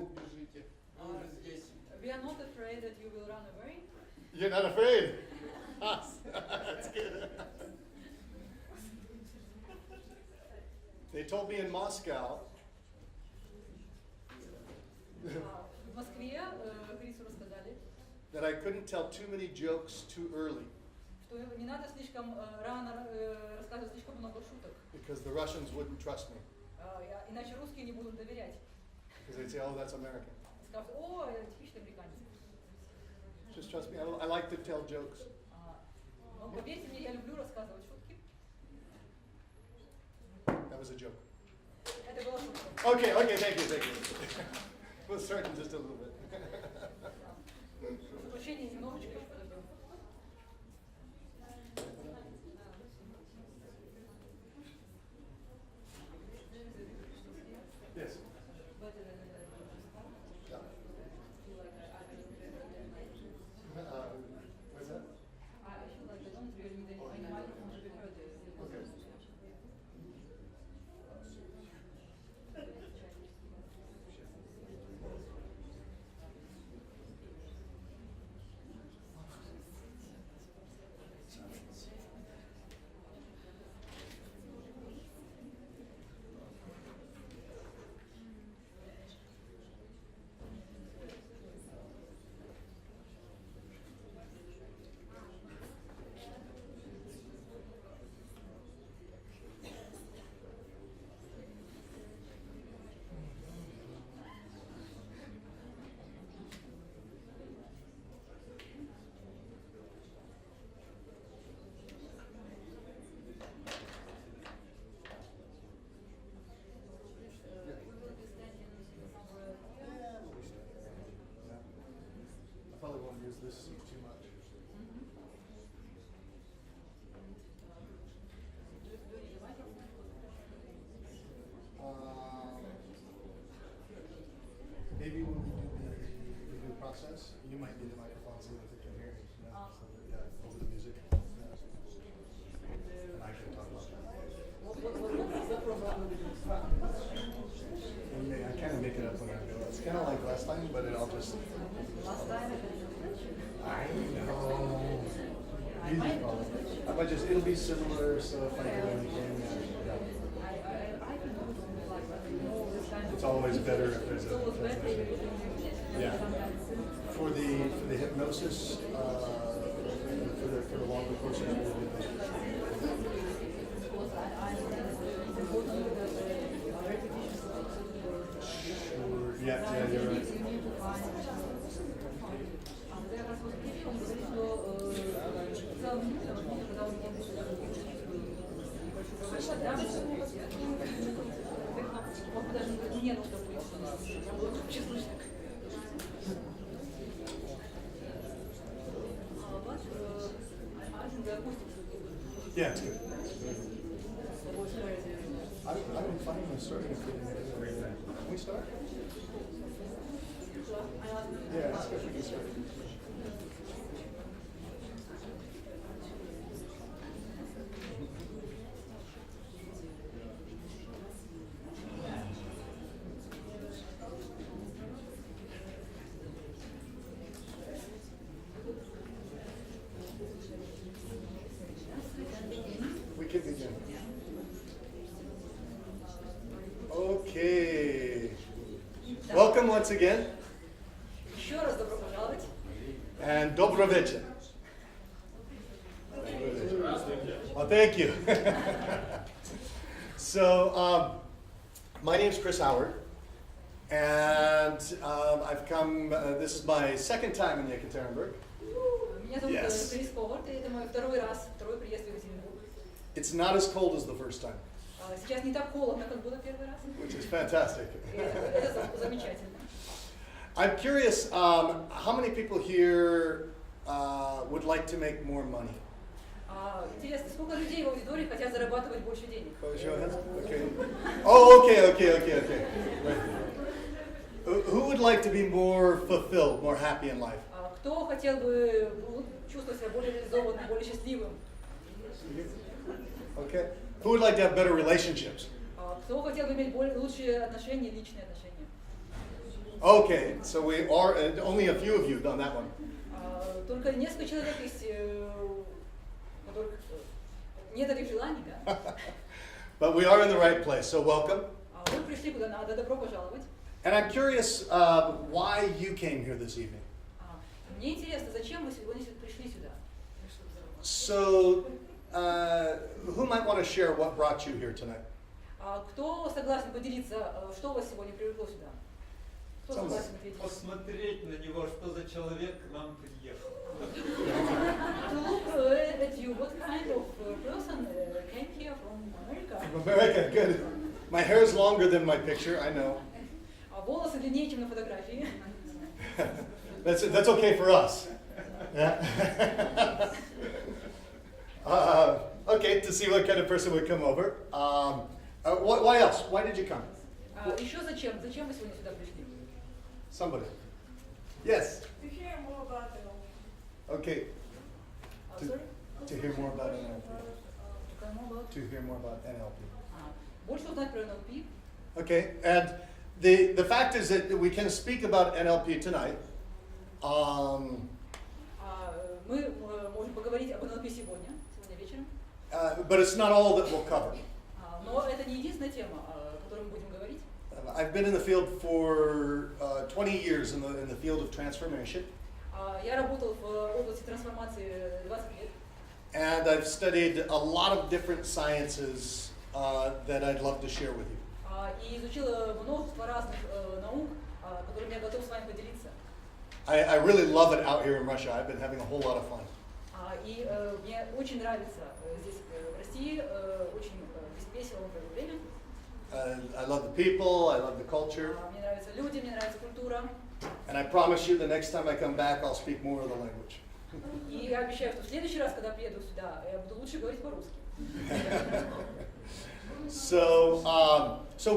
убежите. Вы уже здесь. We are not afraid that you will run away. You're not afraid? That's good. They told me in Moscow В Москве Крису рассказали, that I couldn't tell too many jokes too early что не надо слишком рано рассказывать слишком много шуток, because the Russians wouldn't trust me. иначе русские не будут доверять. Because they'd say, oh, that's American. Скажут, о, типичный американец. Just trust me. I like to tell jokes. Но поверьте мне, я люблю рассказывать шутки. That was a joke. Это была шутка. Okay, thank you. We'll start in just a little bit. Прощение немножечко еще подождем. Yes. Yeah. What's that? I feel like I don't really need any microphone to be heard. Okay. I probably won't use this seat too much. Maybe when we do the review process, you might need a microphone so that they can hear you. So that, yeah, over the music. And I can talk about that. I kind of make it up when I go. It's kind of like last time, but I'll just. I know. Easy problem. I might just. It'll be similar. So if I do anything, yeah. It's always better if there's a transition. Yeah. For the hypnosis, for the longer courses, we'll do that. Sure. Yeah, you're right. Yeah, it's good. I've been finding my starting feeling everything. Can we start? Yeah, let's go if we can start. We can begin. Okay. Welcome once again. Еще раз добро пожаловать. And dobro večer. Oh, thank you. So, my name's Chris Howard, and I've come, this is my second time in Yekaterinburg. Меня зовут Yes. Крис Ховард, и это мой второй приезд в Екатеринбург. It's not as cold as the first time, Сейчас не так холодно, как было первый раз. which is fantastic. Это замечательно. I'm curious, how many people here would like to make more money? Интересно, сколько людей в аудитории хотят зарабатывать больше денег? Show of hands? Okay. Oh, okay. Who would like to be more fulfilled, more happy in life? Кто хотел бы чувствовать себя более реализованным, более счастливым? Okay. Who would like to have better relationships? Кто хотел бы иметь более лучшие отношения, личные отношения? Okay, so we are, only a few of you done that one. Только несколько человек есть, у которых нет этих желаний, да? But we are in the right place, so welcome. Вы пришли куда надо, добро пожаловать. And I'm curious why you came here this evening. Мне интересно, зачем вы сегодня пришли сюда? So, who might want to share what brought you here tonight? Кто согласен поделиться, что вас сегодня привлекло сюда? Кто согласен ответить? Посмотреть на него, что за человек к нам приехал. To look at you, what kind of person came here from America? From America, good. My hair is longer than my picture, I know. Волосы длиннее, чем на фотографии. That's okay for us. Yeah. Okay, to see what kind of person would come over. Why else? Why did you come? Еще зачем? Зачем вы сегодня сюда пришли? Somebody. Yes. To hear more about it. Okay. Sorry? To hear more about NLP. To know about? To hear more about NLP. Больше узнать про NLP. Okay, and the fact is that we can speak about NLP tonight. Мы можем поговорить об NLP сегодня вечером. But it's not all that we'll cover. Но это не единственная тема, о которой мы будем говорить. I've been in the field for 20 years in the field of transformation. Я работал в области трансформации 20 лет. And I've studied a lot of different sciences that I'd love to share with you. И изучил множество разных наук, которыми я готов с вами поделиться. I really love it out here in Russia. I've been having a whole lot of fun. И мне очень нравится здесь, в России, очень весело проводить время. I love the people, I love the culture. Мне нравятся люди, мне нравится культура. And I promise you the next time I come back, I'll speak more of the language. И я обещаю, что в следующий раз, когда приеду сюда, я буду лучше говорить по-русски. So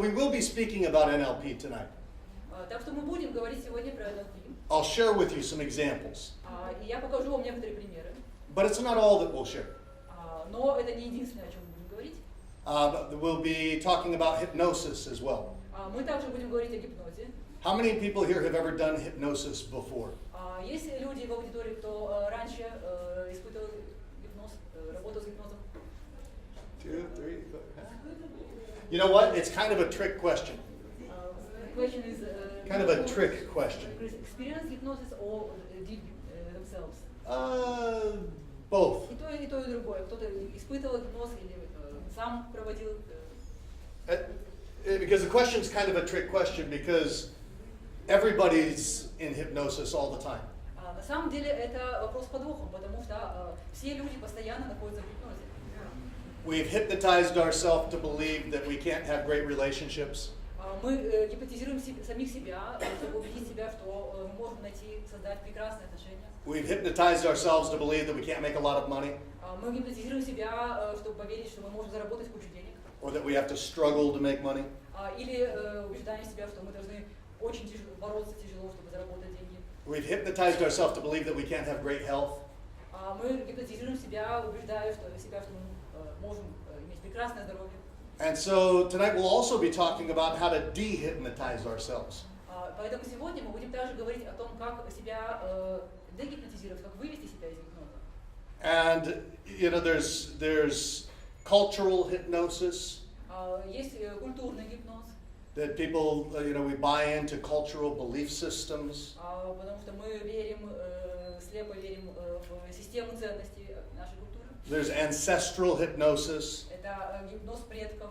we will be speaking about NLP tonight. Так что мы будем говорить сегодня про NLP. I'll share with you some examples. И я покажу вам некоторые примеры. But it's not all that we'll share. Но это не единственное, о чем мы будем говорить. We'll be talking about hypnosis as well. Мы также будем говорить о гипнозе. How many people here have ever done hypnosis before? Есть люди в аудитории, кто раньше испытывал гипноз, работал с гипнозом? 2, 3, 4. You know what? It's kind of a trick question. Question is, Kind of a trick question. Experience hypnosis or did themselves? Both. И то, и другое. Кто-то испытывал гипноз или сам проводил. Because the question is kind of a trick question because everybody's in hypnosis all the time. На самом деле это вопрос с подвохом, потому что все люди постоянно находятся в гипнозе. We've hypnotized ourselves to believe that we can't have great relationships. Мы гипнотизируем самих себя, чтобы убедить себя, что мы можем найти, создать прекрасные отношения. We've hypnotized ourselves to believe that we can't make a lot of money. Мы гипнотизируем себя, чтобы поверить, что мы можем заработать кучу денег. Or that we have to struggle to make money. Или убеждаем себя, что мы должны очень бороться тяжело, чтобы заработать деньги. We've hypnotized ourselves to believe that we can't have great health. Мы гипнотизируем себя, убеждая себя, что мы можем иметь прекрасное здоровье. And so tonight we'll also be talking about how to de-hypnotize ourselves. Поэтому сегодня мы будем также говорить о том, как себя дегипнотизировать, как вывести себя из гипноза. And you know, there's cultural hypnosis. Есть культурный гипноз. That people, we buy into cultural belief systems. Потому что мы верим, слепо верим в систему ценностей нашей культуры. There's ancestral hypnosis. Это гипноз предков.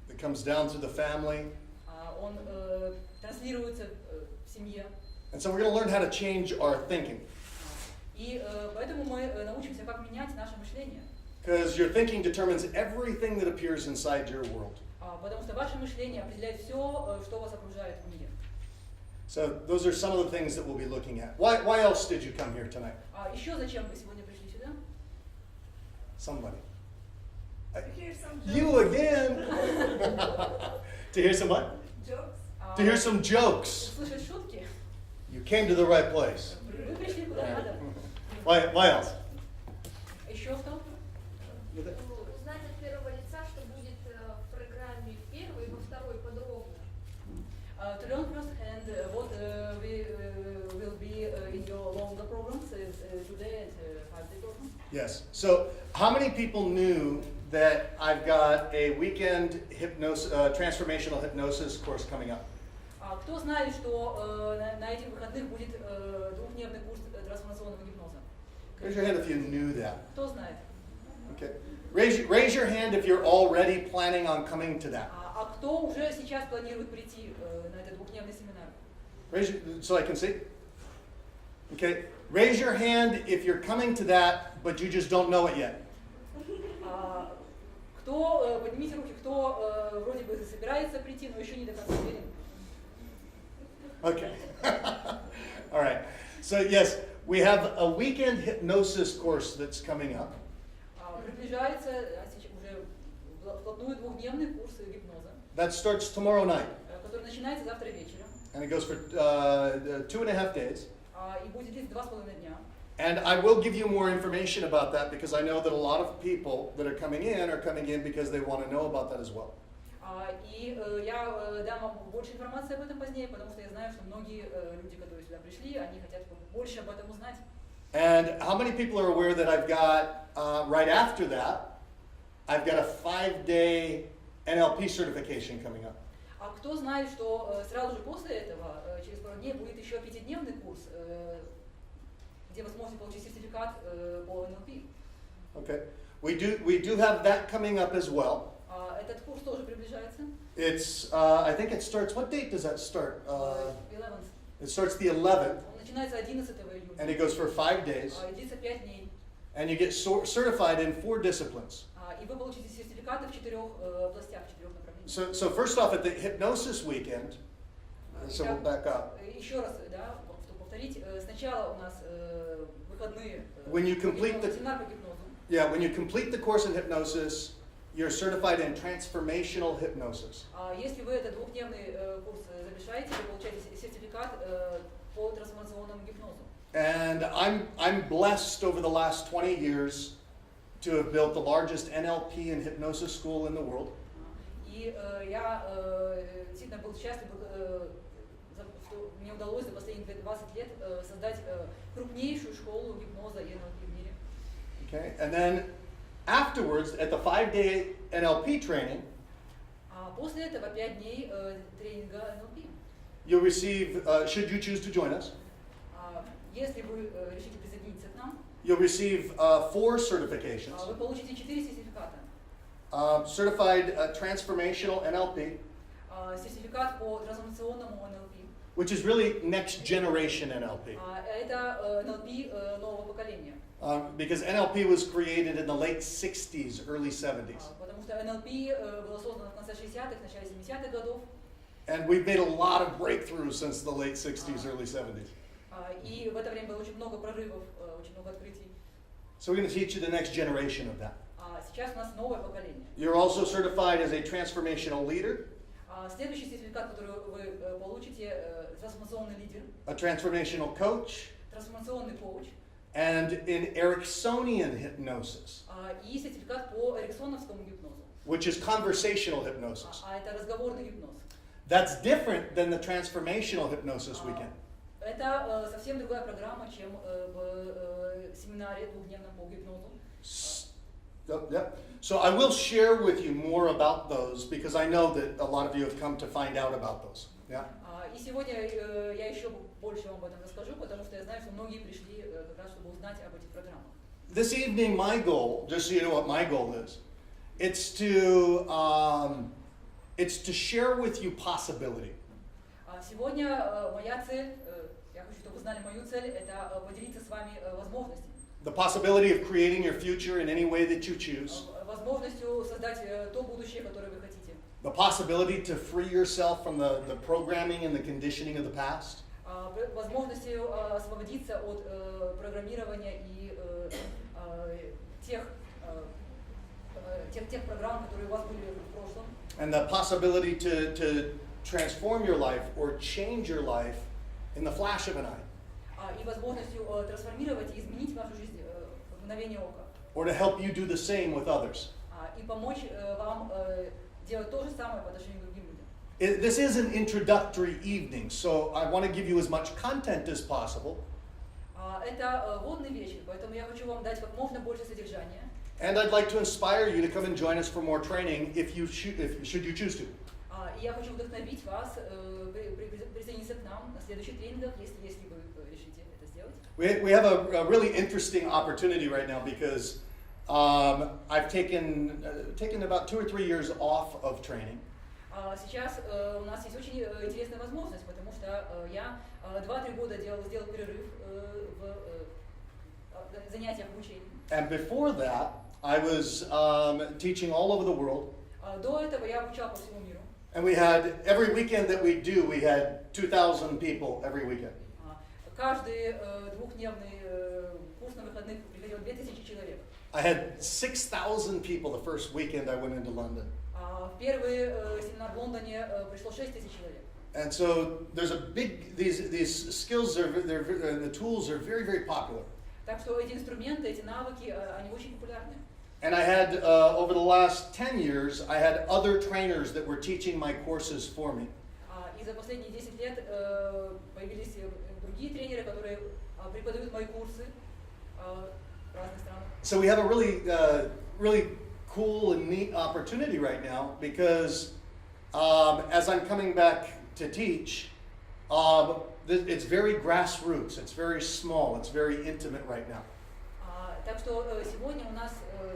It comes down through the family. Он транслируется в семье. And so we're going to learn how to change our thinking. И поэтому мы научимся, как менять наше мышление. Because your thinking determines everything that appears inside your world. Потому что ваше мышление определяет все, что вас окружает в мире. So those are some of the things that we'll be looking at. Why else did you come here tonight? Еще зачем вы сегодня пришли сюда? Somebody. To hear some jokes. You again. To hear some what? Jokes. To hear some jokes. Слышать шутки? You came to the right place. Вы пришли куда надо. Why else? Еще что? Узнать от первого лица, что будет в программе в первой и во второй подробно. To learn first and what will be in your longer programs, today and 5-day program. Yes. So, how many people knew that I've got a weekend transformational hypnosis course coming up? Кто знает, что на этих выходных будет двухдневный курс трансформационного гипноза? Raise your hand if you knew that. Кто знает? Okay. Raise your hand if you're already planning on coming to that. А кто уже сейчас планирует прийти на этот двухдневный семинар? So I can see. Okay. Raise your hand if you're coming to that, but you just don't know it yet. Кто, поднимите руки, кто вроде бы собирается прийти, но еще не до конца уверен. Okay. All right. So yes, we have a weekend hypnosis course that's coming up. Приближается уже вплотную двухдневный курс гипноза. That starts tomorrow night. Который начинается завтра вечером. And it goes for 2.5 days. И будет длиться 2,5 дня. And I will give you more information about that because I know that a lot of people that are coming in because they want to know about that as well. И я дам вам больше информации об этом позднее, потому что я знаю, что многие люди, которые сюда пришли, они хотят больше об этом узнать. And how many people are aware that I've got, right after that, I've got a 5-day NLP certification coming up? А кто знает, что сразу же после этого, через пару дней, будет еще 5-дневный курс, где вы сможете получить сертификат по NLP. Okay. We do have that coming up as well. Этот курс тоже приближается. It's, I think it starts, what date does that start? 11th. It starts the 11th, Он начинается 11 июня. and it goes for 5 days, И длится 5 дней. and you get certified in 4 disciplines. И вы получите сертификаты в 4 областях, в 4 направлениях. So first off, at the hypnosis weekend, so we'll back up. Еще раз, да, чтобы повторить, сначала у нас выходные When you complete the, семинар по гипнозу. yeah, when you complete the course in hypnosis, you're certified in transformational hypnosis. Если вы этот двухдневный курс завершаете, вы получаете сертификат по трансформационному гипнозу. And I'm blessed over the last 20 years to have built the largest NLP and hypnosis school in the world. И я действительно был счастлив, что мне удалось за последние 20 лет создать крупнейшую школу гипноза и НЛП в мире. Okay, and then afterwards, at the 5-day NLP training, После этого 5 дней тренинга НЛП. you'll receive, should you choose to join us, Если вы решите присоединиться к нам, you'll receive 4 certifications. вы получите 4 сертификата. Certified transformational NLP, Сертификат по трансформационному НЛП. which is really next generation NLP. Это НЛП нового поколения. Because NLP was created in the late 60s, early 70s. Потому что НЛП было создано в конце 60-х, начале 70-х годов. And we've made a lot of breakthroughs since the late 60s, early 70s. И в это время было очень много прорывов, очень много открытий. So we're going to teach you the next generation of that. Сейчас у нас новое поколение. You're also certified as a transformational leader, Следующий сертификат, который вы получите, трансформационный лидер, a transformational coach, трансформационный коуч and in Ericksonian hypnosis, и сертификат по эриксоновскому гипнозу. which is conversational hypnosis. Это разговорный гипноз. That's different than the transformational hypnosis weekend. Это совсем другая программа, чем в семинаре двухдневном по гипнозу. Yep. So I will share with you more about those because I know that a lot of you have come to find out about those. Yeah. И сегодня я еще больше вам об этом расскажу, потому что я знаю, что многие пришли как раз, чтобы узнать об этих программах. This evening, my goal, just so you know what my goal is, it's to share with you possibility. Сегодня моя цель, я хочу, чтобы вы знали мою цель, это поделиться с вами возможностями. The possibility of creating your future in any way that you choose. Возможностью создать то будущее, которое вы хотите. The possibility to free yourself from the programming and the conditioning of the past. Возможностью освободиться от программирования и тех программ, которые у вас были в прошлом. And the possibility to transform your life or change your life in the flash of an eye. И возможностью трансформировать и изменить вашу жизнь в мгновение ока. Or to help you do the same with others. И помочь вам делать то же самое по отношению к другим людям. This is an introductory evening, so I want to give you as much content as possible. Это водный вечер, поэтому я хочу вам дать как можно больше содержания. And I'd like to inspire you to come and join us for more training if you should you choose to. И я хочу вдохновить вас присоединиться к нам на следующих тренингах, если вы решите это сделать. We have a really interesting opportunity right now because I've taken about 2 or 3 years off of training. Сейчас у нас есть очень интересная возможность, потому что я 2-3 года сделал перерыв в занятиях обучения. And before that, I was teaching all over the world. До этого я обучал по всему миру. And we had, every weekend that we do, we had 2,000 people every weekend. Каждый двухдневный курс на выходных приходило 2000 человек. I had 6,000 people the first weekend I went into London. В первый семинар в Лондоне пришло 6000 человек. And so there's a big, these skills the tools are very, very popular. Так что эти инструменты, эти навыки, они очень популярны. And I had, over the last 10 years, I had other trainers that were teaching my courses for me. И за последние 10 лет появились другие тренеры, которые преподают мои курсы в разных странах. So we have a really cool and neat opportunity right now because as I'm coming back to teach, it's very grassroots, it's very small, it's very intimate right now. Так что сегодня у нас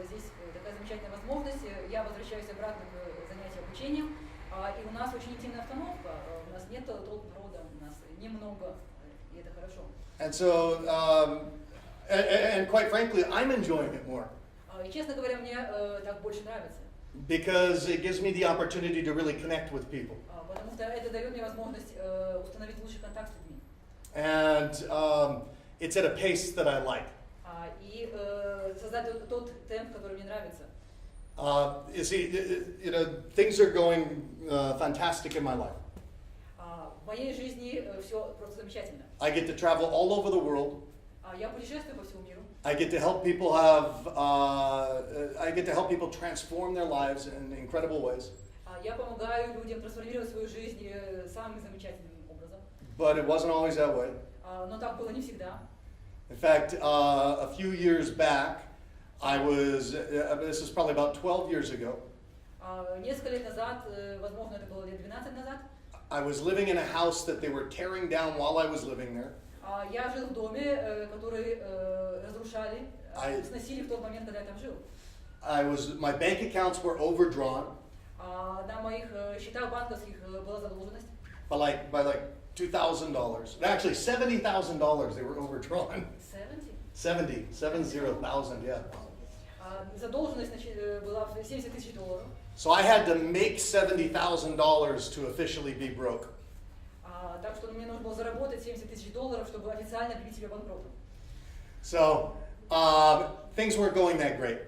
здесь такая замечательная возможность. Я возвращаюсь обратно к занятию обучением, и у нас очень интимная обстановка. У нас нет толп народа, у нас немного, и это хорошо. And so, and quite frankly, I'm enjoying it more. И честно говоря, мне так больше нравится. Because it gives me the opportunity to really connect with people. Потому что это дает мне возможность установить лучший контакт с людьми. And it's at a pace that I like. И создать тот темп, который мне нравится. You see, things are going fantastic in my life. В моей жизни все просто замечательно. I get to travel all over the world. Я путешествую по всему миру. I get to help people transform their lives in incredible ways. Я помогаю людям трансформировать свою жизнь самым замечательным образом. But it wasn't always that way. Но так было не всегда. In fact, a few years back, this is probably about 12 years ago. Несколько лет назад, возможно, это было лет 12 назад. I was living in a house that they were tearing down while I was living there. Я жил в доме, который разрушали, сносили в тот момент, когда я там жил. My bank accounts were overdrawn. На моих счетах банковских была задолженность. By like $2,000. Actually, $70,000 they were overdrawn. 70,000, yeah. Задолженность была в $70 тысяч. So I had to make $70,000 to officially be broke. Так что мне нужно было заработать $70 тысяч, чтобы официально объявить себя банкротом. So things weren't going that great.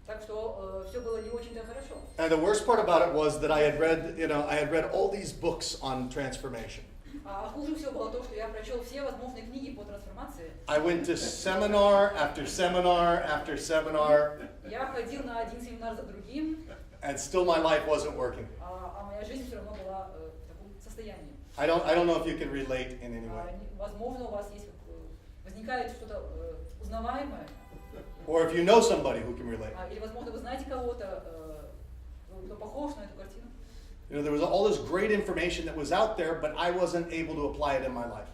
Так что все было не очень-то хорошо. And the worst part about it was that I had read all these books on transformation. Хуже всего было то, что я прочел все возможные книги по трансформации. I went to seminar after seminar after seminar. Я ходил на один семинар за другим. And still my life wasn't working. Моя жизнь все равно была в таком состоянии. I don't know if you can relate in any way. Возможно, у вас есть возникает что-то узнаваемое. Or if you know somebody who can relate. Или, возможно, вы знаете кого-то, кто похож на эту картину. There was all this great information that was out there, but I wasn't able to apply it in my life.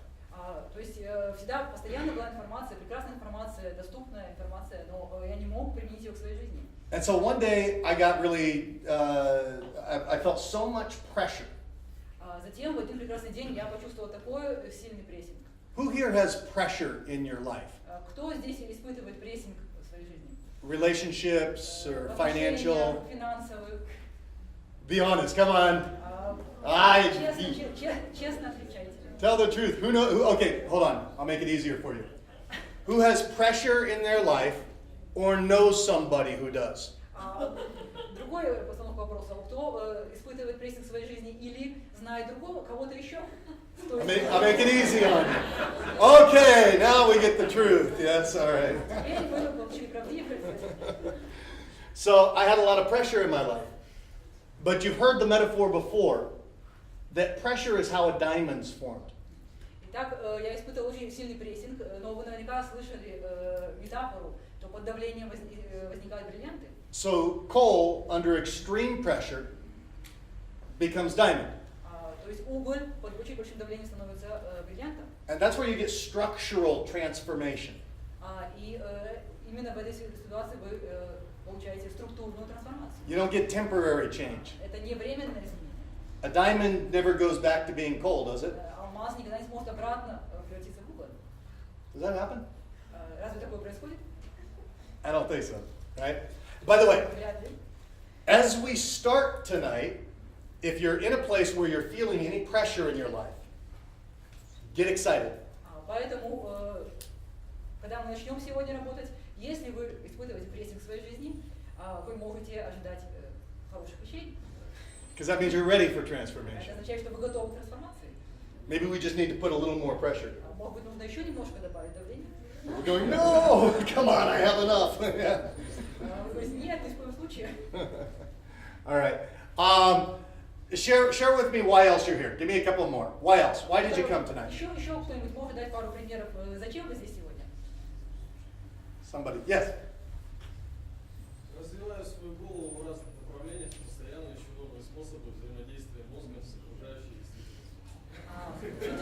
То есть всегда постоянно была информация, прекрасная информация, доступная информация, но я не мог применить ее к своей жизни. And so one day I got really, I felt so much pressure. Затем в один прекрасный день я почувствовал такой сильный прессинг. Who here has pressure in your life? Кто здесь испытывает прессинг в своей жизни? Relationships or financial? Финансовых. Be honest, come on. Честно отвечайте. Tell the truth. Okay, hold on. I'll make it easier for you. Who has pressure in their life or knows somebody who does? Другой постановка вопроса. Кто испытывает прессинг в своей жизни или знает другого, кого-то еще? I'll make it easy on you. Okay, now we get the truth. Yes, all right. Теперь So I had a lot of pressure in my life. But you've heard the metaphor before that pressure is how a diamond's formed. Итак, я испытывал очень сильный прессинг, но вы наверняка слышали метафору, что под давлением возникают бриллианты. So coal under extreme pressure becomes diamond. То есть уголь под очень большим давлением становится бриллиантом. And that's where you get structural transformation. И именно в этой ситуации вы получаете структурную трансформацию. You don't get temporary change. Это не временное изменение. A diamond never goes back to being coal, does it? Алмаз никогда не сможет обратно превратиться в уголь. Does that happen? Разве такое происходит? I don't think so, right? By the way, Вряд ли. as we start tonight, if you're in a place where you're feeling any pressure in your life, get excited. Поэтому, когда мы начнем сегодня работать, если вы испытываете прессинг в своей жизни, вы можете ожидать хороших вещей. Because that means you're ready for Это transformation. означает, что вы готовы к трансформации. Maybe we just need to put a little more pressure. Может быть, нужно еще немножко добавить давления. We're going, no, come on, I have enough. Yeah. Вы говорите, нет, ни в коем случае. All right. Share with me why else you're here. Give me a couple more. Why else? Why did you come tonight? Еще кто-нибудь может дать пару примеров, зачем вы здесь сегодня? Somebody. Yes. Развивая свою голову в разных направлениях, постоянно ищу новые способы взаимодействия мозга с окружающей действительностью.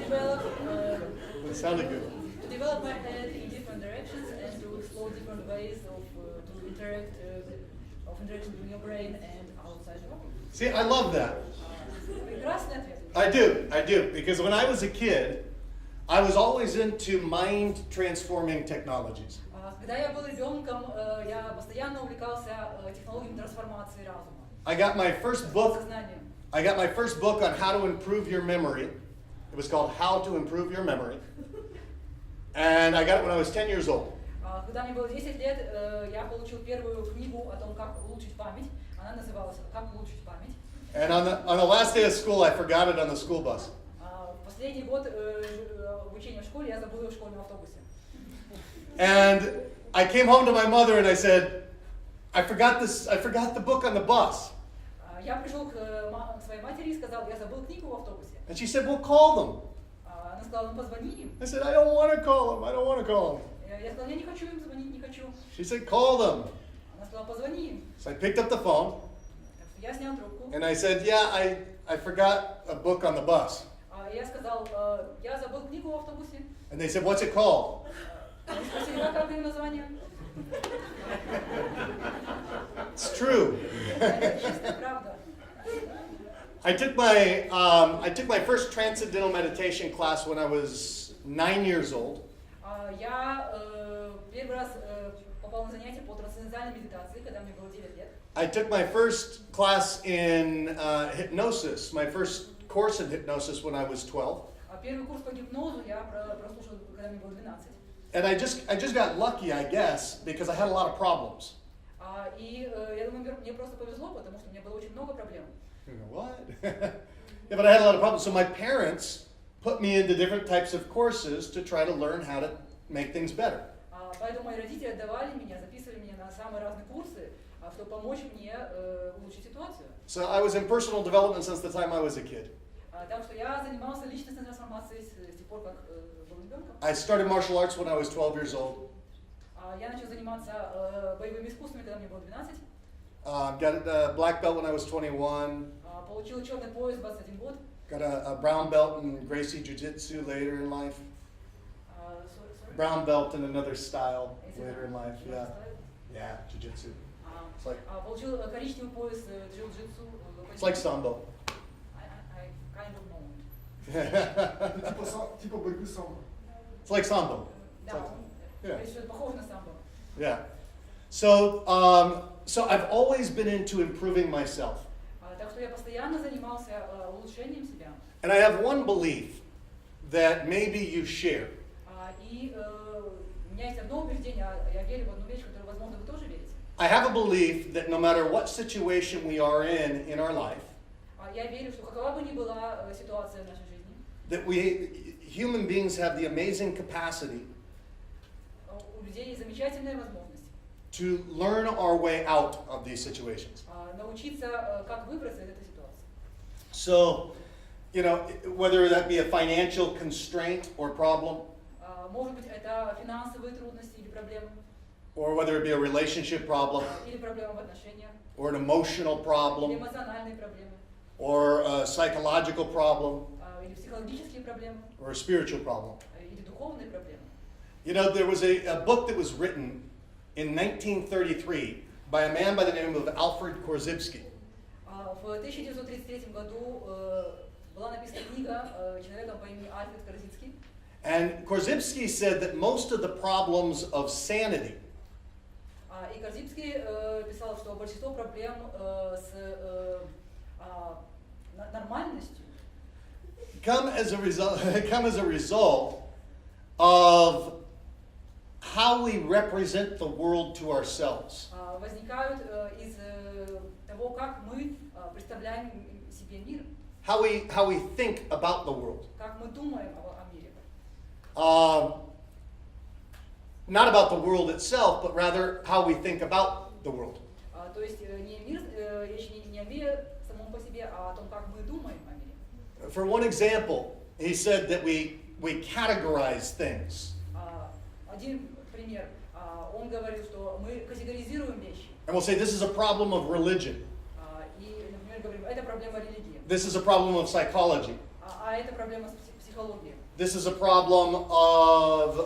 That sounded good. To develop my head in different directions and to explore different ways of to interact of interaction between your brain and outside the world. See, I love that. Прекрасный ответ. I do. Because when I was a kid, I was always into mind transforming technologies. Когда я был ребенком, я постоянно увлекался технологиями трансформации разума. I got my first book. Сознанием. I got my first book on how to improve your memory. It was called How to Improve Your Memory. And I got it when I was 10 years old. Когда мне было 10 лет, я получил первую книгу о том, как улучшить память. Она называлась «Как улучшить память». And on the last day of school, I forgot it on the school bus. Последний год обучения в школе я забыл ее в школьном автобусе. And I came home to my mother and I said, I forgot the book on the bus. Я пришел к своей матери и сказал, я забыл книгу в автобусе. And she said, well, call them. Она сказала, ну позвони им. I said, I don't want to call them. I don't want to call them. Я сказал, я не хочу им звонить, не хочу. She said, call them. Она сказала, позвони им. So I picked up the phone Так что я снял трубку. and I said, yeah, I forgot a book on the bus. Я сказал, я забыл книгу в автобусе. And they said, what's it called? Они спросили, как ее название? It's true. Это чистая правда. I took my first transcendental meditation class when I was 9 years old. Я первый раз попал на занятие по трансцендентальной медитации, когда мне было 9 лет. I took my first class in hypnosis, my first course in hypnosis when I was 12. Первый курс по гипнозу я прослушал, когда мне было 12. And I just got lucky, I guess, because I had a lot of problems. И я думаю, мне просто повезло, потому что у меня было очень много проблем. You know, what? Yeah, but I had a lot of problems. So my parents put me into different types of courses to try to learn how to make things better. Поэтому мои родители отдавали меня, записывали меня на самые разные курсы, чтобы помочь мне улучшить ситуацию. So I was in personal development since the time I was a kid. Так что я занимался личностной трансформацией с тех пор, как был ребенком. I started martial arts when I was 12 years old. Я начал заниматься боевыми искусствами, когда мне было 12. Got a black belt when I was 21. Получил черный пояс в 21 год. Got a brown belt in Gracie Jiu-Jitsu later in life. Brown belt in another style later in life. Yeah, yeah, Jiu-Jitsu. It's like Получил коричневый пояс джиу-джитсу. it's like sambo. I kind of know it. Типа борьбы самбо. It's like sambo. Да, Yeah. что это похоже на самбо. Yeah. So I've always been into improving myself. Так что я постоянно занимался улучшением себя. And I have one belief that maybe you share. И у меня есть одно убеждение, я верю в одну вещь, которую, возможно, вы тоже верите. I have a belief that no matter what situation we are in our life, Я верю, что какова бы ни была ситуация в нашей жизни, that human beings have the amazing capacity у людей есть замечательная возможность to learn our way out of these situations. научиться, как выбраться из этой ситуации. So you know, whether that be a financial constraint or problem, Может быть, это финансовые трудности или проблемы, or whether it be a relationship problem, или проблемы в отношениях, or an emotional или problem, эмоциональные проблемы, or a psychological problem, или психологические проблемы, or a spiritual problem. или духовные проблемы. You know, there was a book that was written in 1933 by a man by the name of Alfred Korzybski. В 1933 году была написана книга человеком по имени Альфред Корзицкий. And Korzybski said that most of the problems of sanity И Корзицкий писал, что большинство проблем с нормальностью come as a result of how we represent the world to ourselves. возникают из того, как мы представляем себе мир, How we think about the world. как мы думаем о мире. Not about the world itself, but rather how we think about the world. То есть не мир, речь не о мире самом по себе, а о том, как мы думаем о мире. For one example, he said that we categorize things. Один пример. Он говорил, что мы категоризируем вещи. And we'll say this is a problem of religion. И, например, говорим, это проблема религии, This is a problem of psychology. а это проблема с психологией. This is a problem of,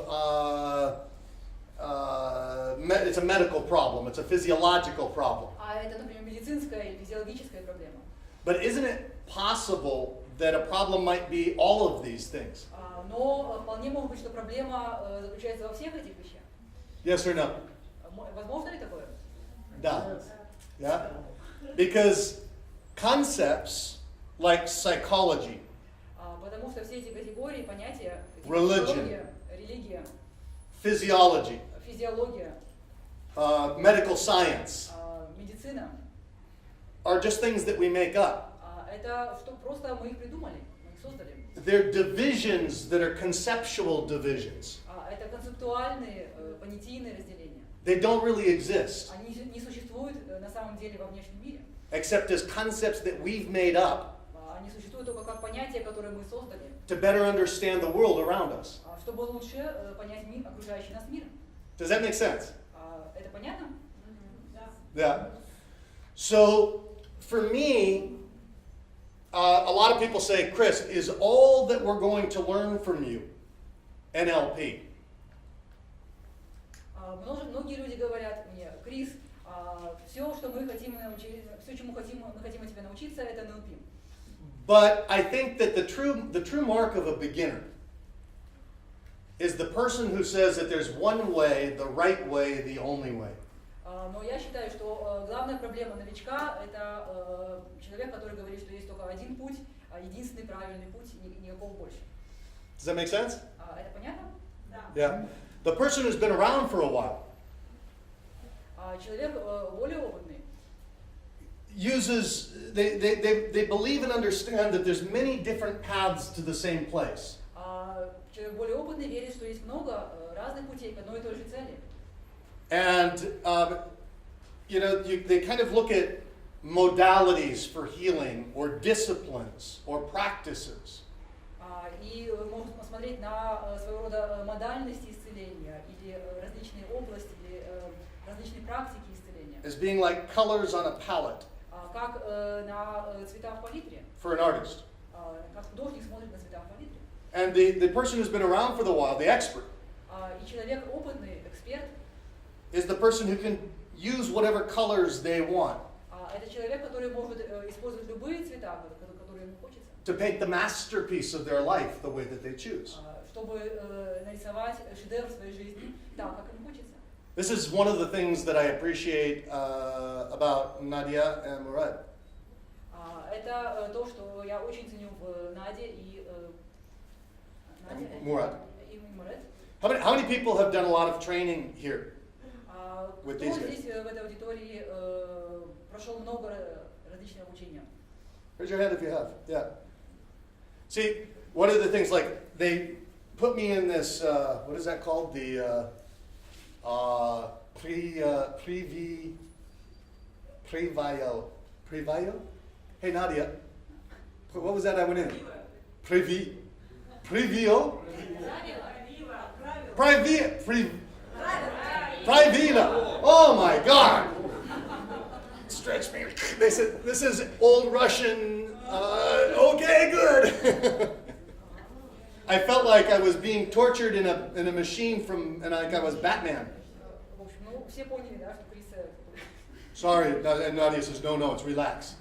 it's a medical problem. It's a physiological problem. А это, например, медицинская или физиологическая проблема. But isn't it possible that a problem might be all of these things? Но вполне может быть, что проблема заключается во всех этих вещах. Yes or no? Возможно ли такое? Да. Yeah? Because concepts like psychology, Потому что все эти категории, понятия, Religion. психология, религия, physiology, физиология, medical science медицина, are just things that we make up. это что просто мы их придумали, мы их создали. They're divisions that are conceptual divisions. Это концептуальные, понятийные разделения. They don't really exist, Они не существуют на самом деле во внешнем мире. except as concepts that we've made up Они существуют только как понятия, которые мы создали, to better understand the world around us. чтобы лучше понять мир, окружающий нас мир. Does that make sense? Это понятно? Yeah. So, for me, a lot of people say, Chris, is all that we're going to learn from you NLP? Многие люди говорят мне, Крис, все, что мы хотим научиться, все, чему мы хотим от тебя научиться, это НЛП. But I think that the true mark of a beginner is the person who says that there's one way, the right way, the only way. Но я считаю, что главная проблема новичка – это человек, который говорит, что есть только один путь, единственный правильный путь, никакого больше. Does that make sense? Это понятно? Yeah. The person who's been around for a while Человек более опытный they believe and understand that there's many different paths to the same place. Человек более опытный верит, что есть много разных путей к одной и той же цели. And they kind of look at modalities for healing or disciplines or practices. И можно посмотреть на своего рода модальности исцеления или различные области, или различные практики исцеления. As being like colors on a palette Как на цвета в палитре, for an artist. как художник смотрит на цвета в палитре. And the person who's been around for the while, the expert, И человек опытный, эксперт, is the person who can use whatever colors they want это человек, который может использовать любые цвета, которые ему хочется, to paint the masterpiece of their life the way that they choose. чтобы нарисовать шедевр своей жизни так, как ему хочется. This is one of the things that I appreciate about Nadia and Murad. Это то, что я очень ценю в Наде и Мурад. и Мурад. How many people have done a lot of training here? With Кто these guys. здесь в этой аудитории прошел много различных обучения? Raise your hand if you have. Yeah. See, one of the things, like, they put me in this, what is that called? The Previo. Hey, Nadia. What was that I went in? Previo? Pravila. Oh my God. Stretch me. They said, this is old Russian. Okay, good. I felt like I was being tortured in a machine and like I was Batman. В общем, ну, все поняли, да, что Крис... Sorry, and Nadia says, no, it's relax.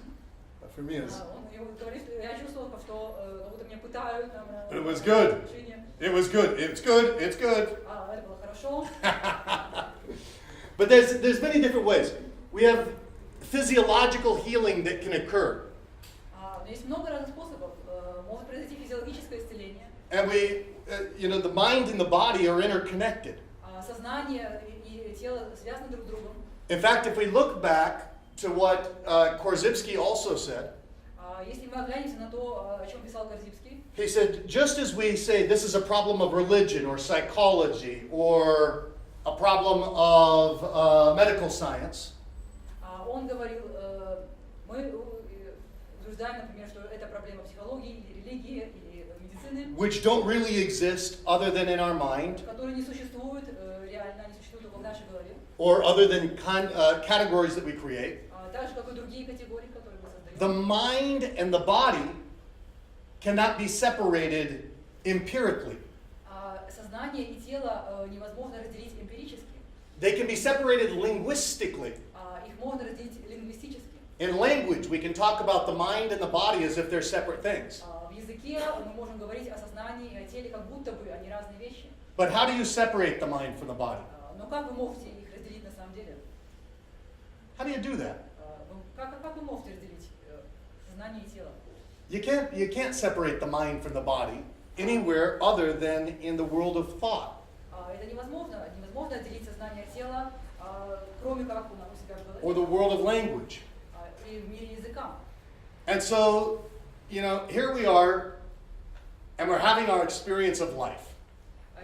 But for me, it's... Он говорит, что я чувствовала, что как будто меня пытают там... But it was good. It was good. It's good. It's good. Это было хорошо. But there's many different ways. We have physiological healing that can occur. Но есть много разных способов. Может произойти физиологическое исцеление. And we, the mind and the body are interconnected. Сознание и тело связаны друг с другом. In fact, if we look back to what Korzybski also said, Если мы оглянемся на то, о чем писал Корзибский, he said, just as we say this is a problem of religion or psychology or a problem of medical science, он говорил, мы утверждаем, например, что это проблема психологии, или религии, или медицины, which don't really exist other than in our mind, которые не существуют, реально не существуют только в нашей голове, or other than categories that we create. так же, как и другие категории, которые мы создаем. The mind and the body cannot be separated empirically. Сознание и тело невозможно разделить эмпирически. They can be separated linguistically. Их можно разделить лингвистически. In language, we can talk about the mind and the body as if they're separate things. В языке мы можем говорить о сознании и о теле, как будто бы они разные вещи. But how do you separate the mind from the body? Но как вы можете их разделить на самом деле? How do you do that? Как вы можете разделить сознание и тело? You can't separate the mind from the body anywhere other than in the world of thought. Это невозможно. Невозможно отделить сознание от тела, кроме как у себя в Or the голове, world of language. и в мире языка. And so, here we are, and we're having our experience of life.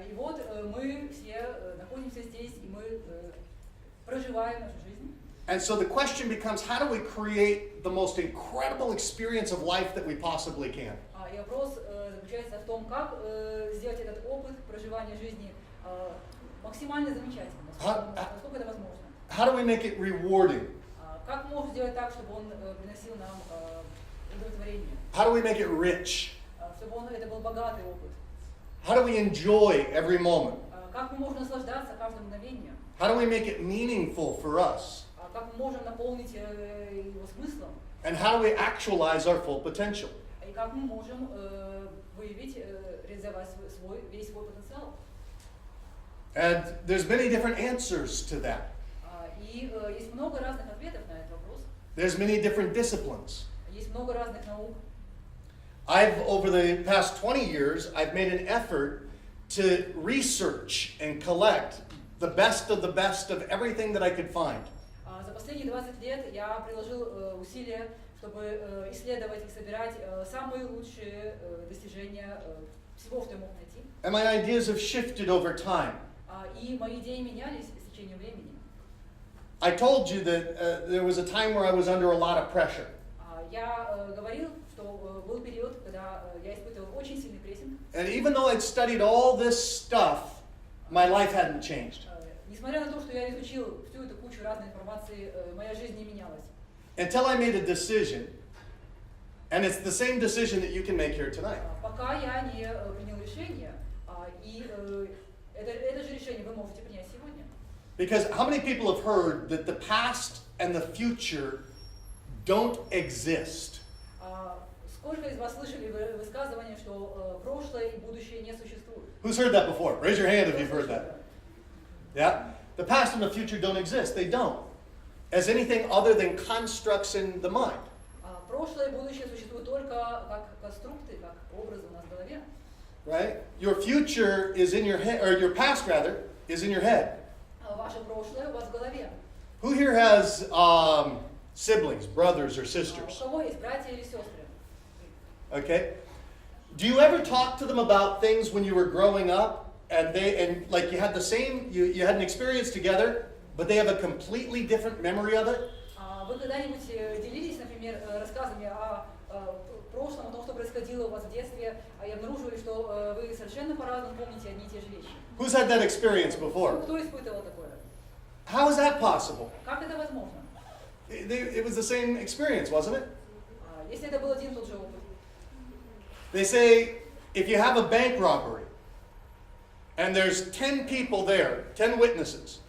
И вот мы все находимся здесь, и мы проживаем нашу жизнь. And so the question becomes, how do we create the most incredible experience of life that we possibly can? И вопрос заключается в том, как сделать этот опыт проживания жизни максимально замечательным, насколько это возможно. How do we make it rewarding? Как можно сделать так, чтобы он приносил нам удовлетворение, How do we make it rich? чтобы это был богатый опыт? How do we enjoy every moment? Как мы можем наслаждаться каждым мгновением? How do we make it meaningful for us? Как мы можем наполнить его смыслом? And how do we actualize our full potential? И как мы можем выявить, реализовать весь свой потенциал? And there's many different answers to that. И есть много разных ответов на этот вопрос. There's many different disciplines. Есть много разных наук. Over the past 20 years, I've made an effort to research and collect the best of everything that I could find. За последние 20 лет я приложил усилия, чтобы исследовать и собирать самые лучшие достижения всего, что я мог найти. And my ideas have shifted over time. И мои идеи менялись с течением времени. I told you that there was a time where I was under a lot of pressure. Я говорил, что был период, когда я испытывал очень сильный прессинг. And even though I'd studied all this stuff, my life hadn't changed. Несмотря на то, что я изучил всю эту кучу разной информации, моя жизнь не менялась. Until I made a decision, and it's the same decision that you can make here tonight. Пока я не принял решение, и это же решение вы можете принять сегодня. Because how many people have heard that the past and the future don't exist? Сколько из вас слышали высказывание, что прошлое и будущее не существуют? Who's heard that before? Raise your hand if you've heard that. Yeah? The past and the future don't exist. They don't. As anything other than constructs in the mind. Прошлое и будущее существуют только как конструкты, как образы у нас в голове. Right? Your future is in your head, or your past rather, is in your head. Ваше прошлое у вас в голове. Who here has siblings, brothers or У sisters? кого есть братья или сестры? Okay? Do you ever talk to them about things when you were growing up and like you had the same, you had an experience together, but they have a completely different memory of it? Вы когда-нибудь делились, например, рассказами о прошлом, о том, что происходило у вас в детстве, и обнаруживали, что вы совершенно по-разному помните одни и те же вещи. Who's had that experience before? Кто испытывал такое? How is that possible? Как это возможно? It was the same experience, wasn't it? Если это был один и тот же опыт. They say if you have a bank robbery and there's 10 people there, 10 witnesses,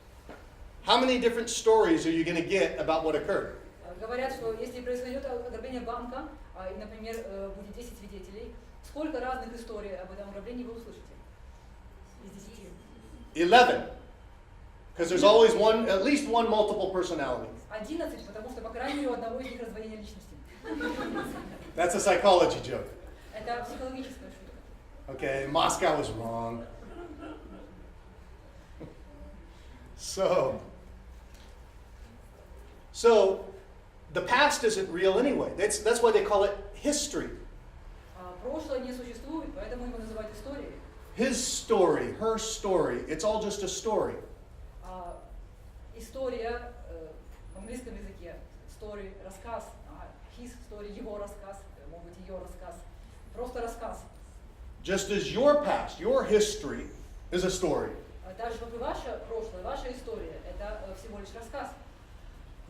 how many different stories are you going to get about what occurred? Говорят, что если произойдет ограбление банка, и, например, будет 10 свидетелей, сколько разных историй об этом ограблении вы услышите? Из 10. 11. Because there's always one, at least one multiple personality. 11, потому что, по крайней мере, у одного из них раздвоение личности. That's a psychology joke. Это психологическая шутка. Okay, Moscow was wrong. So the past isn't real anyway. That's why they call it history. Прошлое не существует, поэтому его называют историей. His story, her story, it's all just a story. История в английском языке, story, рассказ, his story, его рассказ, может быть, ее рассказ, просто рассказ. Just as your past, your history is a story. Так же, как и ваше прошлое, ваша история, это всего лишь рассказ.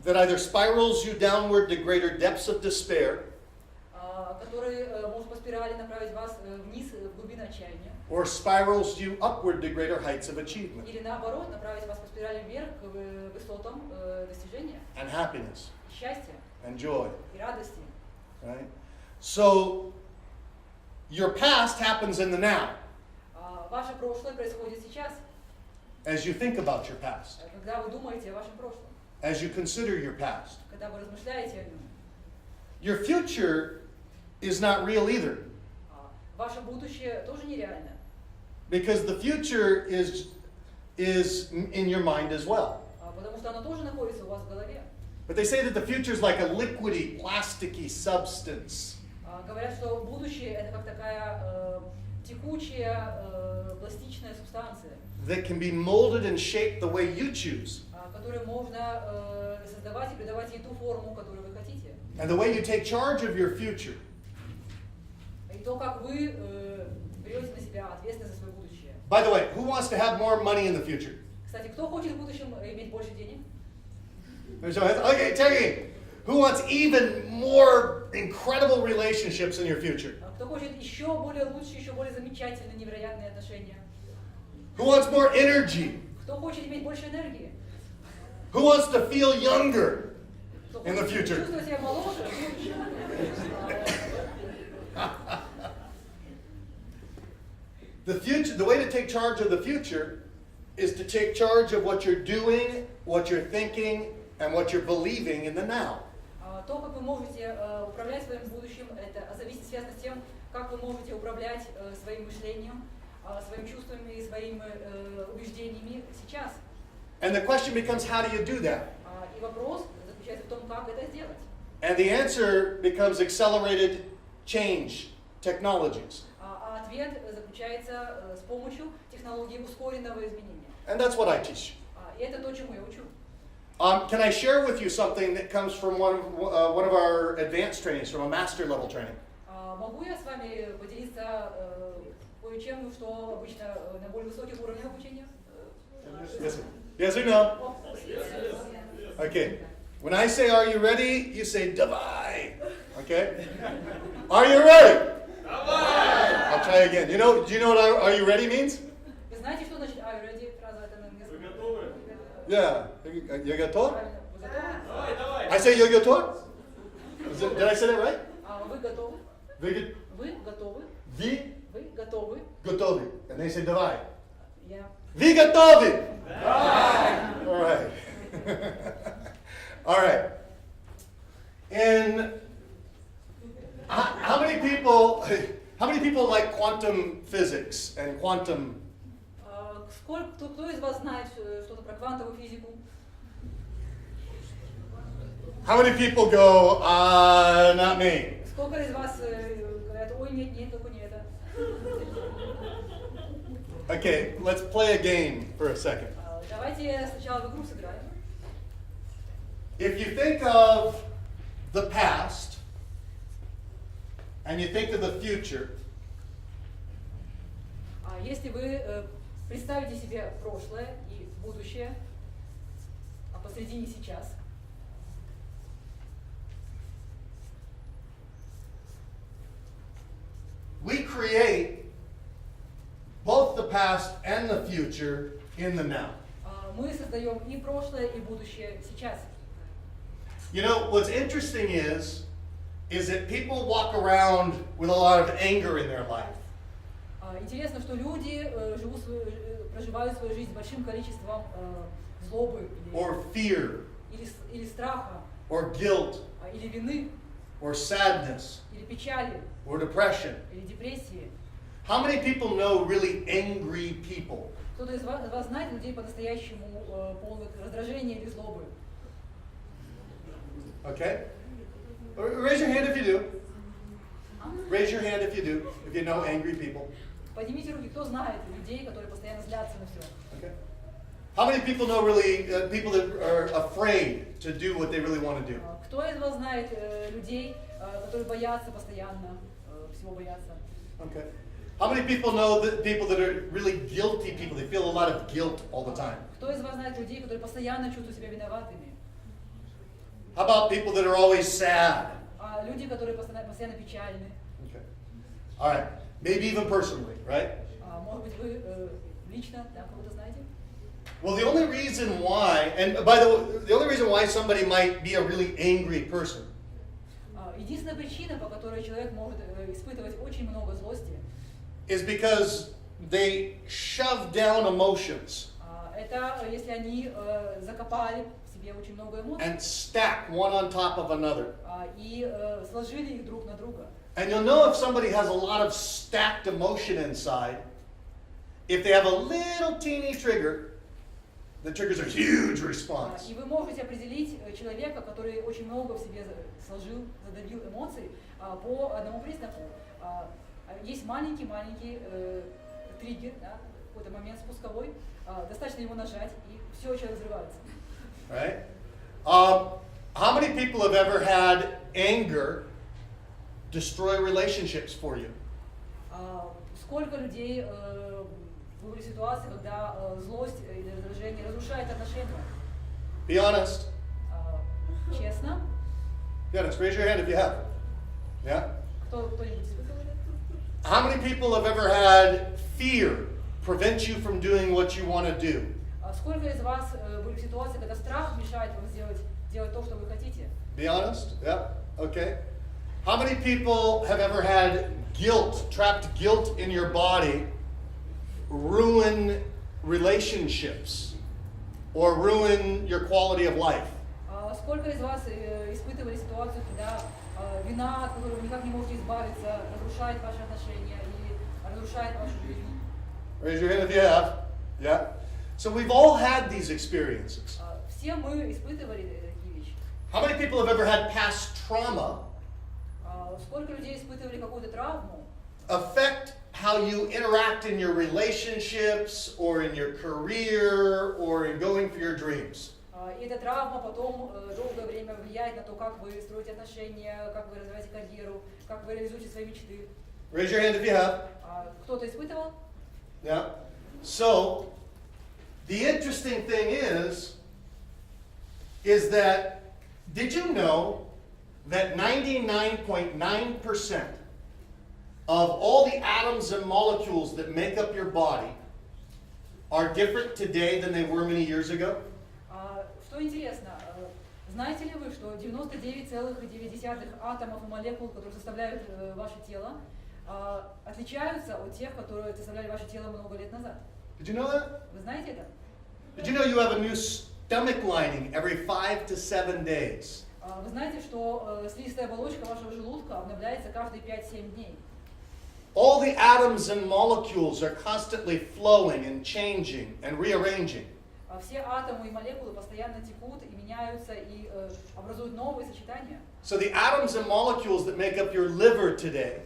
That either spirals you downward to greater depths of despair, который может по спирали направить вас вниз, в глубины отчаяния. or spirals you upward to greater heights of achievement Или наоборот, направить вас по спирали вверх к высотам достижения, and happiness счастья and joy. и радости. Right? So your past happens in the now Ваше прошлое происходит сейчас, as you think about your past, когда вы думаете о вашем прошлом, as you consider your past. когда вы размышляете о нем. Your future is not real either, Ваше будущее тоже нереально, because the future is in your mind as well. потому что оно тоже находится у вас в голове. But they say that the future is like a liquidy, plasticky substance Говорят, что будущее это как такая текучая пластичная субстанция, that can be molded and shaped the way you choose. которую можно создавать и придавать ей ту форму, которую вы хотите. And the way you take charge of your future И то, как вы берете на себя ответственность за свое будущее. By the way, who wants to have more money in the future? Кстати, кто хочет в будущем иметь больше денег? Okay, Terry, who wants even more incredible relationships in your future? Кто хочет еще более лучшие, еще более замечательные, невероятные отношения? Who wants more energy? Кто хочет иметь больше энергии? Who wants to feel younger Кто in the хочет future? чувствовать себя моложе? The future, the way to take charge of the future is to take charge of what you're doing, what you're thinking, and what you're believing in the now. То, как вы можете управлять своим будущим, это зависит связано с тем, как вы можете управлять своим мышлением, своими чувствами и своими убеждениями сейчас. And the question becomes, how do you do that? И вопрос заключается в том, как это сделать. And the answer becomes accelerated change technologies. А ответ заключается с помощью технологии ускоренного изменения. And that's what I teach. И это то, чему я учу. Can I share with you something that comes from one of our advanced trainings, from a master level training? Могу я с вами поделиться кое-чем, что обычно на более высоких уровнях обучения? Yes, yes or no? Okay. When I say, are you ready? You say, давай. Okay? Are you ready? I'll try again. Do you know what are you ready means? Вы знаете, что значит are you ready? Фраза это на английском. Вы готовы? Yeah. You готов? Правильно. Вы готовы? Давай, давай. I say, you готов? Did I say that right? Вы готовы? Вы Вы готовы? Вы Вы готовы? готовы. And they say, давай. Я. Вы готовы? All right. All right. And how many people like quantum physics and quantum? Кто из вас знает что-то про квантовую физику? How many people go, not me? Сколько из вас говорят, ой, нет, нет, только не это. Okay, let's play a game for a second. Давайте сначала в игру сыграем. If you think of the past and you think of the future, Если вы представите себе прошлое и будущее, а посредине сейчас, we create both the past and the future in the now. мы создаем и прошлое, и будущее сейчас. You know, what's interesting is that people walk around with a lot of anger in their life. Интересно, что люди проживают свою жизнь с большим количеством злобы Or fear, или страха, or guilt, или вины, or sadness, или печали, or depression. или депрессии. How many people know really angry people? Кто-то из вас знает людей по-настоящему полных раздражения или злобы? Okay? Raise your hand if you do. Raise your hand if you know angry people. Поднимите руки, кто знает людей, которые постоянно злятся на все. Okay? How many people know really people that are afraid to do what they really want to do? Кто из вас знает людей, которые боятся постоянно, всего боятся? Okay. How many people know that people that are really guilty people? They feel a lot of guilt all the time. Кто из вас знает людей, которые постоянно чувствуют себя виноватыми? How about people that are always sad? Люди, которые постоянно печальны. Okay. All right. Maybe even personally, right? Может быть, вы лично кого-то знаете? Well, the only reason why, and by the way, the only reason why somebody might be a really angry person Единственная причина, по которой человек может испытывать очень много злости, is because they shove down emotions это если они закопали в себе очень много эмоций and stack one on top of another. И сложили их друг на друга. And you'll know if somebody has a lot of stacked emotion inside, if they have a little teeny trigger that triggers a huge response. И вы можете определить человека, который очень много в себе сложил, задавил эмоций, по одному признаку. Есть маленький триггер, да, какой-то момент спусковой, достаточно его нажать, и все очень разрывается. Right? How many people have ever had anger destroy relationships for you? Сколько людей были ситуации, когда злость или раздражение разрушает отношения? Be honest. Честно? Be honest. Raise your hand if you have. Yeah? Кто-нибудь испытывал это? How many people have ever had fear prevent you from doing what you want to do? Сколько из вас были в ситуации, когда страх мешает вам делать то, что вы хотите? Be honest. Yeah. Okay. How many people have ever had guilt, trapped guilt in your body, ruin relationships or ruin your quality of life? Сколько из вас испытывали ситуацию, когда вина, от которой вы никак не можете избавиться, разрушает ваши отношения или разрушает вашу жизнь? Raise your hand if you have. Yeah. So we've all had these experiences. Все мы испытывали такие вещи. How many people have ever had past trauma Сколько людей испытывали какую-то травму, affect how you interact in your relationships or in your career or in going for your dreams? и эта травма потом долгое время влияет на то, как вы строите отношения, как вы развиваете карьеру, как вы реализуете свои мечты. Raise your hand if you have. Кто-то испытывал? Yeah. So, the interesting thing is that, did you know that 99.9% of all the atoms and molecules that make up your body are different today than they were many years ago? Что интересно, знаете ли вы, что 99,9 атомов и молекул, которые составляют ваше тело, отличаются от тех, которые составляли ваше тело много лет назад? Did you know that? Вы знаете это? Did you know you have a new stomach lining every 5 to 7 days? Вы знаете, что слизистая оболочка вашего желудка обновляется каждые 5-7 дней? All the atoms and molecules are constantly flowing and changing and rearranging. Все атомы и молекулы постоянно текут и меняются и образуют новые сочетания. So the atoms and molecules that make up your liver today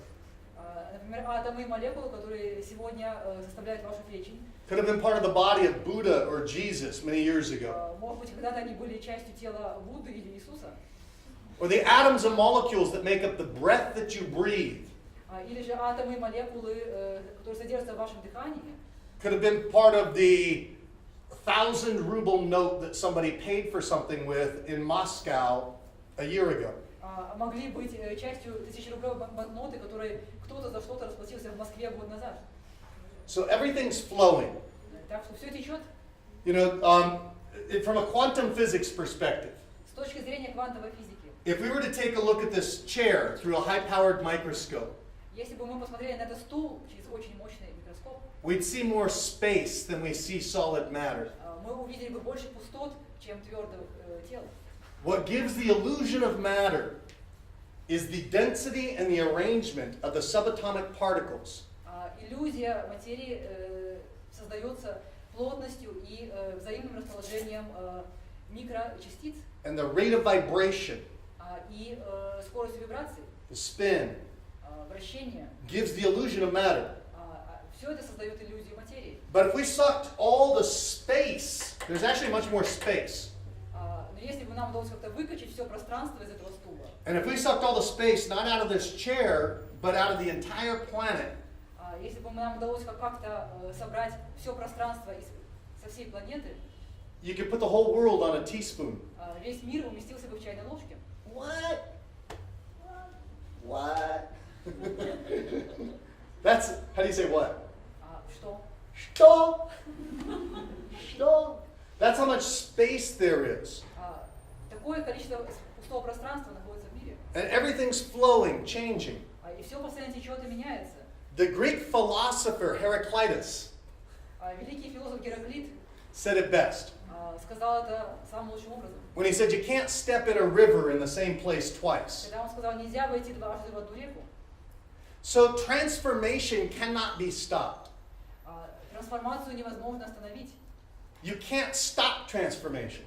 Например, атомы и молекулы, которые сегодня составляют вашу печень, could have been part of the body of Buddha or Jesus many years ago. может быть, когда-то они были частью тела Будды или Иисуса. Or the atoms and molecules that make up the breath that you breathe Или же атомы, молекулы, которые содержатся в вашем дыхании, could have been part of the 1,000 ruble note that somebody paid for something with in Moscow a year ago. могли быть частью 1000-рублевой банкноты, которые кто-то за что-то расплатился в Москве год назад. So everything's flowing. Так что все течет. You know, from a quantum physics perspective, С точки зрения квантовой физики, if we were to take a look at this chair through a high-powered microscope, если бы мы посмотрели на этот стул через очень мощный микроскоп, we'd see more space than we see solid matter. мы увидели бы больше пустот, чем твердых тел. What gives the illusion of matter is the density and the arrangement of the subatomic particles. Иллюзия материи создается плотностью и взаимным расположением микрочастиц And the rate of vibration, и скоростью вибраций, the spin, вращения. gives the illusion of matter. Все это создает иллюзию материи. But if we sucked all the space, there's actually much more space. Но если бы нам удалось как-то выкачать все пространство из этого стула, And if we sucked all the space, not out of this chair, but out of the entire planet, если бы нам удалось как-то собрать все пространство со всей планеты, you could put the whole world on a teaspoon. весь мир уместился бы в чайной ложке. What? What? That's, how do you say what? Что? Что? Что? That's how much space there is. Такое количество пустого пространства находится в мире. And everything's flowing, changing. И все постоянно течет и меняется. The Greek philosopher Heraclitus Великий философ Гераклит said it best сказал это самым лучшим образом. when he said you can't step in a river in the same place twice. Когда он сказал, нельзя войти дважды в одну реку. So transformation cannot be stopped. Трансформацию невозможно остановить. You can't stop transformation.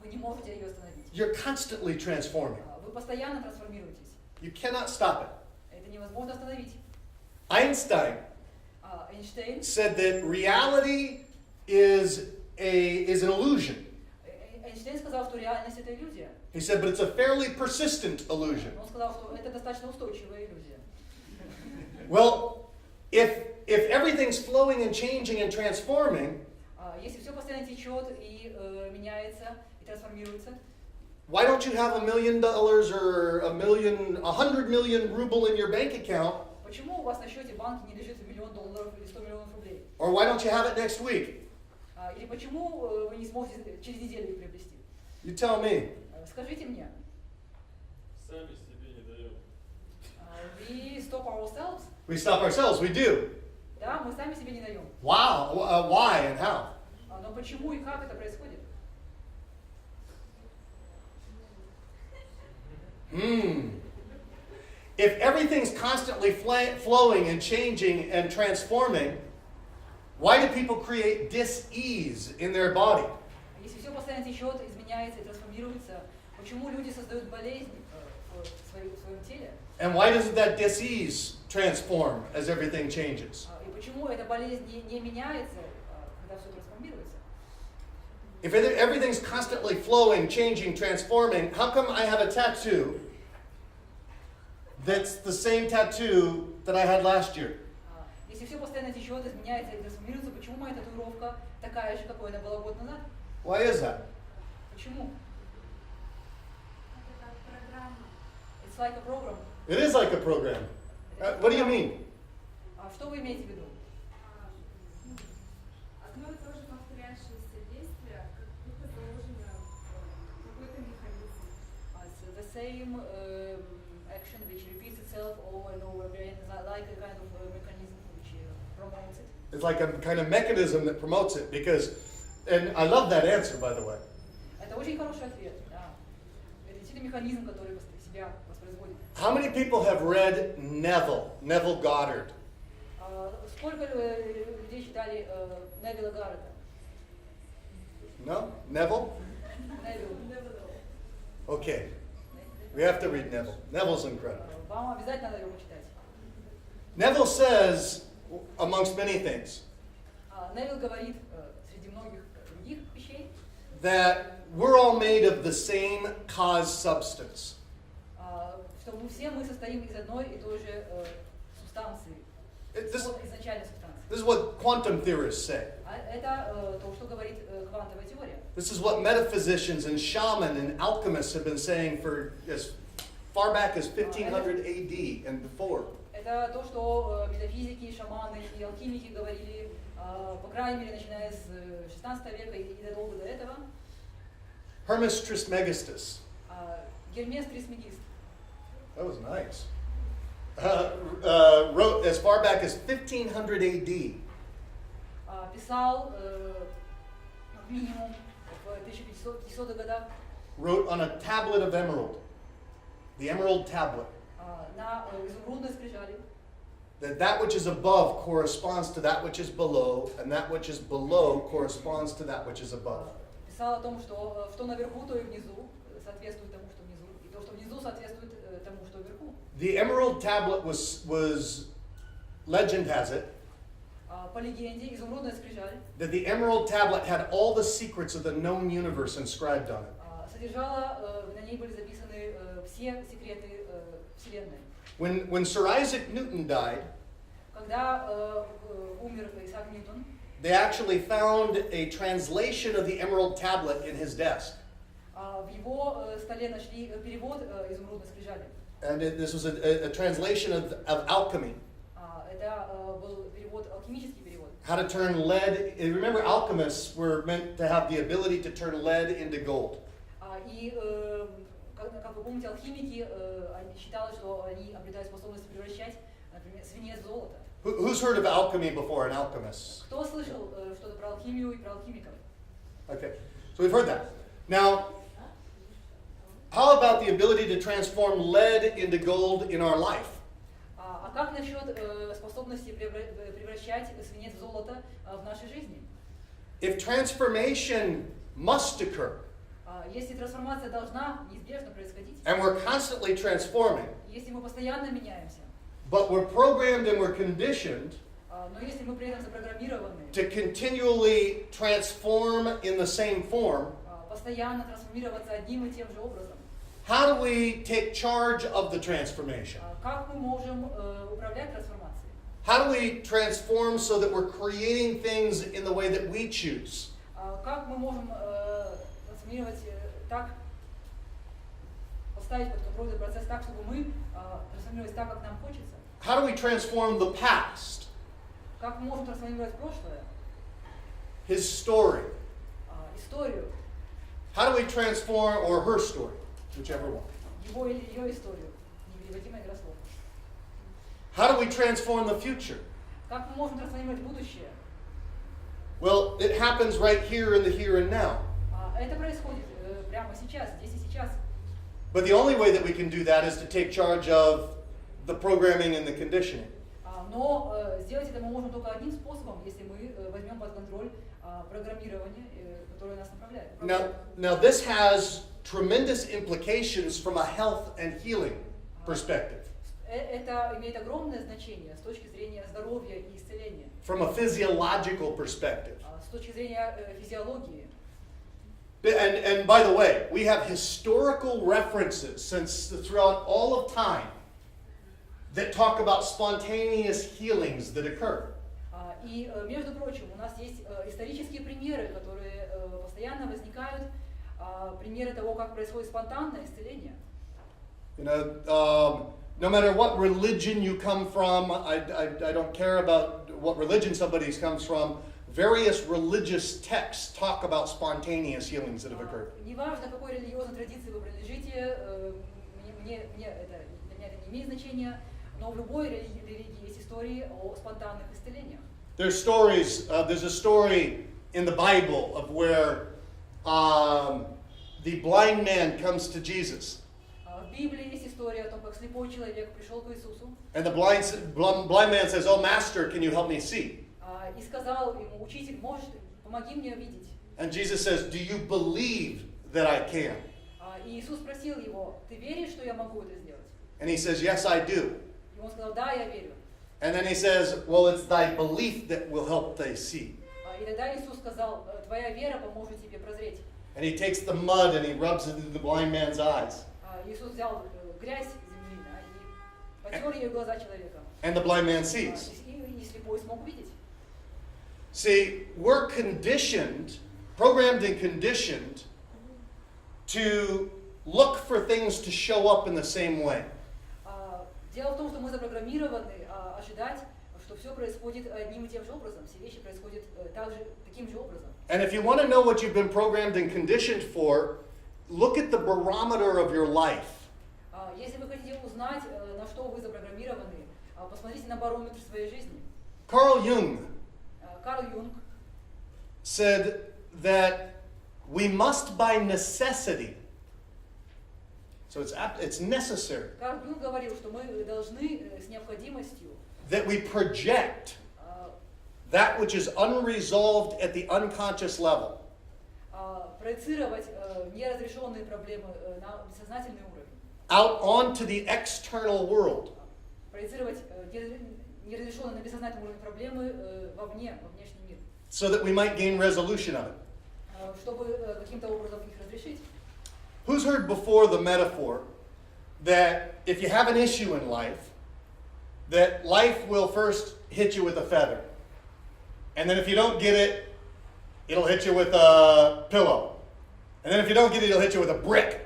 Вы не можете ее остановить. You're constantly transforming. Вы постоянно трансформируетесь. You cannot stop it. Это невозможно остановить. Einstein Эйнштейн said that reality is an illusion. Эйнштейн сказал, что реальность это иллюзия. He said, but it's a fairly persistent illusion. Он сказал, что это достаточно устойчивая иллюзия. Well, if everything's flowing and changing and transforming, Если все постоянно течет и меняется и трансформируется, why don't you have $1 million or 100 million ruble in your bank account? почему у вас на счете банки не лежит $1 миллион или 100 миллионов рублей? Or why don't you have it next week? Или почему вы не сможете через неделю их приобрести? You tell me. Скажите мне. Сами себе не даем. We stop ourselves? We stop ourselves, we do. Да, мы сами себе не даем. Wow, why and how? Но почему и как это происходит? If everything's constantly flowing and changing and transforming, why do people create dis-ease in their body? Если все постоянно течет, изменяется и трансформируется, почему люди создают болезнь в своем теле? And why doesn't that dis-ease transform as everything changes? И почему эта болезнь не меняется, когда все трансформируется? If everything's constantly flowing, changing, transforming, how come I have a tattoo that's the same tattoo that I had last year? Если все постоянно течет, изменяется и трансформируется, почему моя татуировка такая же, какой она была год назад? Why is that? Почему? Это как программа. It's like a program. It is like a program. What do you mean? Что вы имеете в виду? Одно и то же повторяющееся действие, как будто заложено в какой-то механизм. It's the same action which repeats itself over and over again, like a kind of mechanism which promotes it. It's like a kind of mechanism that promotes it because, and I love that answer, by the way. Это очень хороший ответ, да. Это действительно механизм, который себя воспроизводит. How many people have read Neville Goddard? Сколько людей читали Невилла Гаррета? No? Neville? Невилл. Okay. We have to read Neville. Neville's incredible. Вам обязательно надо его почитать. Neville says, amongst many things, Невилл говорит среди многих других вещей, that we're all made of the same cause substance. что мы все состоим из одной и той же субстанции, This, от изначальной субстанции. this is what quantum theorists say. А это то, что говорит квантовая теория. This is what metaphysicians and shaman and alchemists have been saying for as far back as 1500 AD and before. Это то, что метафизики, шаманы и алхимики говорили, по крайней мере, начиная с 16 века и задолго до этого. Hermes Trismegistus. Гермес Трисмегист That was nice. Wrote as far back as 1500 AD. Писал минимум в 1500-х годах Wrote on a tablet of emerald, the emerald tablet, на изумрудной скрижали, that which is above corresponds to that which is below, and that which is below corresponds to that which is above. писал о том, что наверху, то и внизу соответствует тому, что внизу, и то, что внизу соответствует тому, что вверху. The emerald tablet was legend has it, По легенде, изумрудная скрижаль that the emerald tablet had all the secrets of the known universe inscribed on it. содержала, на ней были записаны все секреты Вселенной. When Sir Isaac Newton died, Когда умер Исаак Ньютон, they actually found a translation of the emerald tablet in his desk. в его столе нашли перевод изумрудной скрижали. And this was a translation of alchemy. Это был перевод, алхимический перевод. How to turn lead. Remember, alchemists were meant to have the ability to turn lead into gold. И, как вы помните, алхимики считалось, что они обретают способность превращать, например, свинец в золото. Who's heard of alchemy before, an alchemist? Кто слышал что-то про алхимию и про алхимиков? Okay, so we've heard that. Now, how about the ability to transform lead into gold in our life? А как насчет способности превращать свинец в золото в нашей жизни? If transformation must occur, Если трансформация должна неизбежно происходить, and we're constantly transforming, если мы постоянно меняемся, but we're programmed and we're conditioned но если мы при этом запрограммированы to continually transform in the same form, постоянно трансформироваться одним и тем же образом, how do we take charge of the transformation? как мы можем управлять трансформацией? How do we transform so that we're creating things in the way that we choose? Как мы можем трансформировать так, поставить под контроль этот процесс так, чтобы мы трансформировались так, как нам хочется? How do we transform the past, Как мы можем трансформировать прошлое, his story? историю, How do we transform, or her story, whichever one? его или ее историю? Непереводимая игра слов. How do we transform the future? Как мы можем трансформировать будущее? Well, it happens right here in the here and now. Это происходит прямо сейчас, здесь и сейчас. But the only way that we can do that is to take charge of the programming and the conditioning. Но сделать это мы можем только одним способом, если мы возьмем под контроль программирование, которое нас направляет. Now this has tremendous implications from a health and healing perspective, Это имеет огромное значение с точки зрения здоровья и исцеления, from a physiological perspective. с точки зрения физиологии. And by the way, we have historical references since throughout all of time that talk about spontaneous healings that occur. И, между прочим, у нас есть исторические примеры, которые постоянно возникают, примеры того, как происходит спонтанное исцеление. You know, no matter what religion you come from, I don't care about what religion somebody comes from. Various religious texts talk about spontaneous healings that have occurred. Неважно, какой религиозной традиции вы принадлежите, для меня это не имеет значения, но в любой религии есть истории о спонтанных исцелениях. There's stories. There's a story in the Bible of where the blind man comes to Jesus, В Библии есть история о том, как слепой человек пришел к Иисусу and the blind man says, "Oh, Master, can you help me see?" и сказал ему: «Учитель, помоги мне видеть». And Jesus says, "Do you believe that I can?" И Иисус спросил его: «Ты веришь, что я могу это сделать?» And he says, "Yes, I do." И он сказал: «Да, я верю». And then he says, "Well, it's thy belief that will help thee see." И тогда Иисус сказал: «Твоя вера поможет тебе прозреть». And he takes the mud and he rubs it into the blind man's eyes. Иисус взял грязь земли, и потер ей глаза человека. and the blind man sees. И слепой смог видеть. See, we're conditioned, programmed and conditioned to look for things to show up in the same way. Дело в том, что мы запрограммированы ожидать, что все происходит одним и тем же образом, все вещи происходят таким же образом. And if you want to know what you've been programmed and conditioned for, look at the barometer of your life. Если вы хотите узнать, на что вы запрограммированы, посмотрите на барометр своей жизни. Carl Jung Карл Юнг said that we must by necessity, so it's necessary, Карл Юнг говорил, что мы должны с необходимостью that we project that which is unresolved at the unconscious level проецировать неразрешенные проблемы на бессознательный уровень, out onto the external world. проецировать неразрешенные на бессознательном уровне проблемы во внешний мир, So that we might gain resolution of it. чтобы каким-то образом их разрешить. Who's heard before the metaphor that if you have an issue in life, that life will first hit you with a feather, and then if you don't get it, it'll hit you with a pillow, and then if you don't get it, it'll hit you with a brick.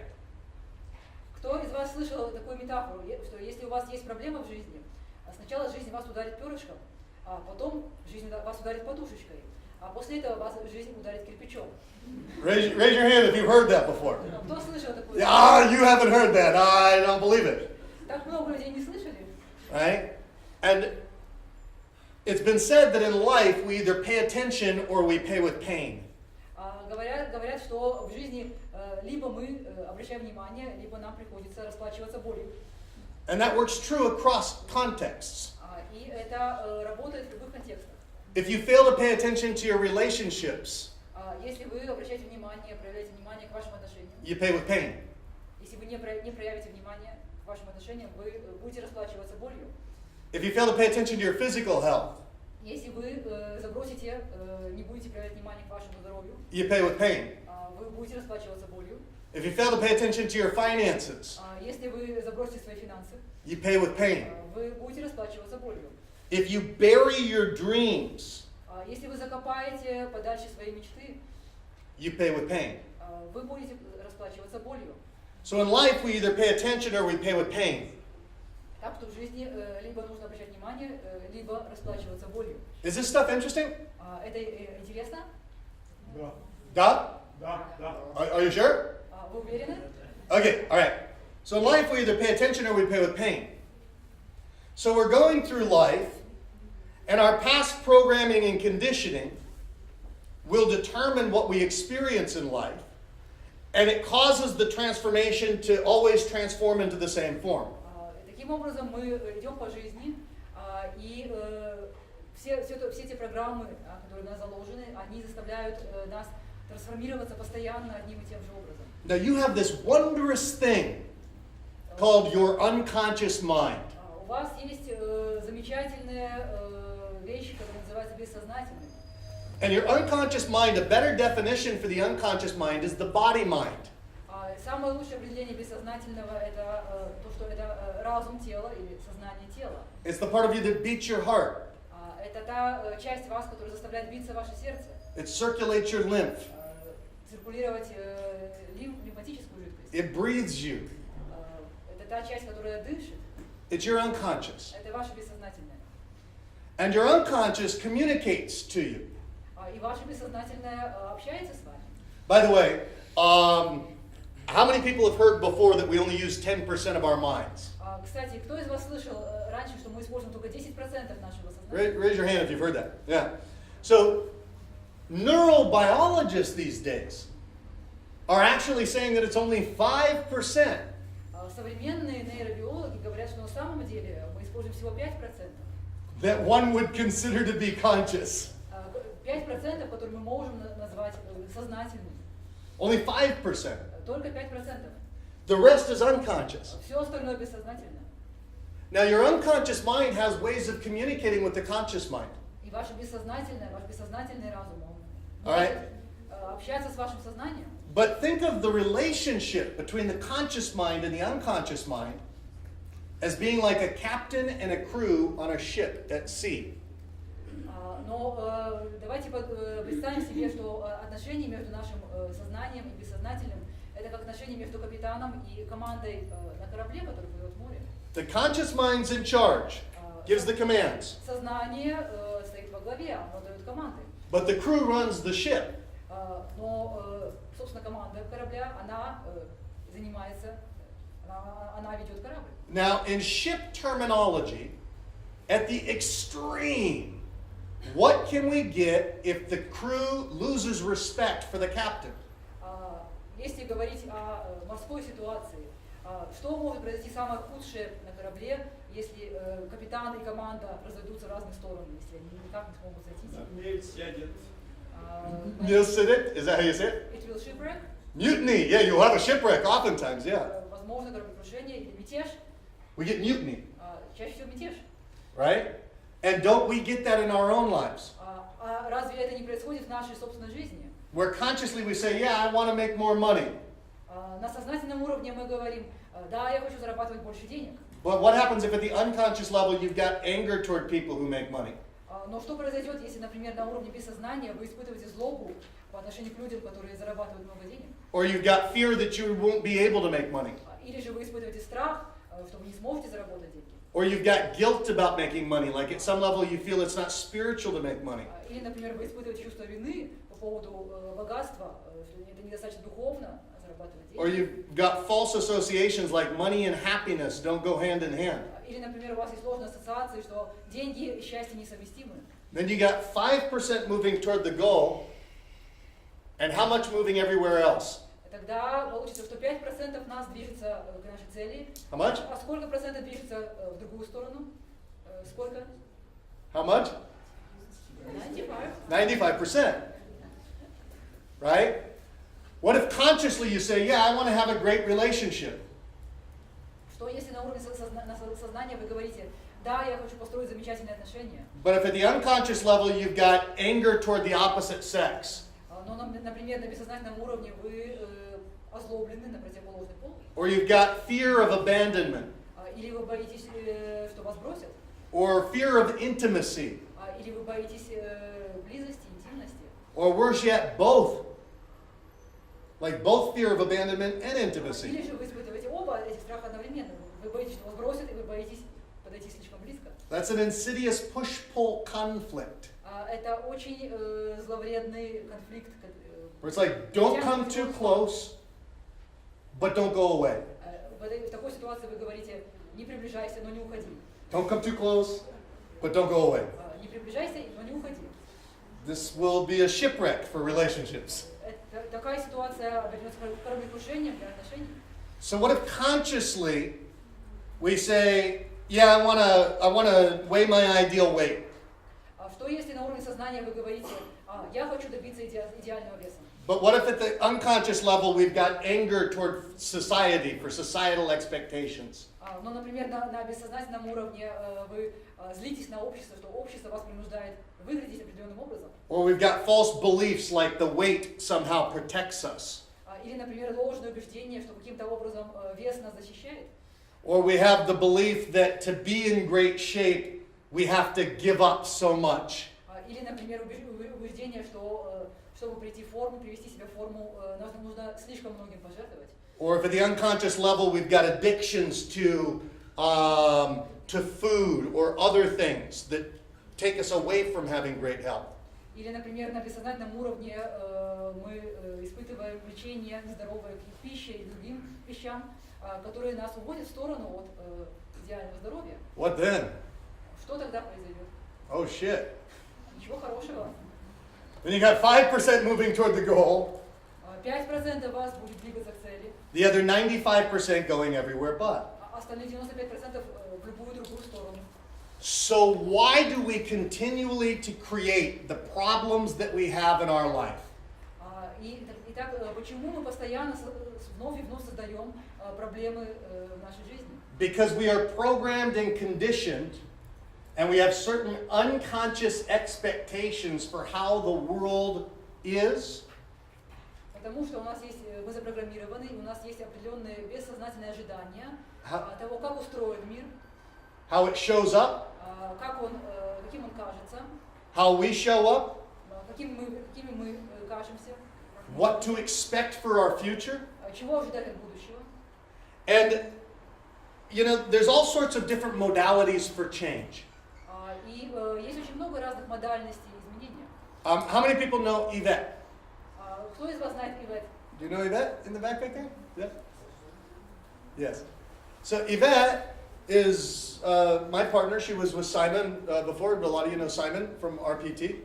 Кто из вас слышал такую метафору, что если у вас есть проблема в жизни, сначала жизнь вас ударит перышком, а потом жизнь вас ударит подушечкой, а после этого вас жизнь ударит кирпичом. Raise your hand if you've heard that before. Кто слышал такую? You haven't heard that. I don't believe it. Так много людей не слышали. Right? And it's been said that in life we either pay attention or we pay with pain. Говорят, что в жизни либо мы обращаем внимание, либо нам приходится расплачиваться болью. And that works true across contexts. И это работает в любых контекстах. If you fail to pay attention to your relationships, Если вы обращаете внимание, проявляете внимание к вашим отношениям, you pay with pain. если вы не проявите внимание к вашим отношениям, вы будете расплачиваться болью. If you fail to pay attention to your physical health, Если вы забросите, не будете проявлять внимание к вашему здоровью, you pay with pain. вы будете расплачиваться болью. If you fail to pay attention to your finances, Если вы забросите свои финансы, you pay with pain. вы будете расплачиваться болью. If you bury your dreams, Если вы закопаете подальше свои мечты, you pay with pain. вы будете расплачиваться болью. So in life, we either pay attention or we pay with pain. Так что в жизни либо нужно обращать внимание, либо расплачиваться болью. Is this stuff interesting? Это интересно? Да? Are you sure? Вы уверены? Okay, all right. So in life, we either pay attention or we pay with pain. So we're going through life, and our past programming and conditioning will determine what we experience in life, and it causes the transformation to always transform into the same form. Таким образом, мы идем по жизни, и все эти программы, которые у нас заложены, они заставляют нас трансформироваться постоянно одним и тем же образом. Now you have this wondrous thing called your unconscious mind. У вас есть замечательная вещь, которая называется бессознательный. And your unconscious mind, a better definition for the unconscious mind is the body mind. Самое лучшее определение бессознательного это то, что это разум тела или сознание тела. It's the part of you that beats your heart. Это та часть вас, которая заставляет биться ваше сердце, It circulates your lymph. циркулировать лимфатическую жидкость. It breathes you. Это та часть, которая дышит. It's your unconscious. Это ваше бессознательное. And your unconscious communicates to you. И ваше бессознательное общается с вами. By the way, how many people have heard before that we only use 10% of our minds? Кстати, кто из вас слышал раньше, что мы используем только 10% нашего сознания? Raise your hand if you've heard that. Yeah. So, neurobiologists these days are actually saying that it's only 5%. Современные нейробиологи говорят, что на самом деле мы используем всего 5%. That one would consider to be conscious. 5%, которые мы можем назвать сознательными. Only 5%. Только 5%. The rest is unconscious. Все остальное бессознательно. Now, your unconscious mind has ways of communicating with the conscious mind. И ваше бессознательное, ваш бессознательный разум, он All right. может общаться с вашим сознанием. But think of the relationship between the conscious mind and the unconscious mind as being like a captain and a crew on a ship at sea. Но давайте представим себе, что отношения между нашим сознанием и бессознательным это как отношения между капитаном и командой на корабле, который плывет в море. The conscious mind's in charge, gives the commands, Сознание стоит во главе, оно дает команды. but the crew runs the ship. Но, собственно, команда корабля, она занимается, она ведет корабль. Now, in ship terminology, at the extreme, what can we get if the crew loses respect for the captain? Если говорить о морской ситуации, что может произойти самое худшее на корабле, если капитан и команда разойдутся в разные стороны, если они никак не смогут сойтись? Мель сядет. Is that how you say it? It will shipwreck. Mutiny. Yeah, you'll have a shipwreck oftentimes, yeah. Возможно, кораблекрушение или мятеж. We get mutiny, Чаще всего мятеж. right? And don't we get that in our own lives? Разве это не происходит в нашей собственной жизни? Where consciously we say, yeah, I want to make more money. На сознательном уровне мы говорим, да, я хочу зарабатывать больше денег. But what happens if at the unconscious level you've got anger toward people who make money? Но что произойдет, если, например, на уровне бессознания вы испытываете злобу по отношению к людям, которые зарабатывают много денег? Or you've got fear that you won't be able to make money? Или же вы испытываете страх, что вы не сможете заработать деньги? Or you've got guilt about making money, like at some level you feel it's not spiritual to make money. Или, например, вы испытываете чувство вины по поводу богатства, что это недостаточно духовно зарабатывать Or деньги. you've got false associations like money and happiness don't go hand in hand. Или, например, у вас есть ложные ассоциации, что деньги и счастье несовместимы. Then you got 5% moving toward the goal, and how much moving everywhere else? Тогда получится, что 5% нас движется к нашей цели. How much? А сколько процентов движется в другую сторону? Сколько? How much? 95. 95%. Right? What if consciously you say, yeah, I want to have a great relationship? Что если на уровне сознания вы говорите, да, я хочу построить замечательные отношения, But if at the unconscious level you've got anger toward the opposite sex, но, например, на бессознательном уровне вы озлоблены на противоположный пол, or you've got fear of abandonment, или вы боитесь, что вас бросят, or fear of intimacy, или вы боитесь близости, интимности, or worse yet, both. Like both fear of abandonment and intimacy. или же вы испытываете оба этих страха одновременно. Вы боитесь, что вас бросят, и вы боитесь подойти слишком близко. That's an insidious push-pull conflict. Это очень зловредный конфликт. Where it's like, don't come too close, but don't go away. В такой ситуации вы говорите, не приближайся, но не уходи. Don't come too close, but don't go away. Не приближайся, но не уходи. This will be a shipwreck for relationships. Такая ситуация обернется кораблекрушением для отношений. So what if consciously we say, yeah, I want to weigh my ideal weight. Что если на уровне сознания вы говорите, я хочу добиться идеального веса? But what if at the unconscious level we've got anger toward society for societal expectations? Но, например, на бессознательном уровне вы злитесь на общество, что общество вас принуждает выглядеть определенным образом. Or we've got false beliefs like the weight somehow protects us. Или, например, ложное убеждение, что каким-то образом вес нас защищает. Or we have the belief that to be in great shape, we have to give up so much. Или, например, убеждение, что чтобы прийти в форму, привести себя в форму, нужно слишком многим пожертвовать. Or if at the unconscious level we've got addictions to food or other things that take us away from having great health. Или, например, на бессознательном уровне мы испытываем влечение нездоровое к пище и другим вещам, которые нас уводят в сторону от идеального здоровья. What then? Что тогда произойдет? Oh shit. Ничего хорошего. Then you got 5% moving toward the goal, 5% вас будет двигаться к цели, the other 95% going everywhere but. остальные 95% в любую другую сторону. So why do we continually to create the problems that we have in our life? Итак, почему мы постоянно вновь и вновь создаем проблемы в нашей жизни? Because we are programmed and conditioned, and we have certain unconscious expectations for how the world is. Потому что у нас есть, мы запрограммированы, и у нас есть определенные бессознательные ожидания того, как устроен мир, how it shows up, каким он кажется, how we show up, какими мы кажемся, what to expect for our future. чего ожидать от будущего. And, you know, there's all sorts of different modalities for change. И есть очень много разных модальностей изменения. How many people know Yvette? Кто из вас знает Ивет? Do you know Yvette in the back right there? Yeah? Yes. So Yvette is my partner. She was with Simon before. A lot of you know Simon from RPT.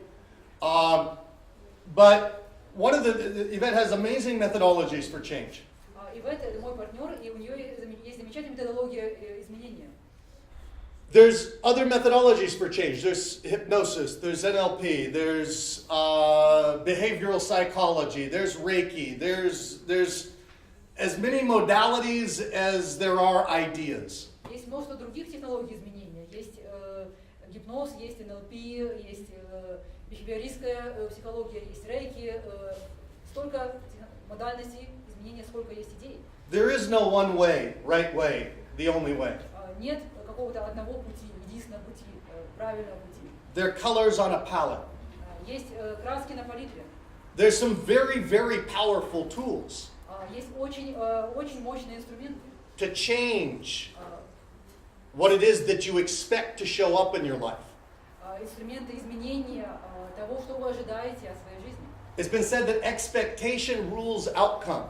But one of Yvette has amazing methodologies for change. Ивет это мой партнер, и у нее есть замечательная методология изменения. There's other methodologies for change. There's hypnosis, there's NLP, there's behavioral psychology, there's Reiki, there's as many modalities as there are ideas. Есть множество других технологий изменения. Есть гипноз, есть НЛП, есть бихевиористская психология, есть рейки. Столько модальностей изменения, сколько есть идей. There is no one way, right way, the only way. Нет какого-то одного пути, единственного пути, правильного пути. There are colors on a palette. Есть краски на палитре. There's some very, very powerful tools Есть очень мощные инструменты. to change what it is that you expect to show up in your life. Инструменты изменения того, что вы ожидаете от своей жизни. It's been said that expectation rules outcome.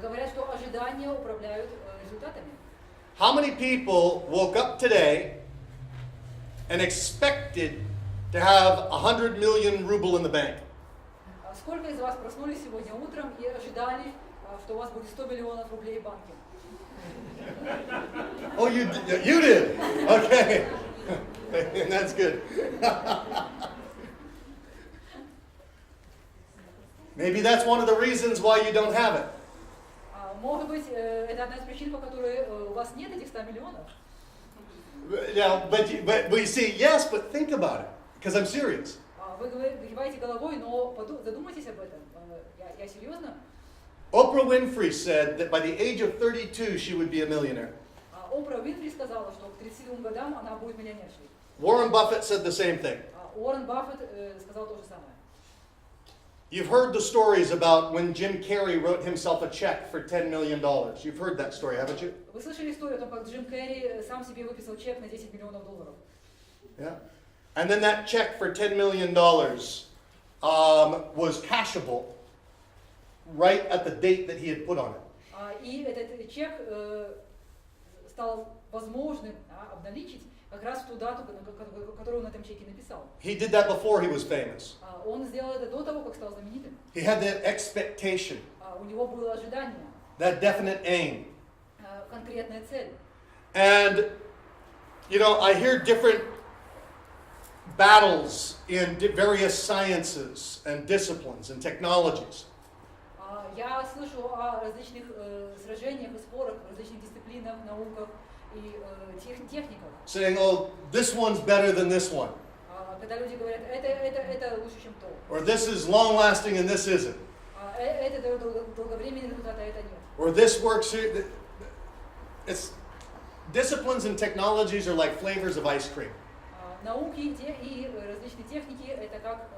Говорят, что ожидания управляют результатами. How many people woke up today and expected to have 100 million ruble in the bank? Сколько из вас проснулись сегодня утром и ожидали, что у вас будет 100 миллионов рублей в банке? Oh, you did. Okay. That's good. Maybe that's one of the reasons why you don't have it. Может быть, это одна из причин, по которой у вас нет этих 100 миллионов. Yeah, but you see, yes, but think about it, because I'm serious. Вы киваете головой, но задумайтесь об этом. Я серьезно? Oprah Winfrey said that by the age of 32 she would be a millionaire. Опра Уинфри сказала, что к 32 годам она будет миллионершей. Warren Buffett said the same thing. Уоррен Баффет сказал то же самое. You've heard the stories about when Jim Carrey wrote himself a check for $10 million. You've heard that story, haven't you? Вы слышали историю о том, как Джим Керри сам себе выписал чек на $10 миллионов? Yeah. And then that check for $10 million was cashable right at the date that he had put on it. И этот чек стал возможным обналичить как раз в ту дату, которую он на этом чеке написал. He did that before he was famous. Он сделал это до того, как стал знаменитым. He had that expectation, У него было ожидание, that definite aim. конкретная цель. And, you know, I hear different battles in various sciences and disciplines and technologies. Я слышу о различных сражениях и спорах в различных дисциплинах, науках и техниках. Saying, oh, this one's better than this one. Когда люди говорят, это лучше, чем то. Or this is long lasting and this isn't. Это дает долговременный результат, а это нет. Or this works here. It's disciplines and technologies are like flavors of ice cream. Науки и различные техники это как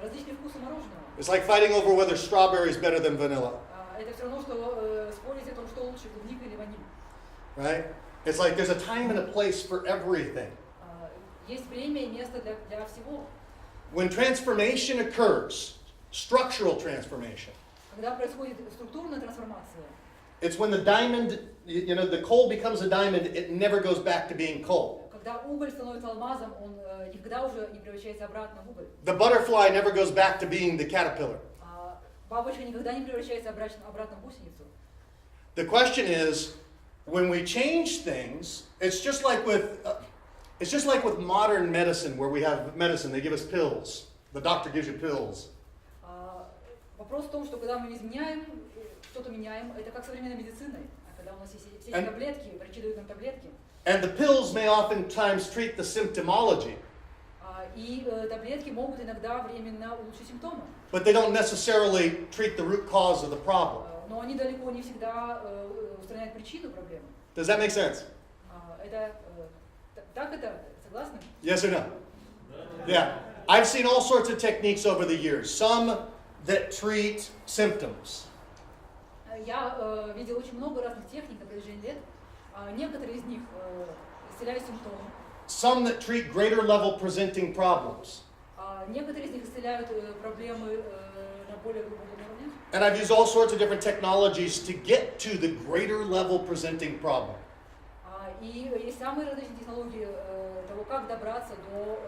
различные вкусы мороженого. It's like fighting over whether strawberry is better than vanilla. Это все равно, что спорить о том, что лучше, клубника или ваниль. Right? It's like there's a time and a place for everything. Есть время и место для всего. When transformation occurs, structural transformation, Когда происходит структурная трансформация, it's when the diamond, you know, the coal becomes a diamond, it never goes back to being coal. когда уголь становится алмазом, он никогда уже не превращается обратно в уголь. The butterfly never goes back to being the caterpillar. Бабочка никогда не превращается обратно в гусеницу. The question is, when we change things, it's just like with modern medicine, where we have medicine, they give us pills. The doctor gives you pills. Вопрос в том, что когда мы изменяем, что-то меняем, это как современной медициной. Когда у нас есть все эти таблетки, врачи дают нам таблетки. And the pills may oftentimes treat the symptomology. И таблетки могут иногда временно улучшить симптомы, but they don't necessarily treat the root cause of the problem. но они далеко не всегда устраняют причину проблемы. Does that make sense? Это так это, согласны? Yes or no? Yeah. I've seen all sorts of techniques over the years. Some that treat symptoms. Я видел очень много разных техник на протяжении лет. Некоторые из них исцеляют симптомы, Some that treat greater level presenting problems. некоторые из них исцеляют проблемы на более глубоком уровне. And I've used all sorts of different technologies to get to the greater level presenting problem. И есть самые различные технологии того, как добраться до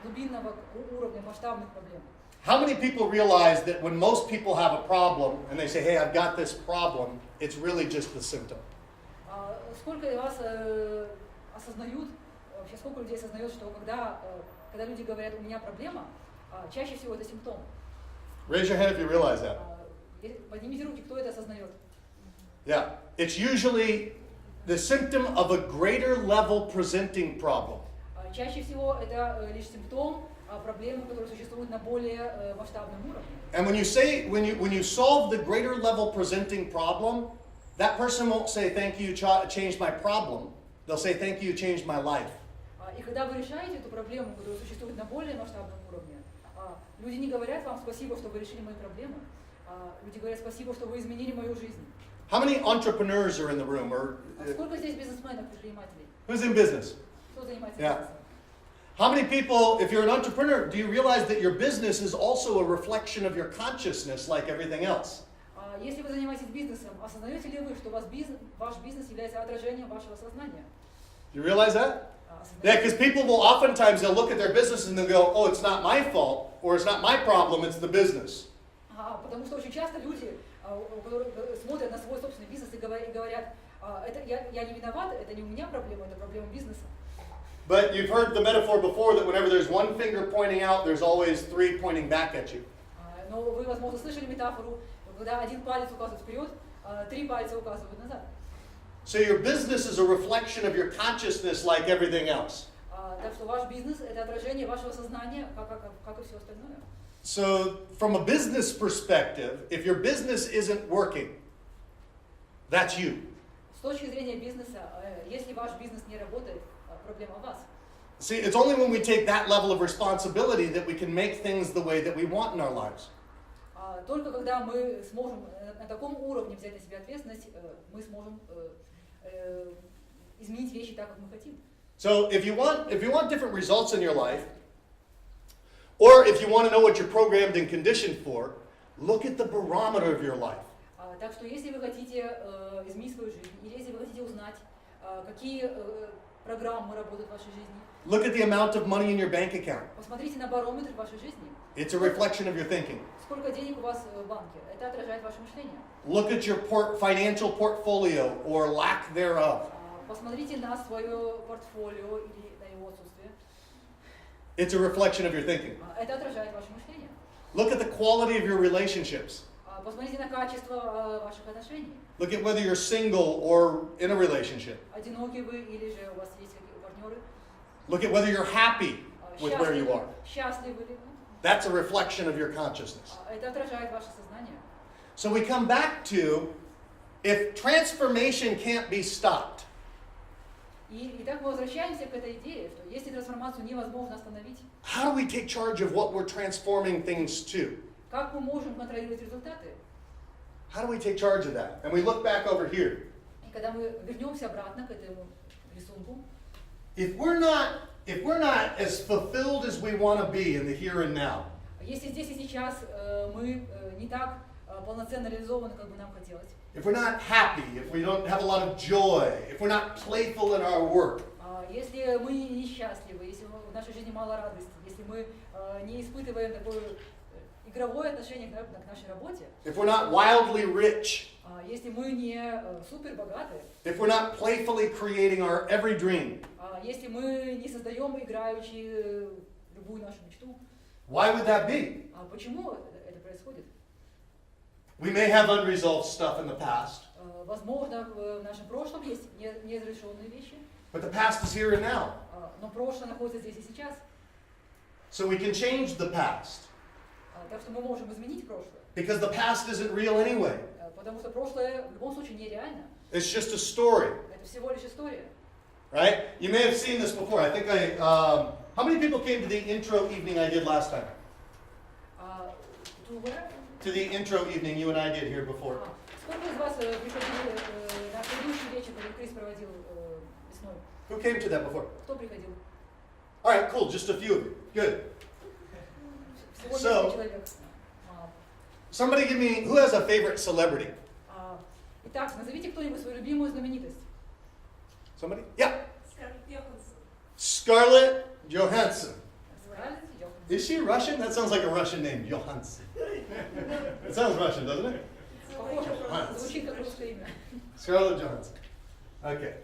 глубинного уровня масштабных проблем. How many people realize that when most people have a problem and they say, hey, I've got this problem, it's really just the symptom? Сколько из вас осознают, вообще сколько людей осознает, что когда люди говорят, у меня проблема, чаще всего это симптом. Raise your hand if you realize that. Поднимите руки, кто это осознает. Yeah. It's usually the symptom of a greater level presenting problem. Чаще всего это лишь симптом проблемы, которые существуют на более масштабном уровне. And when you solve the greater level presenting problem, that person won't say, thank you, changed my problem. They'll say, thank you, changed my life. И когда вы решаете эту проблему, которая существует на более масштабном уровне, люди не говорят вам спасибо, что вы решили мои проблемы, люди говорят спасибо, что вы изменили мою жизнь. How many entrepreneurs are in the room? Or Сколько здесь бизнесменов, предпринимателей? who's in business? Кто занимается Yeah. бизнесом? How many people, if you're an entrepreneur, do you realize that your business is also a reflection of your consciousness like everything else? Если вы занимаетесь бизнесом, осознаете ли вы, что ваш бизнес является отражением вашего сознания? Do you realize that? Yeah, because people will oftentimes, they'll look at their business and they'll go, oh, it's not my fault, or it's not my problem, it's the business. Потому что очень часто люди, которые смотрят на свой собственный бизнес и говорят, это я не виноват, это не у меня проблема, это проблема бизнеса. But you've heard the metaphor before that whenever there's one finger pointing out, there's always three pointing back at you. Но вы, возможно, слышали метафору, когда один палец указывает вперед, три пальца указывают назад. So your business is a reflection of your consciousness like everything else. Так что ваш бизнес – это отражение вашего сознания, как и все остальное. So from a business perspective, if your business isn't working, that's you. С точки зрения бизнеса, если ваш бизнес не работает, проблема у вас. See, it's only when we take that level of responsibility that we can make things the way that we want in our lives. Только когда мы сможем на таком уровне взять на себя ответственность, мы сможем изменить вещи так, как мы хотим. So if you want different results in your life, or if you want to know what you're programmed and conditioned for, look at the barometer of your life. Так что если вы хотите изменить свою жизнь, или если вы хотите узнать, какие программы работают в вашей жизни, look at the amount of money in your bank account. Посмотрите на барометр вашей жизни. It's a reflection of your thinking. Сколько денег у вас в банке? Это отражает ваше мышление. Look at your financial portfolio or lack thereof. Посмотрите на свое портфолио или на его отсутствие. It's a reflection of your thinking. Это отражает ваше мышление. Look at the quality of your relationships. Посмотрите на качество ваших отношений. Look at whether you're single or in a relationship. Одиноки вы или же у вас есть партнеры. Look at whether you're happy with where you are. Счастливы ли вы? That's a reflection of your consciousness. Это отражает ваше сознание. So we come back to, if transformation can't be stopped, И так мы возвращаемся к этой идее, что если трансформацию невозможно остановить, how do we take charge of what we're transforming things to? как мы можем контролировать результаты? How do we take charge of that? And we look back over here. И когда мы вернемся обратно к этому рисунку, If we're not as fulfilled as we want to be in the here and now, если здесь и сейчас мы не так полноценно реализованы, как бы нам хотелось, if we're not happy, if we don't have a lot of joy, if we're not playful in our work, если мы несчастливы, если в нашей жизни мало радости, если мы не испытываем такое игровое отношение к нашей работе, if we're not wildly rich, если мы не супер богаты, if we're not playfully creating our every dream, если мы не создаем играючи любую нашу мечту, why would that be? Почему это происходит? We may have unresolved stuff in the past, Возможно, в нашем прошлом есть неразрешенные вещи, but the past is here and now. но прошлое находится здесь и сейчас. So we can change the past. Так что мы можем изменить прошлое. Because the past isn't real anyway. Потому что прошлое в любом случае нереально. It's just a story, Это всего лишь история. right? You may have seen this before. I think how many people came to the intro evening I did last time? To where? To the intro evening you and I did here before. Сколько из вас приходили на предыдущий вечер, который Крис проводил весной? Who came to that before? Кто приходил? All right, cool. Just a few of you. Good. Всего So- несколько человек. Somebody give me, who has a favorite celebrity? Итак, назовите кто-нибудь свою любимую знаменитость. Somebody? Yeah. Скарлетт Йоханссон. Scarlett Johansson. Скарлетт Йоханссон. Is she Russian? That sounds like a Russian name, Johansson. It sounds Russian, doesn't it? Похоже, звучит как русское имя. Scarlett Johansson. Okay.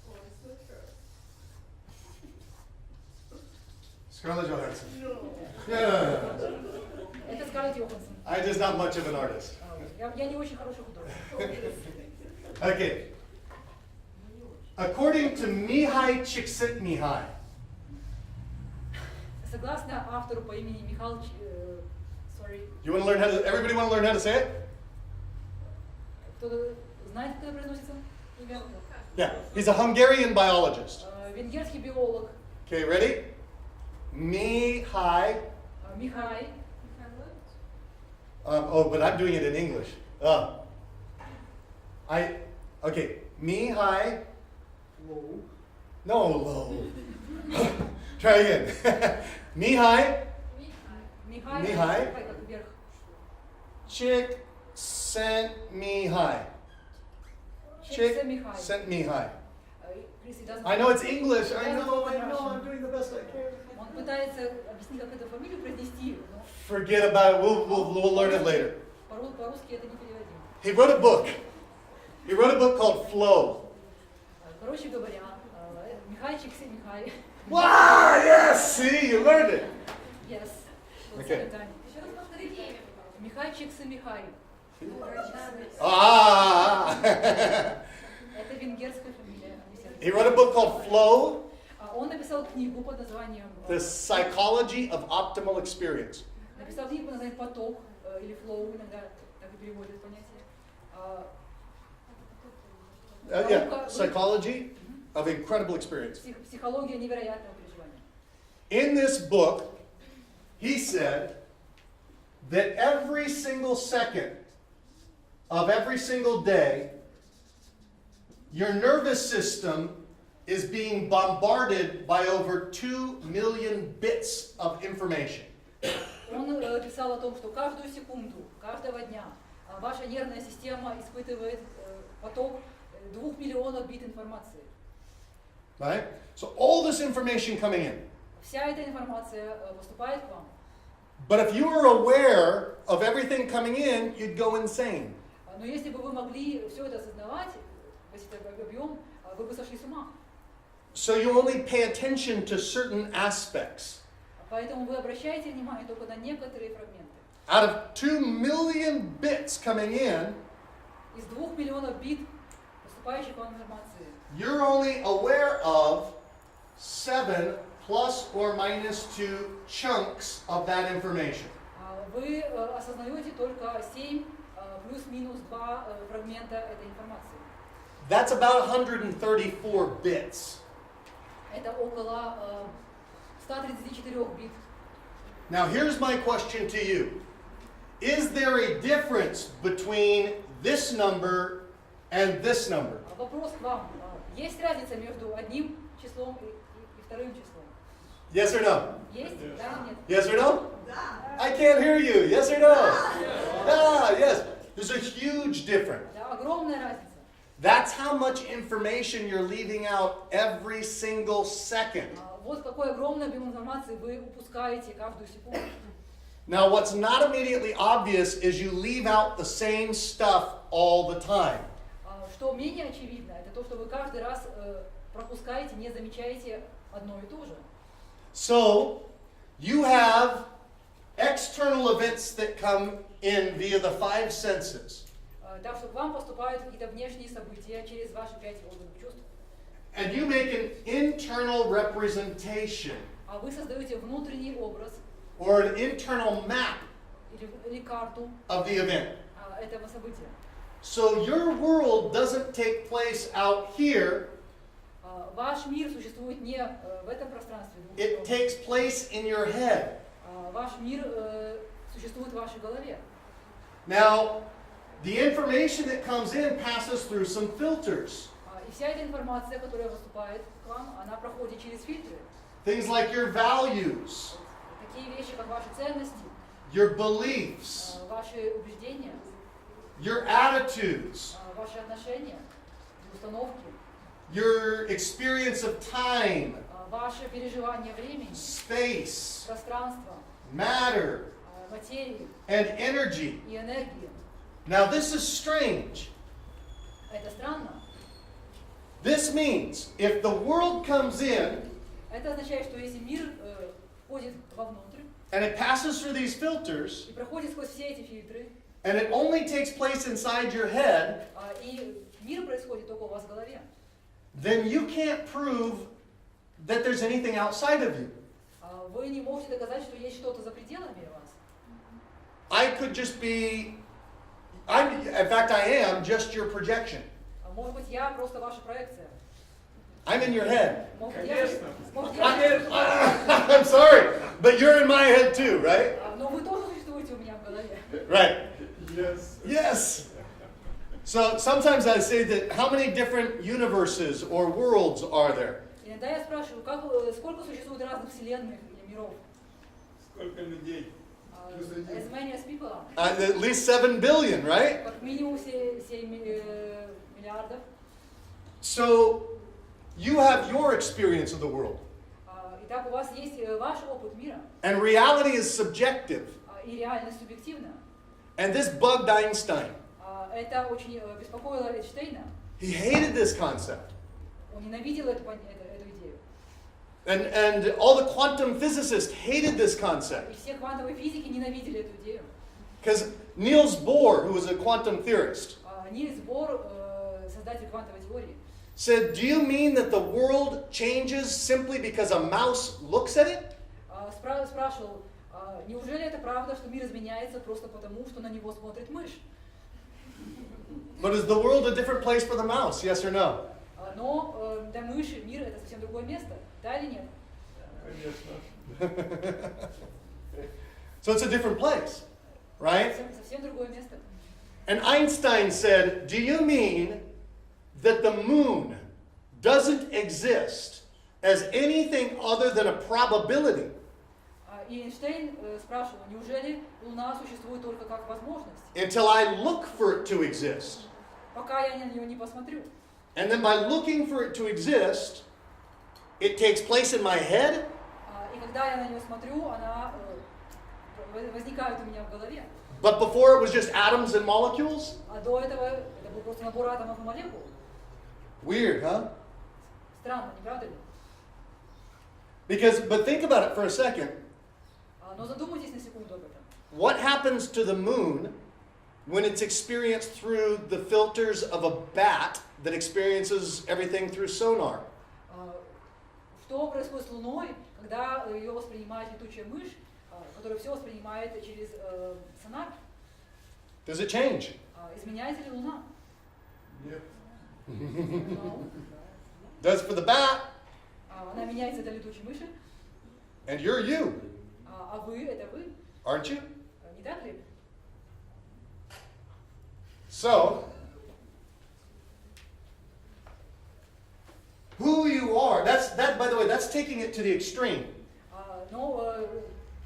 Ой, супер. Scarlett Johansson. Ну. Yeah. Это Скарлетт Йоханссон. I'm just not much of an artist. Я не очень хороший художник. Okay. According to Mihai Csikszentmihalyi, Согласно автору по имени Михаил... Sorry. you want to learn how to, everybody want to learn how to say it? Кто-то знает, как это произносится? Имя? Yeah. He's a Hungarian biologist. Венгерский биолог Okay, ready? Mihai. Михай. Oh, but I'm doing it in English. Okay, Mihai. No, low. Try again. Mihai Михай. Михай. Как вверх. Csikszentmihalyi. Csikszentmihalyi. Csikszentmihalyi. Крис, he doesn't- I know it's English. I he doesn't know. speak I know. Russian. I'm doing the best I can. Он пытается объяснить, как эту фамилию произнести, но Forget about it. We'll learn it later. по-русски это не переводимо. He wrote a book. He wrote a book called Flow. Короче говоря, Михайчик Михай. Wow! Yes. See, you learned it. Yes. Okay. Еще раз повторите имя, пожалуйста. Михайчик Михай. Ah. Это венгерская фамилия. He wrote a book called Flow: Он написал книгу под названием The Psychology of Optimal Experience. написал книгу под названием «Поток» или «Flow», иногда так и переводят понятие. Yeah, Psychology of Incredible Experience. Психология невероятного переживания. In this book, he said that every single second of every single day, your nervous system is being bombarded by over 2 million bits of information. Он писал о том, что каждую секунду, каждого дня ваша нервная система испытывает поток 2 миллионов бит информации. Right? So all this information coming in. Вся эта информация поступает к вам. But if you were aware of everything coming in, you'd go insane. Но если бы вы могли все это осознавать, весь этот объем, вы бы сошли с ума. So you only pay attention to certain aspects. Поэтому вы обращаете внимание только на некоторые фрагменты. Out of 2 million bits coming in, Из 2 миллионов бит поступающих к вам информации, you're only aware of 7 plus or minus 2 chunks of that information. вы осознаете только 7 плюс-минус 2 фрагмента этой информации. That's about 134 bits. Это около 134 бит. Now here's my question to you. Is there a difference between this number and this number? Вопрос к вам. Есть разница между одним числом и вторым числом? Yes or no? Есть? Да, нет? Yes or no? I can't hear you. Yes or no? Ah, yes. There's a huge difference. Да, огромная разница. That's how much information you're leaving out every single second. Вот какой огромный объем информации вы упускаете каждую секунду. Now, what's not immediately obvious is you leave out the same stuff all the time. Что менее очевидно, это то, что вы каждый раз пропускаете, не замечаете одно и то же. So, you have external events that come in via the 5 senses. Так что к вам поступают какие-то внешние события через ваши 5 органов чувств. And you make an internal representation А вы создаете внутренний образ or an internal map или карту of the event. этого события. So your world doesn't take place out here, Ваш мир существует не в этом пространстве. it takes place in your head. Ваш мир существует в вашей голове. Now, the information that comes in passes through some filters. И вся эта информация, которая поступает к вам, она проходит через фильтры. Things like your values, Такие вещи, как ваши ценности, your beliefs, ваши убеждения, your attitudes, ваши отношения, установки, your experience of time, ваше переживание времени, space, пространства, matter, материи and energy. и энергии. Now, this is strange. Это странно. This means if the world comes in Это означает, что если мир входит вовнутрь and it passes through these filters и проходит сквозь все эти фильтры, and it only takes place inside your head, и мир происходит только у вас в голове, then you can't prove that there's anything outside of you. вы не можете доказать, что есть что-то за пределами вас. I could just be, in fact, I am just your projection. Может быть, я просто ваша проекция. I'm in your head. Может, Конечно. I'm sorry, but you're in my head too, right? Но вы тоже существуете у меня в голове. Right. Yes. Yes. So sometimes I say that how many different universes or worlds are there? Иногда я спрашиваю, сколько существует разных вселенных или миров? Сколько людей? As many as people are. At least 7 billion, right? Как минимум 7 миллиардов. So you have your experience of the world. Итак, у вас есть ваш опыт мира, And reality is subjective. и реальность субъективна. And this bugged Einstein. Это очень беспокоило Эйнштейна. He hated this concept. Он ненавидел эту идею. And all the quantum physicists hated this И concept. все квантовые физики ненавидели эту идею. Because Niels Bohr, who was a quantum theorist, Нильс Бор, создатель квантовой теории, said, do you mean that the world changes simply because a mouse looks at it? спрашивал, неужели это правда, что мир изменяется просто потому, что на него смотрит мышь? But is the world a different place for the mouse, yes or no? Но для мыши мир это совсем другое место, да или нет? Конечно. So it's a different place, right? Совсем другое место. And Einstein said, do you mean that the moon doesn't exist as anything other than a probability? И Эйнштейн спрашивал, неужели Луна существует только как возможность, Until I look for it to exist. пока я на нее не посмотрю? And then by looking for it to exist, it takes place in my head, И когда я на нее смотрю, она возникает у меня в голове. but before it was just atoms and molecules? А до этого это был просто набор атомов и молекул. Weird, huh? Странно, не правда ли? But think about it for a second. Но задумайтесь на секунду об этом. What happens to the moon when it's experienced through the filters of a bat that experiences everything through sonar? Что происходит с Луной, когда ее воспринимает летучая мышь, которая все воспринимает через сонар? Does it change? Изменяется ли Луна? Нет. No. Does for the bat, Она меняется для летучей мыши, and you're you, а вы это вы, aren't you? не так ли? So, who you are, that by the way, that's taking it to the extreme. Но,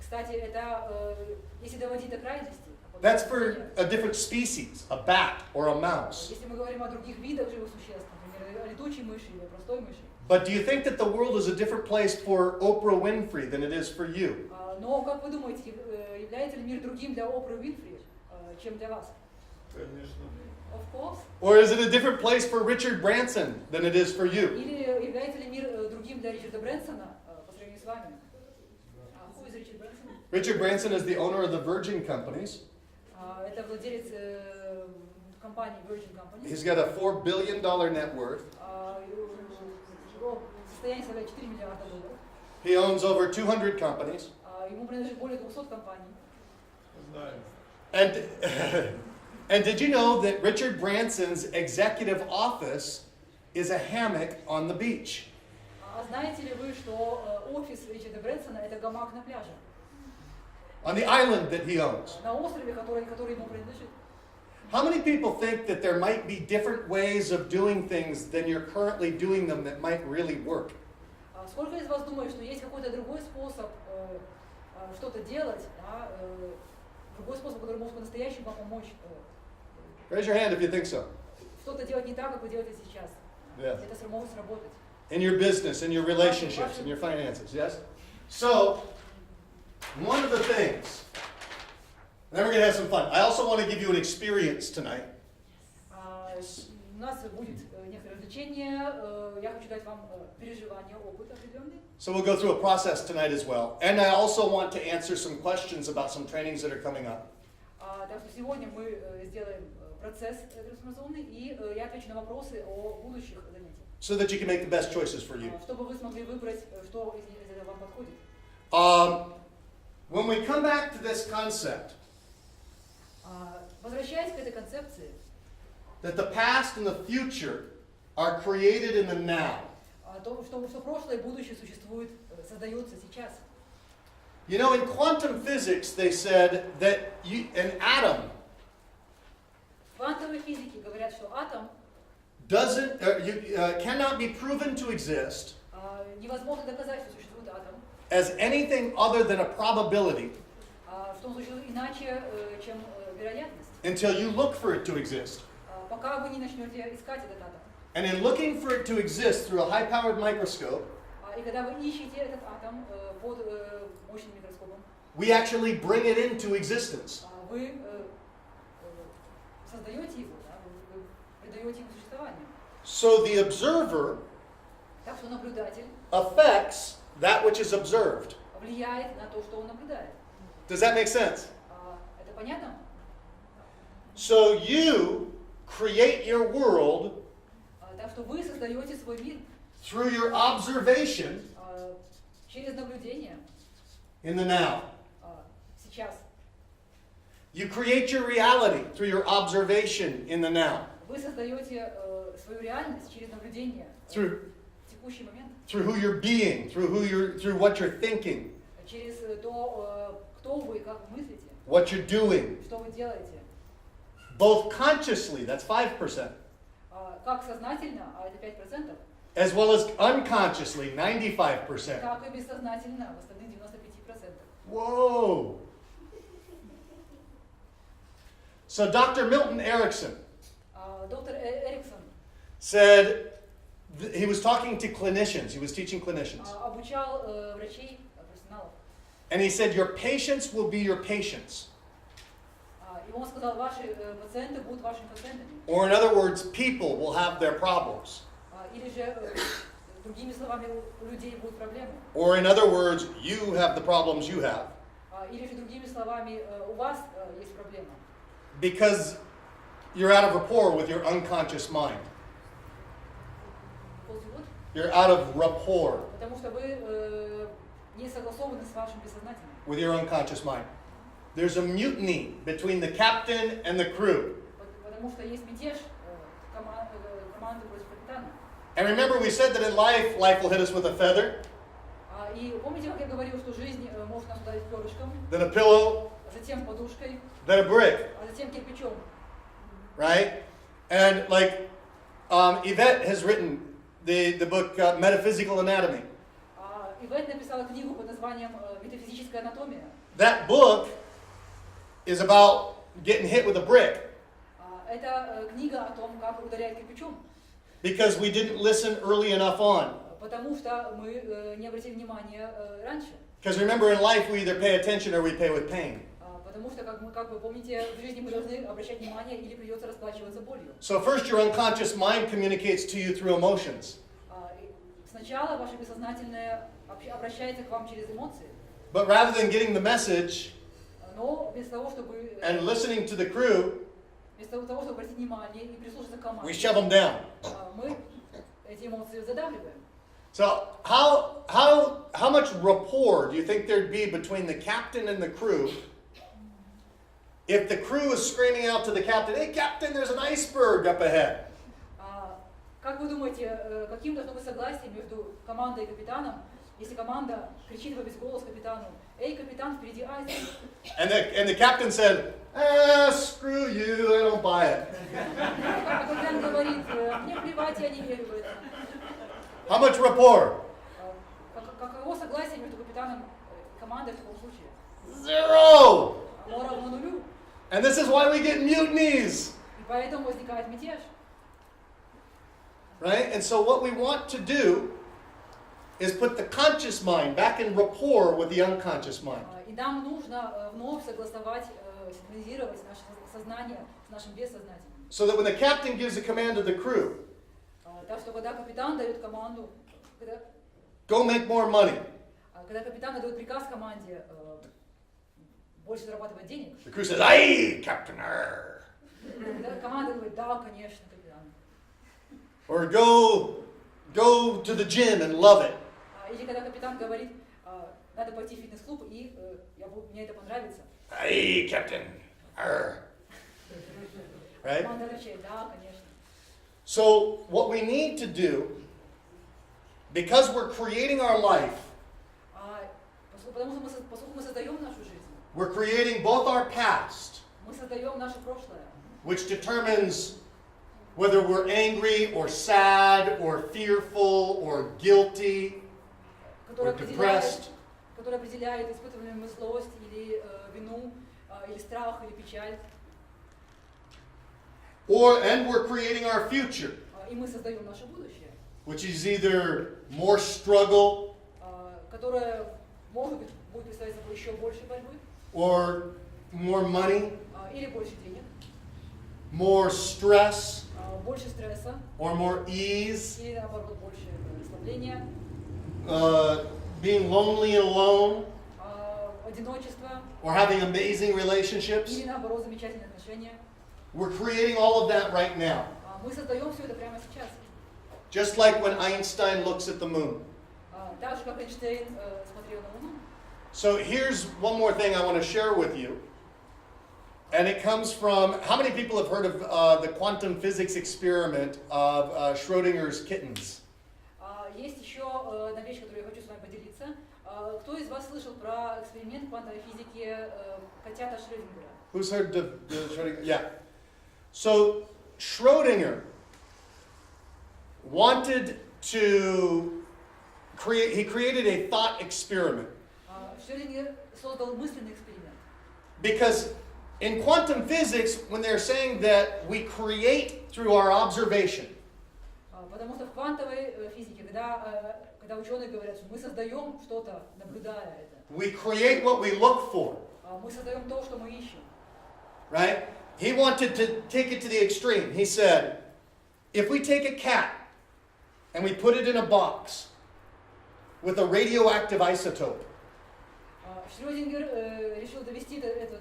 кстати, это если доводить до крайности. That's for a different species, a bat or a mouse. Если мы говорим о других видах живых существ, например, о летучей мыши или о простой мыши. But do you think that the world is a different place for Oprah Winfrey than it is for you? Но как вы думаете, является ли мир другим для Опры Уинфри, чем для вас? Конечно. Of course. Or is it a different place for Richard Branson than it is for you? Или является ли мир другим для Ричарда Брэнсона по сравнению с вами? Who is Richard Branson? Richard Branson is the owner of the Virgin Companies. Это владелец компании Virgin Company. He's got a $4 billion net worth. Его состояние составляет $4 миллиарда. He owns over 200 companies. Ему принадлежит более 200 компаний. Знаю. And, and did you know that Richard Branson's executive office is a hammock on the beach? А знаете ли вы, что офис Ричарда Брэнсона это гамак на пляже? On the island that he owns. На острове, который ему принадлежит. How many people think that there might be different ways of doing things than you're currently doing them that might really work? Сколько из вас думает, что есть какой-то другой способ что-то делать, да, другой способ, который может по-настоящему вам помочь Raise your hand if you think so. что-то делать не так, как вы делаете сейчас. Yes. Это может сработать. In your business, in your relationships, in your finances, yes? So, one of the things, and then we're going to have some fun. I also want to give you an experience tonight. У нас будет некоторое развлечение. Я хочу дать вам переживание, опыт определенный. So we'll go through a process tonight as well. And I also want to answer some questions about some trainings that are coming up. Так что сегодня мы сделаем процесс трансформационный, и я отвечу на вопросы о будущих занятиях. So that you can make the best choices for you. Чтобы вы смогли выбрать, что из этого вам подходит. When we come back to this concept, Возвращаясь к этой концепции, that the past and the future are created in the now. то, что прошлое и будущее существует, создается сейчас. You know, in quantum physics, they said that an atom В квантовой физике говорят, что атом cannot be proven to exist невозможно доказать, что существует атом, as anything other than a probability что он существует иначе, чем вероятность, until you look for it to exist. пока вы не начнете искать этот атом. And in looking for it to exist through a high-powered microscope, И когда вы ищете этот атом под мощным микроскопом, we actually bring it into existence. вы создаете его, да, вы придаете ему существование. So the observer Так что наблюдатель affects that which is observed. влияет на то, что он наблюдает. Does that make sense? Это понятно? So you create your world Так что вы создаете свой мир through your observation через наблюдение in the now. сейчас. You create your reality through your observation in the now. Вы создаете свою реальность через наблюдение Through в текущий момент, through who you're being, through what you're thinking, через то, кто вы, как вы мыслите, what you're doing, что вы делаете, both consciously, that's 5%, как сознательно, это 5%, as well as unconsciously, 95%. так и бессознательно, в остальных 95%. Whoa! So Dr. Milton Erickson Доктор Эриксон said, he was talking to clinicians, he was teaching clinicians, обучал врачей, профессионалов. and he said, your patients will be your patients. И он сказал, ваши пациенты будут вашими пациентами. Or in other words, people will have their problems. Или же, другими словами, у людей будут проблемы. Or in other words, you have the problems you have. Или же, другими словами, у вас есть проблема. Because you're out of rapport with your unconscious mind. You're out of rapport Потому что вы не согласованы с вашим бессознательным. with your unconscious mind. There's a mutiny between the captain and the crew. Потому что есть мятеж команды против капитана. And remember, we said that in life will hit us with a feather, И помните, как я говорил, что жизнь может нас ударить перышком, then a pillow, затем подушкой, then a brick, а затем кирпичом. right? And like Yvette has written the book Metaphysical Anatomy. Ивет написала книгу под названием «Метафизическая анатомия». That book is about getting hit with a brick Это книга о том, как ударять кирпичом. because we didn't listen early enough on. Потому что мы не обратили внимания раньше. Because remember, in life we either pay attention or we pay with pain. Потому что, как вы помните, в жизни мы должны обращать внимание или придется расплачиваться болью. So first, your unconscious mind communicates to you through emotions. Сначала ваше бессознательное обращается к вам через эмоции. But rather than getting the message Но вместо того, чтобы and listening to the crew, вместо того, чтобы обратить внимание и прислушаться к we команде, shove them down. мы эти эмоции задавливаем. So how much rapport do you think there'd be between the captain and the crew if the crew is screaming out to the captain, "Hey, captain, there's an iceberg up ahead"? Как вы думаете, каким должно быть согласие между командой и капитаном, если команда кричит во весь голос капитану: «Эй, капитан, впереди айсберг!» And the captain said, screw you, I don't buy it. А капитан говорит: «Мне плевать, я не верю в это». How much rapport? Каково согласие между капитаном и командой в таком случае? 0. Оно равно нулю. And this is why we get mutinies. И поэтому возникает мятеж. Right? And so what we want to do is put the conscious mind back in rapport with the unconscious mind. И нам нужно вновь согласовать, синхронизировать наше сознание с нашим бессознательным. So that when the captain gives a command to the crew, Так что когда капитан дает команду, go make more money, когда капитан дает приказ команде больше зарабатывать денег, the crew says, aye, captain. Arr. команда говорит: «Да, конечно, капитан». Or go to the gym and love it. Или когда капитан говорит: «Надо пойти в фитнес-клуб, и мне это понравится». Aye, captain. Arr. Right? Команда отвечает: «Да, конечно». So what we need to do, because we're creating our life, Поскольку мы создаем нашу жизнь, we're creating both our past, мы создаем наше прошлое, which determines whether we're angry or sad or fearful or guilty or depressed. которое определяет, испытываем мы злость или вину, или страх, или печаль. And we're creating our future, И мы создаем наше будущее, which is either more struggle которое, может быть, будет представлять собой еще больше борьбы, or more money, или больше денег, more stress больше стресса, or more ease, или наоборот больше расслабления, being lonely and alone, одиночества, or having amazing relationships. или наоборот замечательные отношения. We're creating all of that right now. Мы создаем все это прямо сейчас. Just like when Einstein looks at the moon. Так же, как Эйнштейн смотрел на Луну. So here's one more thing I want to share with you. And it comes from, how many people have heard of the quantum physics experiment of Schrodinger's kittens? Есть еще одна вещь, которую я хочу с вами поделиться. Кто из вас слышал про эксперимент квантовой физики котята Шрёдингера? Who's heard of the Schrodinger? Yeah. So Schrodinger wanted to he created a thought experiment. Шрёдингер создал мысленный эксперимент. Because in quantum physics, when they're saying that we create through our observation, Потому что в квантовой физике, когда ученые говорят, что мы создаем что-то, наблюдая это, we create what we look for, мы создаем то, что мы ищем. right? He wanted to take it to the extreme. He said, if we take a cat and we put it in a box with a radioactive isotope, Шрёдингер решил довести эту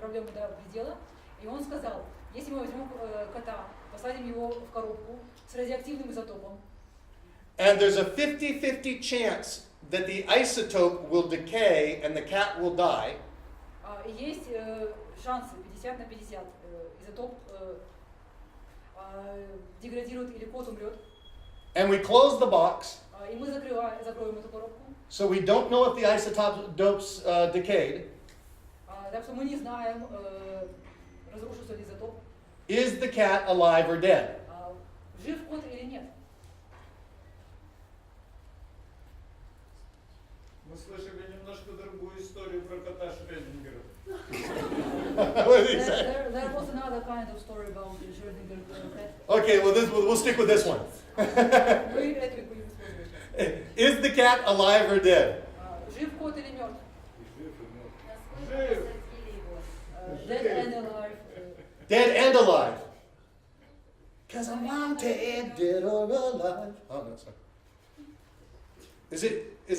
проблему до предела, и он сказал: если мы возьмем кота, посадим его в коробку с радиоактивным изотопом, and there's a 50-50 chance that the isotope will decay and the cat will die, и есть шансы 50/50, изотоп деградирует или кот умрет, and we close the box, и мы закроем эту коробку, so we don't know if the isotopes decayed. Так что мы не знаем, разрушился ли изотоп, Is the cat alive or dead? Жив кот или нет. Мы слышали немножко другую историю про кота Шрёдингера. What did he say? There was another kind of story about the Schrödinger cat. Okay, well, we'll stick with this one. Мы это будем использовать. Is the cat alive or dead? Жив кот или мертв? Жив. Dead and alive. Dead and alive. Because I'm wanted, dead or alive. Oh, no, sorry. Is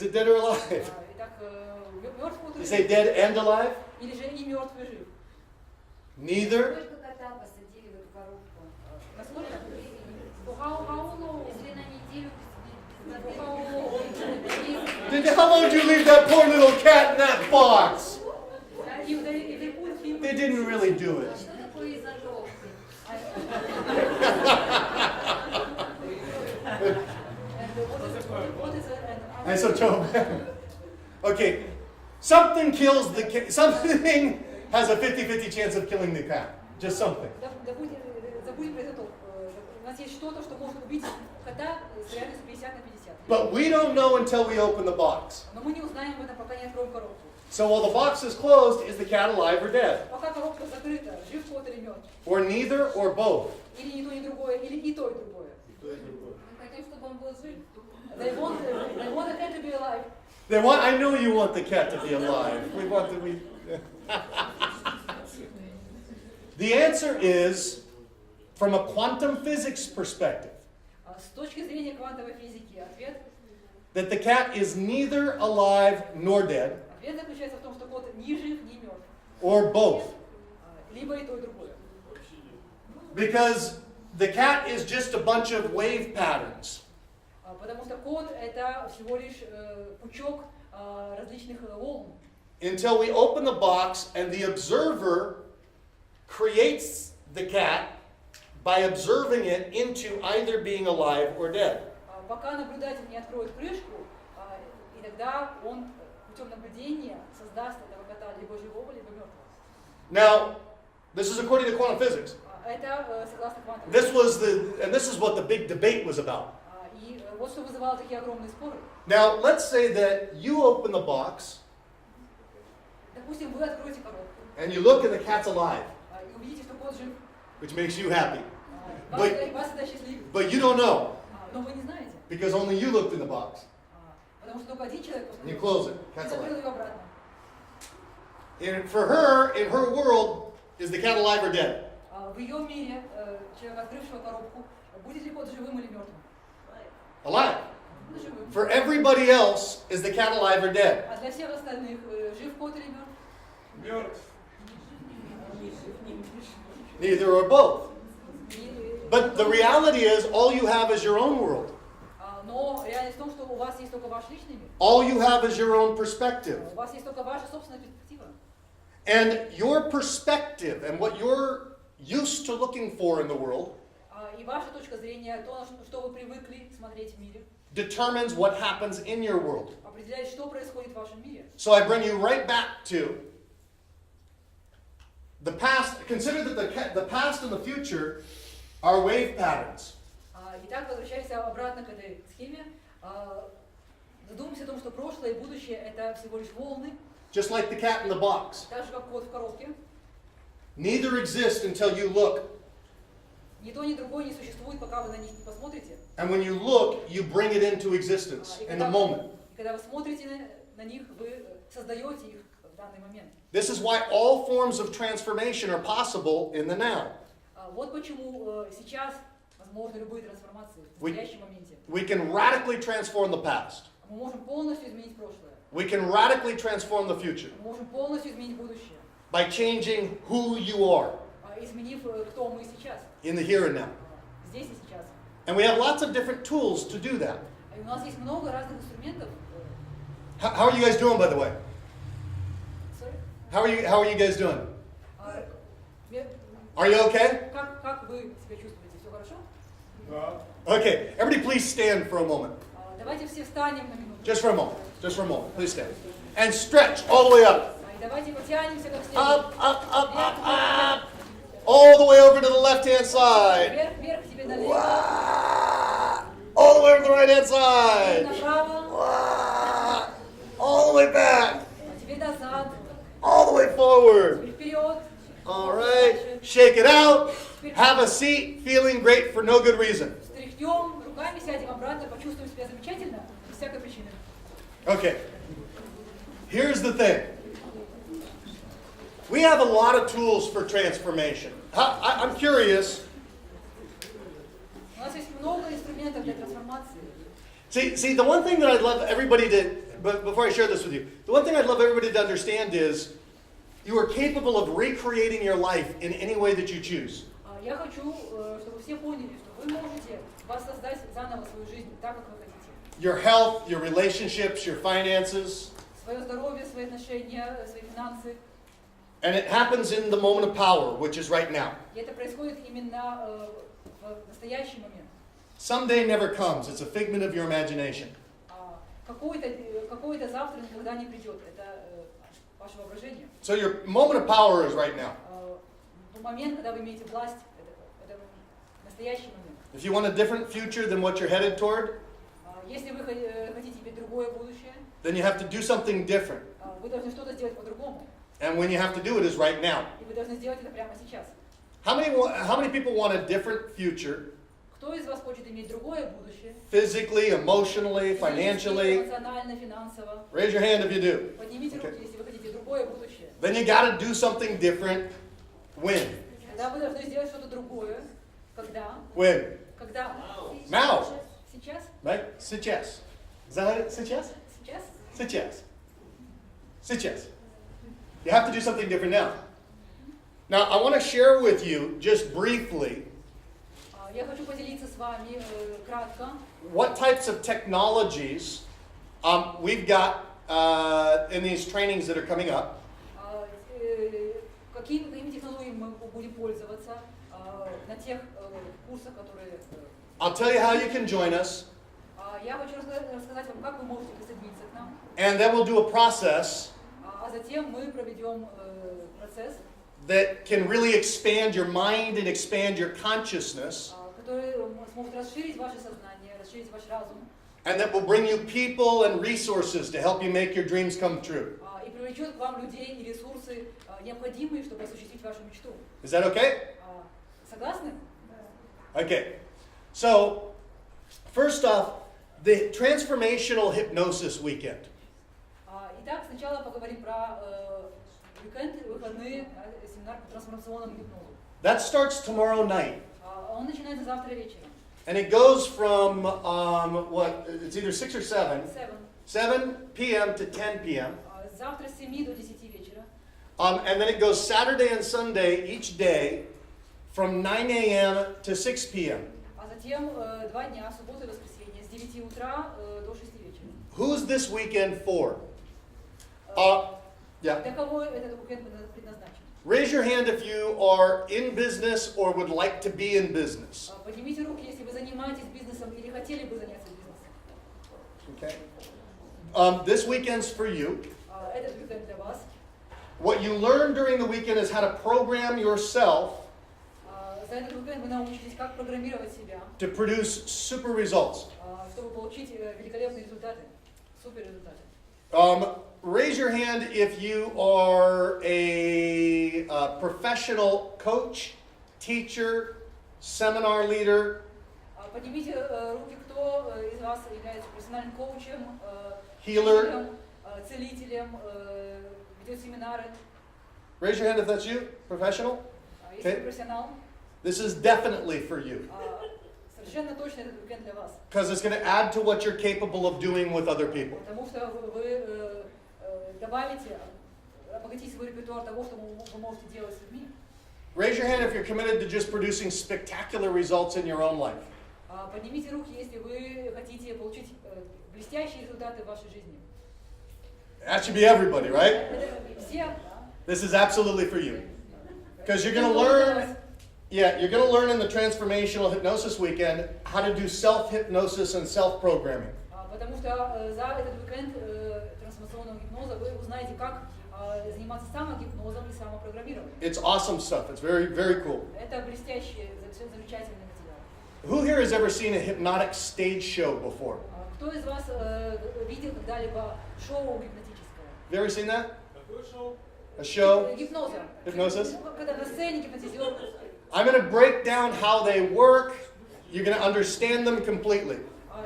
it dead or alive? Итак, мертв кот You или say dead and alive? или же и мертв, и жив? Neither. Только кота посадили How long? Если на неделю How long did you leave that poor little cat in that box? If they put him... They didn't really do it. Что такое изожог? What is it? And so Job. Okay, something kills the cat. Something has a 50-50 chance of killing the cat. Just something. Забудем про это. У нас есть что-то, что может убить кота с реальностью 50 на 50. But we don't know until we open the box. Но мы не узнаем об этом, пока не откроем коробку. So while the box is closed, is the cat alive or dead? Пока коробка закрыта, жив кот или мертв. Or neither or both? Или ни то, ни другое, или и то, и другое. Мы хотим, чтобы он был жив. They want the cat to be alive. They want. I know you want the cat to be alive. We want to be. The answer is, from a quantum physics perspective, С точки зрения квантовой физики, ответ that the cat is neither alive nor dead, заключается в том, что кот ни жив, ни мертв. or both. Либо и то, и другое. Because the cat is just a bunch of wave patterns. Потому что кот это всего лишь пучок различных волн. Until we open the box and the observer creates the cat by observing it into either being alive or dead. Пока наблюдатель не откроет крышку, и тогда он путем наблюдения создаст этого кота либо живого, либо мертвого. Now, this is according to quantum physics. Это согласно квантовой This is what the big debate was about. И вот что вызывало такие огромные споры. Now, let's say that you open the box Допустим, вы откроете коробку and you look and the cat's alive, и увидите, что кот жив. which makes you happy. Вас это счастливит. But you don't know Но вы не знаете. because only you looked in the box. Потому что только один человек And you посмотрел. close it. И Cat's закрыл alive. ее обратно. And for her, in her world, is the cat alive or dead? В ее мире, человека, открывшего коробку, будет ли кот живым или мертвым? Alive. Ну, живым. For everybody else, is the cat alive or dead? А для всех остальных, жив кот или мертв? Мертв. Neither or both. И, But the reality is, all you have is your own world. Но реальность в том, что у вас есть только ваш личный мир. All you have is your own perspective. У вас есть только ваша собственная перспектива. And your perspective and what you're used to looking for in the world И ваша точка зрения, то, на что вы привыкли смотреть в мире, determines what happens in your world. определяет, что происходит в вашем мире. So I bring you right back to the past. Consider that the past and the future are wave patterns. Итак, возвращаясь обратно к этой схеме, задумаемся о том, что прошлое и будущее это всего лишь волны, Just like the cat in the box. так же как кот в коробке. Neither exist until you look. Ни то, ни другое не существует, пока вы на них не посмотрите. And when you look, you bring it into existence in the moment. И когда вы смотрите на них, вы создаете их в данный момент. This is why all forms of transformation are possible in the now. Вот почему сейчас возможны любые трансформации в настоящем моменте. We can radically transform the past. Мы можем полностью изменить прошлое. We can radically transform the future Мы можем полностью изменить будущее, by changing who you are изменив, кто мы сейчас, in the here and now. здесь и сейчас. And we have lots of different tools to do that. И у нас есть много разных инструментов. How are you guys doing, by the way? Sorry? How are you guys doing? Ме- Are you okay? Как вы себя чувствуете? Все хорошо? Да. Okay, everybody please stand for a moment. Давайте все встанем на минуту. Just for a moment. Just for a moment. Please stand. And stretch all the way up. И давайте потянемся как Up, следует. up, up, up, up. All the way over to the left-hand side. Вверх, вверх, тебе налево. Wah! All the way over to the right-hand Тебе side. направо. Wah! All the way back. Тебе назад. All the way forward. Теперь вперед. All right. Shake it out. Have a seat. Feeling great for no good reason. Встряхнем, руками сядем обратно, почувствуем себя замечательно, без всякой причины. Okay. Here's the thing. We have a lot of tools for transformation. I'm curious. У нас есть много инструментов для трансформации. See, the one thing that I'd love everybody to, but before I share this with you, the one thing I'd love everybody to understand is you are capable of recreating your life in any way that you choose. Я хочу, чтобы все поняли, что Вы можете воссоздать заново свою жизнь так, как вы хотите. Your health, your relationships, your finances. Свое здоровье, свои отношения, свои финансы. And it happens in the moment of power, which is right now. И это происходит именно в настоящий момент. Someday never comes. It's a figment of your imagination. Какое-то завтра никогда не придет. Это ваше воображение. So your moment of power is right now. Момент, когда вы имеете власть, это настоящий момент. If you want a different future than what you're headed toward, Если вы хотите иметь другое будущее, then you have to do something different. вы должны что-то сделать по-другому. And when you have to do it is right now. И вы должны сделать это прямо сейчас. How many people want a different future? Кто из вас хочет иметь другое будущее? Physically, emotionally, Физически, financially? эмоционально, финансово. Raise your hand if you do. Поднимите руки, Okay. если вы хотите другое будущее. Then you got to do something different. When? Тогда вы должны сделать что-то другое. Когда? When? Когда? Now. Сейчас? Right? Сейчас. Is that it? Сейчас? Сейчас? Сейчас. Сейчас. You have to do something different now. Now, I want to share with you, just briefly, Я хочу поделиться с вами кратко, what types of technologies we've got in these trainings that are coming up. какими технологиями мы будем пользоваться на тех курсах, которые... I'll tell you how you can join us, Я хочу рассказать вам, как вы можете присоединиться к нам, and then we'll do a process а затем мы проведем процесс, that can really expand your mind and expand your consciousness, который сможет расширить ваше сознание, расширить ваш разум, and that will bring you people and resources to help you make your dreams come true. и привлечет к вам людей и ресурсы, необходимые, чтобы осуществить вашу мечту. Is that okay? Согласны? Okay. So, first off, the transformational hypnosis weekend. Итак, сначала поговорим про выходные, семинар по трансформационному гипнозу. That starts tomorrow night. Он начинается завтра вечером. And it goes from, it's either 6 or 7, 7 p.m. to 10 p.m. Завтра с 7 до 10 вечера. And then it goes Saturday and Sunday each day from 9 a.m. to 6 p.m. А затем 2 дня, суббота и воскресенье, с 9 утра до 6 вечера. Who's this weekend for? Yeah. Для кого этот уикенд предназначен? Raise your hand if you are in business or would like to be in business. Поднимите руки, если вы занимаетесь бизнесом или хотели бы заняться бизнесом. Okay. This weekend's for you. Этот уикенд для вас. What you learn during the weekend is how to program yourself За этот уикенд вы научитесь, как программировать себя, to produce super results. чтобы получить великолепные результаты, супер результаты. Raise your hand if you are a professional coach, teacher, seminar leader, Поднимите руки, кто из вас является профессиональным коучем, healer. целителем, ведет семинары. Raise your hand if that's you, professional. Если Okay. вы профессионал, This is definitely for you совершенно точно этот уикенд для вас. because it's going to add to what you're capable of doing with other people. Потому что вы добавите, обогатите свой репертуар того, что вы можете делать с людьми. Raise your hand if you're committed to just producing spectacular results in your own life. Поднимите руки, если вы хотите получить блестящие результаты в вашей жизни. That should be everybody, right? Это все, This is absolutely for you. Because you're going to learn, you're going to learn in the transformational hypnosis weekend how to do self-hypnosis and self-programming. Потому что за этот уикенд трансформационного гипноза вы узнаете, как заниматься самогипнозом и самопрограммированием. It's awesome stuff. It's very, very cool. Это блестящий, замечательный материал. Who here has ever seen a hypnotic stage show before? Кто из вас видел когда-либо шоу гипнотическое? Have you ever seen that? Какое шоу? A show? Гипноза. Hypnosis? Когда на сцене гипнотизер. I'm going to break down how they work. You're going to understand them completely.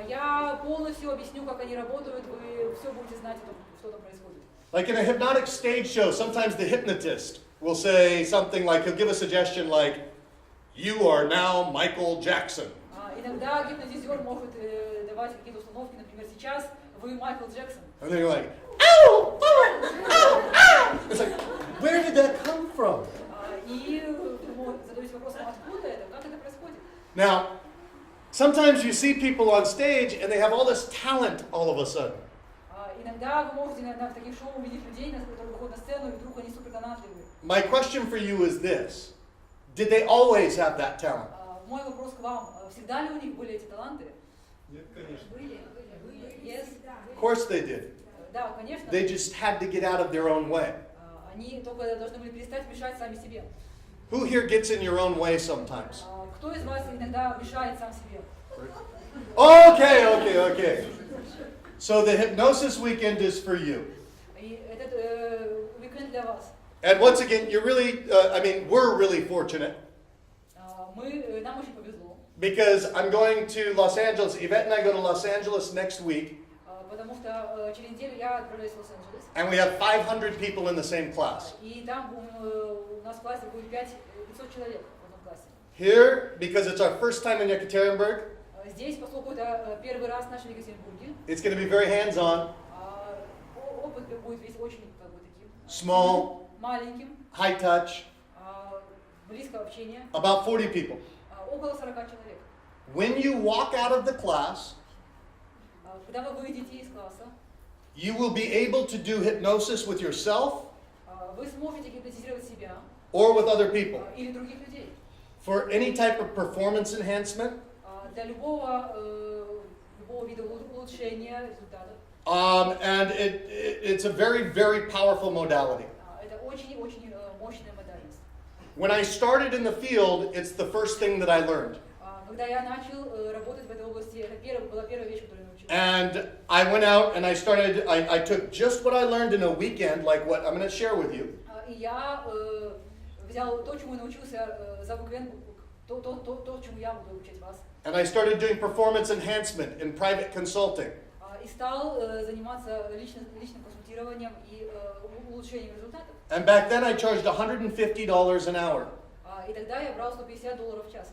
Я полностью объясню, как они работают, вы все будете знать, что там происходит. Like in a hypnotic stage show, sometimes the hypnotist will say something like, he'll give a suggestion like, "You are now Michael Jackson." Иногда гипнотизер может давать какие-то установки, например, сейчас вы Майкл Джексон. And then you're like, "Ow! Ow! Ow! Ow!" It's like, where did that come from? И вы задаете вопросом, откуда это, как это происходит. Now, Sometimes you see people on stage and they have all this talent all of a sudden. Иногда вы можете в таких шоу увидеть людей, которые выходят на сцену, и вдруг они супер талантливые. My question for you is this. Did they always have that talent? Мой вопрос к вам. Всегда ли у них были эти таланты? Нет, конечно. Были. Yes. Of course they did. Да, конечно. They just had to get out of their own way. Они только должны были перестать мешать сами себе. Who here gets in your own way sometimes? Кто из вас иногда мешает сам себе? Okay. So the hypnosis weekend is for you. И этот уикенд для вас. And once again, you're really, we're really fortunate Нам очень повезло, because I'm going to Los Angeles. Yvette and I go to Los Angeles next week, потому что через неделю я отправляюсь в Лос-Анджелес. and we have 500 people in the same class. И там у нас в классе будет 500 человек в одном классе. Here, because it's our first time in Yekaterinburg, Здесь, поскольку это первый раз в нашем Екатеринбурге, it's going to be very hands-on, опыт будет весь очень таким small, маленьким, high touch, близкого общения, about 40 people. около 40 человек. When you walk out of the class, Когда вы выйдете из класса, you will be able to do hypnosis with yourself вы сможете гипнотизировать себя or with other people или других людей. for any type of performance enhancement. Для любого вида улучшения результатов. And it's a very, very powerful modality. Это очень-очень мощная модальность. When I started in the field, it's the first thing that I learned. Когда я начал работать в этой области, это была первая вещь, которую я научился. And I went out and I took just what I learned in a weekend, like what I'm going to share with you. И я взял то, чему я научился за уикенд, то, чему я буду учить вас. And I started doing performance enhancement in private consulting. И стал заниматься личным консультированием и улучшением результатов. And back then I charged $150 an hour. И тогда я брал $150 в час.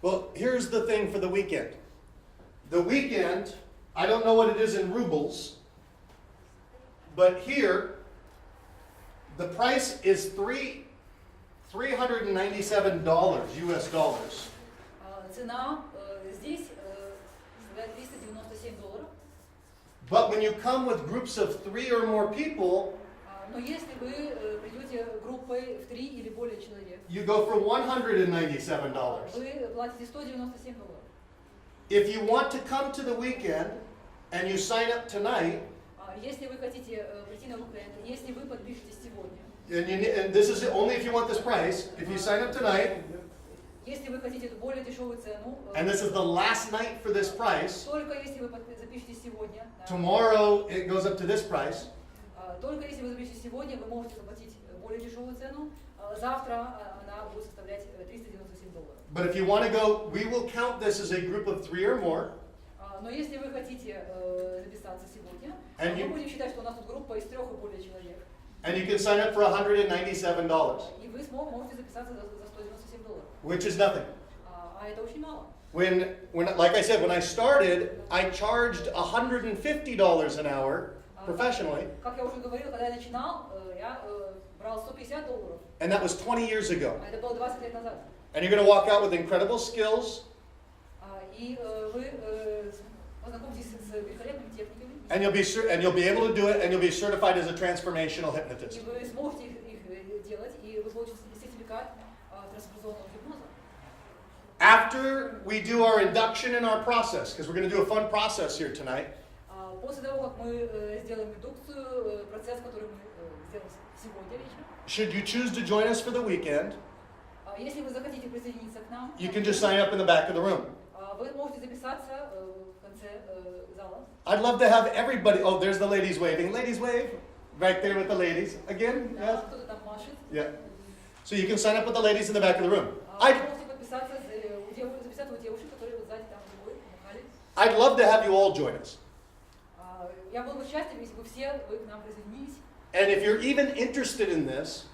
Well, here's the thing for the weekend. The weekend, I don't know what it is in rubles, but here, the price is $397 US dollars. Цена здесь составляет $397. But when you come with groups of 3 or more people, Но если вы придете группой в 3 или более человек, you go for $197. вы платите $197. If you want to come to the weekend and you sign up tonight, Если вы хотите прийти на уикенд, если вы подпишетесь сегодня, and this is only if you want this price, if you sign up tonight, если вы хотите эту более дешевую цену, and this is the last night for this price, только если вы запишетесь сегодня, tomorrow it goes up to this price. только если вы запишетесь сегодня, вы можете заплатить более дешевую цену, завтра она будет составлять $397. But if you want to go, we will count this as a group of 3 or more. Но если вы хотите записаться сегодня, And мы you- будем считать, что у нас тут группа из 3 и более человек. And you can sign up for $197, И вы можете записаться за $197. which is nothing. А это очень мало. When, like I said, when I started, I charged $150 an hour professionally, Как я уже говорил, когда я начинал, я брал $150, and that was 20 years ago. а это было 20 лет назад. And you're going to walk out with incredible skills, И вы познакомитесь с великолепными техниками, and you'll be able to do it, and you'll be certified as a transformational и hypnotist. вы сможете их делать, и вы получите сертификат трансформационного гипноза. After we do our induction in our process, because we're going to do a fun process here tonight, После того, как мы сделаем индукцию, процесс, который мы сделаем сегодня вечером, should you choose to join us for the weekend, если вы захотите присоединиться к нам, you can just sign up in the back of the room. вы можете записаться в конце зала. I'd love to have everybody. Oh, there's the ladies waving. Ladies wave. Right there with the ladies. Again? Yes? Кто-то там машет. Yeah. So you can sign up with the ladies in the back of the room. Вы можете записаться у девушек, которые вот сзади там другой махали. I'd love to have you all join us. Я был бы счастлив, если бы все вы к нам присоединились. And if you're even interested in this,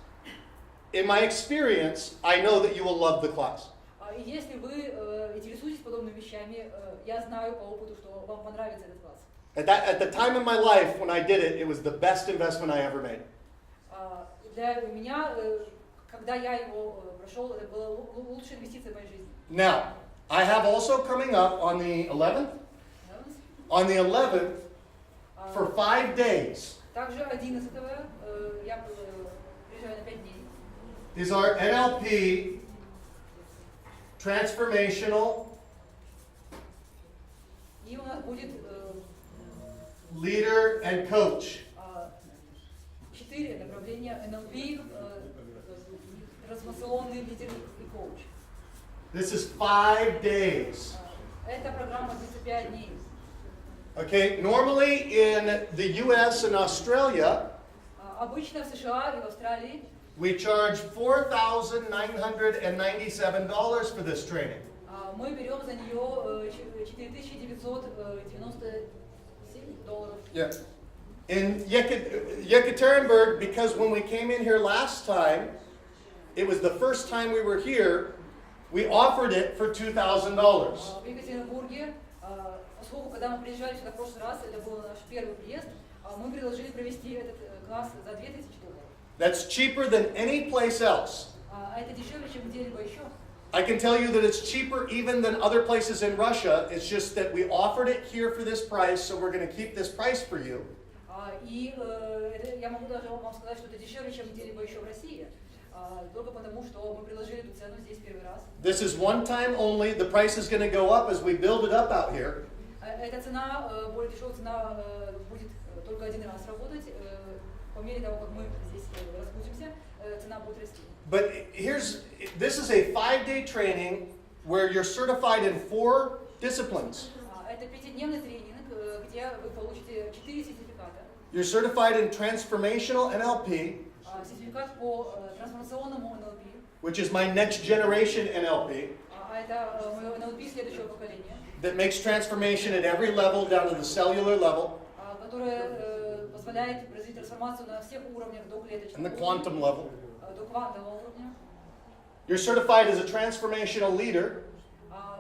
in my experience, I know that you will love the class. И если вы интересуетесь подобными вещами, я знаю по опыту, что вам понравится этот класс. At the time in my life when I did it, it was the best investment I ever made. Для меня, когда я его прошел, это была лучшая инвестиция в моей жизни. Now, I have also coming up on the 11th, on the 11th for 5 days. Также 11-го я приезжаю на 5 дней. These are NLP, transformational, И у нас будет leader, and coach. 4 направления НЛП, трансформационный лидер и коуч. This is 5 days. Эта программа длится 5 дней. Okay, normally in the US and Australia, Обычно в США и в Австралии we charge $4,997 for this training. мы берем за нее $4997. Yeah. In Yekaterinburg, because when we came in here last time, it was the first time we were here, we offered it for $2,000. В Екатеринбурге, поскольку когда мы приезжали сюда в прошлый раз, это был наш первый приезд, мы предложили провести этот класс за $2000. That's cheaper than any place else. Это дешевле, чем где-либо еще. I can tell you that it's cheaper even than other places in Russia. It's just that we offered it here for this price, so we're going to keep this price for you. И я могу даже вам сказать, что это дешевле, чем где-либо еще в России, только потому, что мы предложили эту цену здесь первый раз. This is one time only. The price is going to go up as we build it up out here. Эта цена, более дешевая цена, будет только один раз работать. По мере того, как мы здесь раскрутимся, цена будет расти. But this is a 5-day training where you're certified in 4 disciplines. Это 5-дневный тренинг, где вы получите 4 сертификата. You're certified in transformational NLP, Сертификат по трансформационному НЛП. which is my next generation NLP, Это мое НЛП следующего поколения, that makes transformation at every level down to the cellular level которое позволяет произвести трансформацию на всех уровнях до клеточного and the уровня, quantum level. до квантового уровня. You're certified as a transformational leader,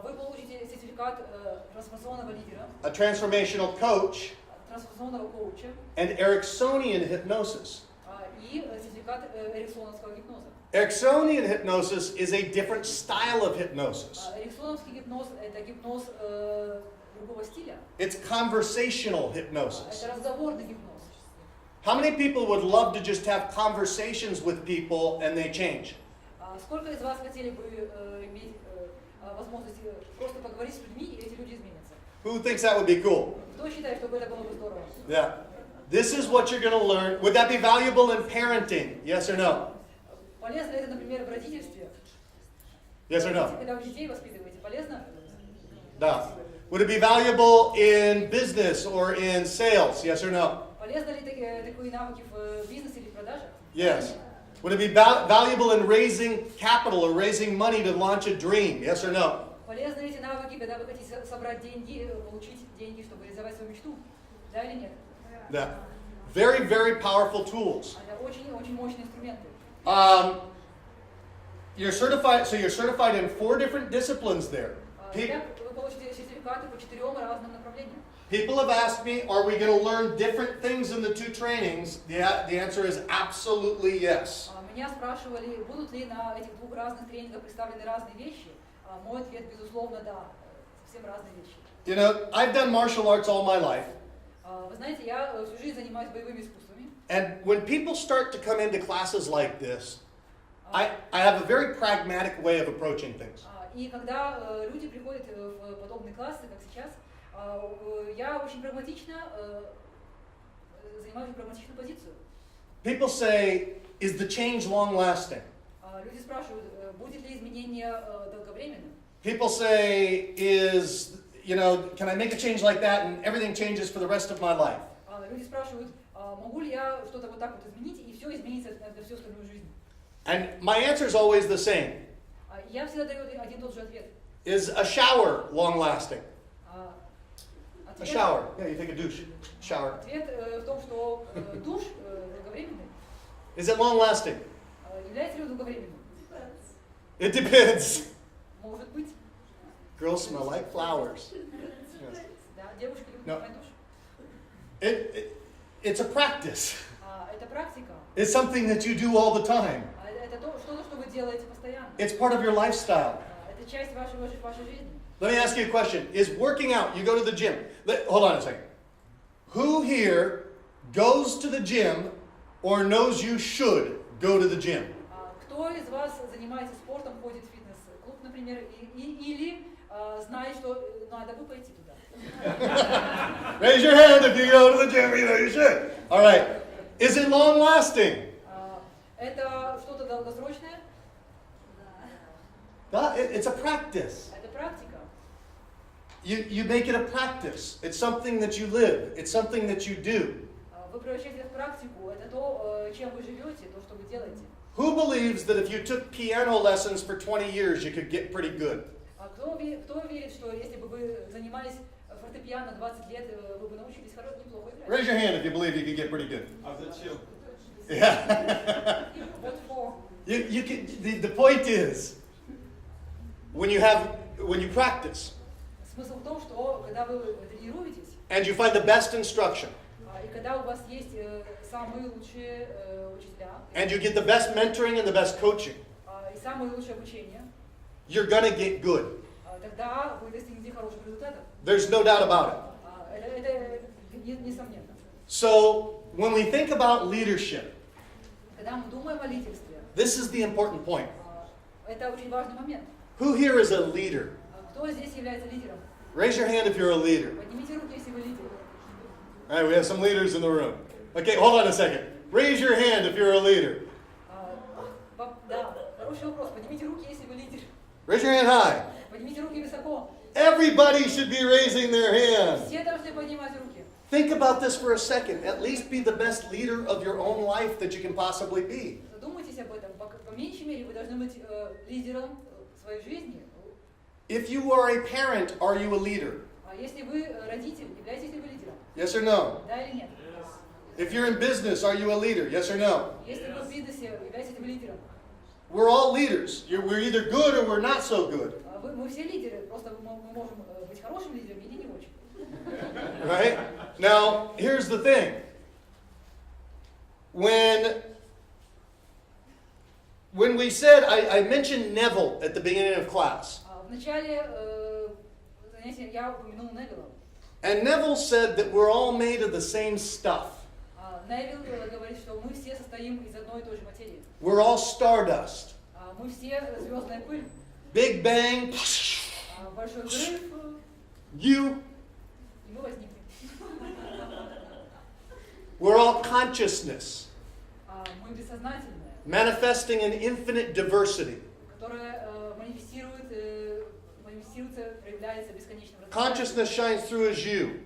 Вы получите сертификат трансформационного лидера, a transformational coach, трансформационного коуча and Ericksonian hypnosis. и сертификат эриксоновского гипноза. Ericksonian hypnosis is a different style of hypnosis. Эриксоновский гипноз – это гипноз другого стиля. It's conversational hypnosis. Это разговорный гипноз. How many people would love to just have conversations with people and they change? Сколько из вас хотели бы иметь возможность просто поговорить с людьми, и эти люди изменятся? Who thinks that would be cool? Кто считает, что это было бы здорово? Yeah. This is what you're going to learn. Would that be valuable in parenting? Yes or no? Полезно это, например, в родительстве? Yes or no? Когда вы детей воспитываете, полезно? Да. Would it be valuable in business or in sales? Yes or no? Полезно ли такие навыки в бизнесе или в продажах? Yes. Would it be valuable in raising capital or raising money to launch a dream? Yes or no? Полезны ли эти навыки, когда вы хотите собрать деньги, получить деньги, чтобы реализовать свою мечту? Да или нет? Yeah. Very, very powerful tools. Это очень мощные инструменты. You're certified in 4 different disciplines there. Итак, вы получите сертификаты по 4 разным направлениям. People have asked me, are we going to learn different things in the 2 trainings? The answer is absolutely yes. Меня спрашивали, будут ли на этих 2 разных тренингах представлены разные вещи. Мой ответ, безусловно, да. Совсем разные вещи. You know, I've done martial arts all my life. Вы знаете, я всю жизнь занимаюсь боевыми искусствами. And when people start to come into classes like this, I have a very pragmatic way of approaching things. И когда люди приходят в подобные классы, как сейчас, я очень прагматично занимаю прагматичную позицию. People say, is the change long-lasting? Люди спрашивают, будет ли изменение долговременным? People say, can I make a change like that and everything changes for the rest of my life? Люди спрашивают, могу ли я что-то вот так вот изменить, и все изменится на всю остальную жизнь? And my answer is always the same. Я всегда даю один и тот же ответ. Is a shower long-lasting? A Ответ, shower. Yeah, you take a douche. Shower. ответ в том, что душ долговременный. Is it long-lasting? Является ли он долговременным? It depends. Может быть. Girls smell like flowers. Yes. Да, девушки любят No. принимать душ. It's a practice. Это практика. It's something that you do all the time. Это что-то, что вы делаете постоянно. It's part of your lifestyle. Это часть вашей жизни. Let me ask you a question. Is working out, you go to the gym. Hold on a second. Who here goes to the gym or knows you should go to the gym? Кто из вас занимается спортом, ходит в фитнес-клуб, например, или знает, что надо бы пойти туда? Raise your hand if you go to the gym, you know you should. All right. Is it long lasting? Это что-то долгосрочное? It's a practice. Это практика. You make it a practice. It's something that you live. It's something that you do. Вы превращаете это в практику. Это то, чем вы живете, то, что вы делаете. Who believes that if you took piano lessons for 20 years, you could get pretty good? Кто верит, что если бы вы занимались фортепиано 20 лет, вы бы научились неплохо играть? Raise your hand if you believe you could get pretty good. А зачем? Yeah. What for? You can, the point is, when you practice Смысл в том, что когда вы тренируетесь, and you find the best instruction и когда у вас есть самые лучшие учителя, and you get the best mentoring and the best coaching, и самое лучшее обучение, you're gonna get good. тогда вы достигнете хороших результатов. There's no doubt about it. Это несомненно. So when we think about leadership, Когда мы думаем о лидерстве, this is the important point. это очень важный момент. Who here is a leader? Кто здесь является лидером? Raise your hand if you're a leader. Поднимите руки, если вы лидер. All right, we have some leaders in the room. Okay, hold on a second. Raise your hand if you're a leader. Да, хороший вопрос. Поднимите руки, если вы лидер. Raise your hand high. Поднимите руки высоко. Everybody should be raising their hand. Все должны поднимать руки. Think about this for a second. At least be the best leader of your own life that you can possibly be. Задумайтесь об этом. По меньшей мере вы должны быть лидером своей жизни. If you are a parent, are you a leader? Если вы родитель, являетесь ли вы лидером? Yes or no? Да или нет? If you're in business, are you a leader? Yes or no? Если вы в бизнесе, являетесь ли вы лидером? We're all leaders. We're either good or we're not so good. Мы все лидеры, просто мы можем быть хорошим лидером или не очень. Right? Now, here's the thing. When we said, I mentioned Neville at the beginning of class. В начале занятия я упомянул Невилла. And Neville said that we're all made of the same stuff. Невилл говорит, что мы все состоим из одной и той же материи. We're all stardust. Мы все звездная пыль. Big bang. Большой взрыв. You. И мы возникли. We're all consciousness. Мы бессознательные, Manifesting an infinite diversity. которая манифестируется, проявляется бесконечным Consciousness shines through as you.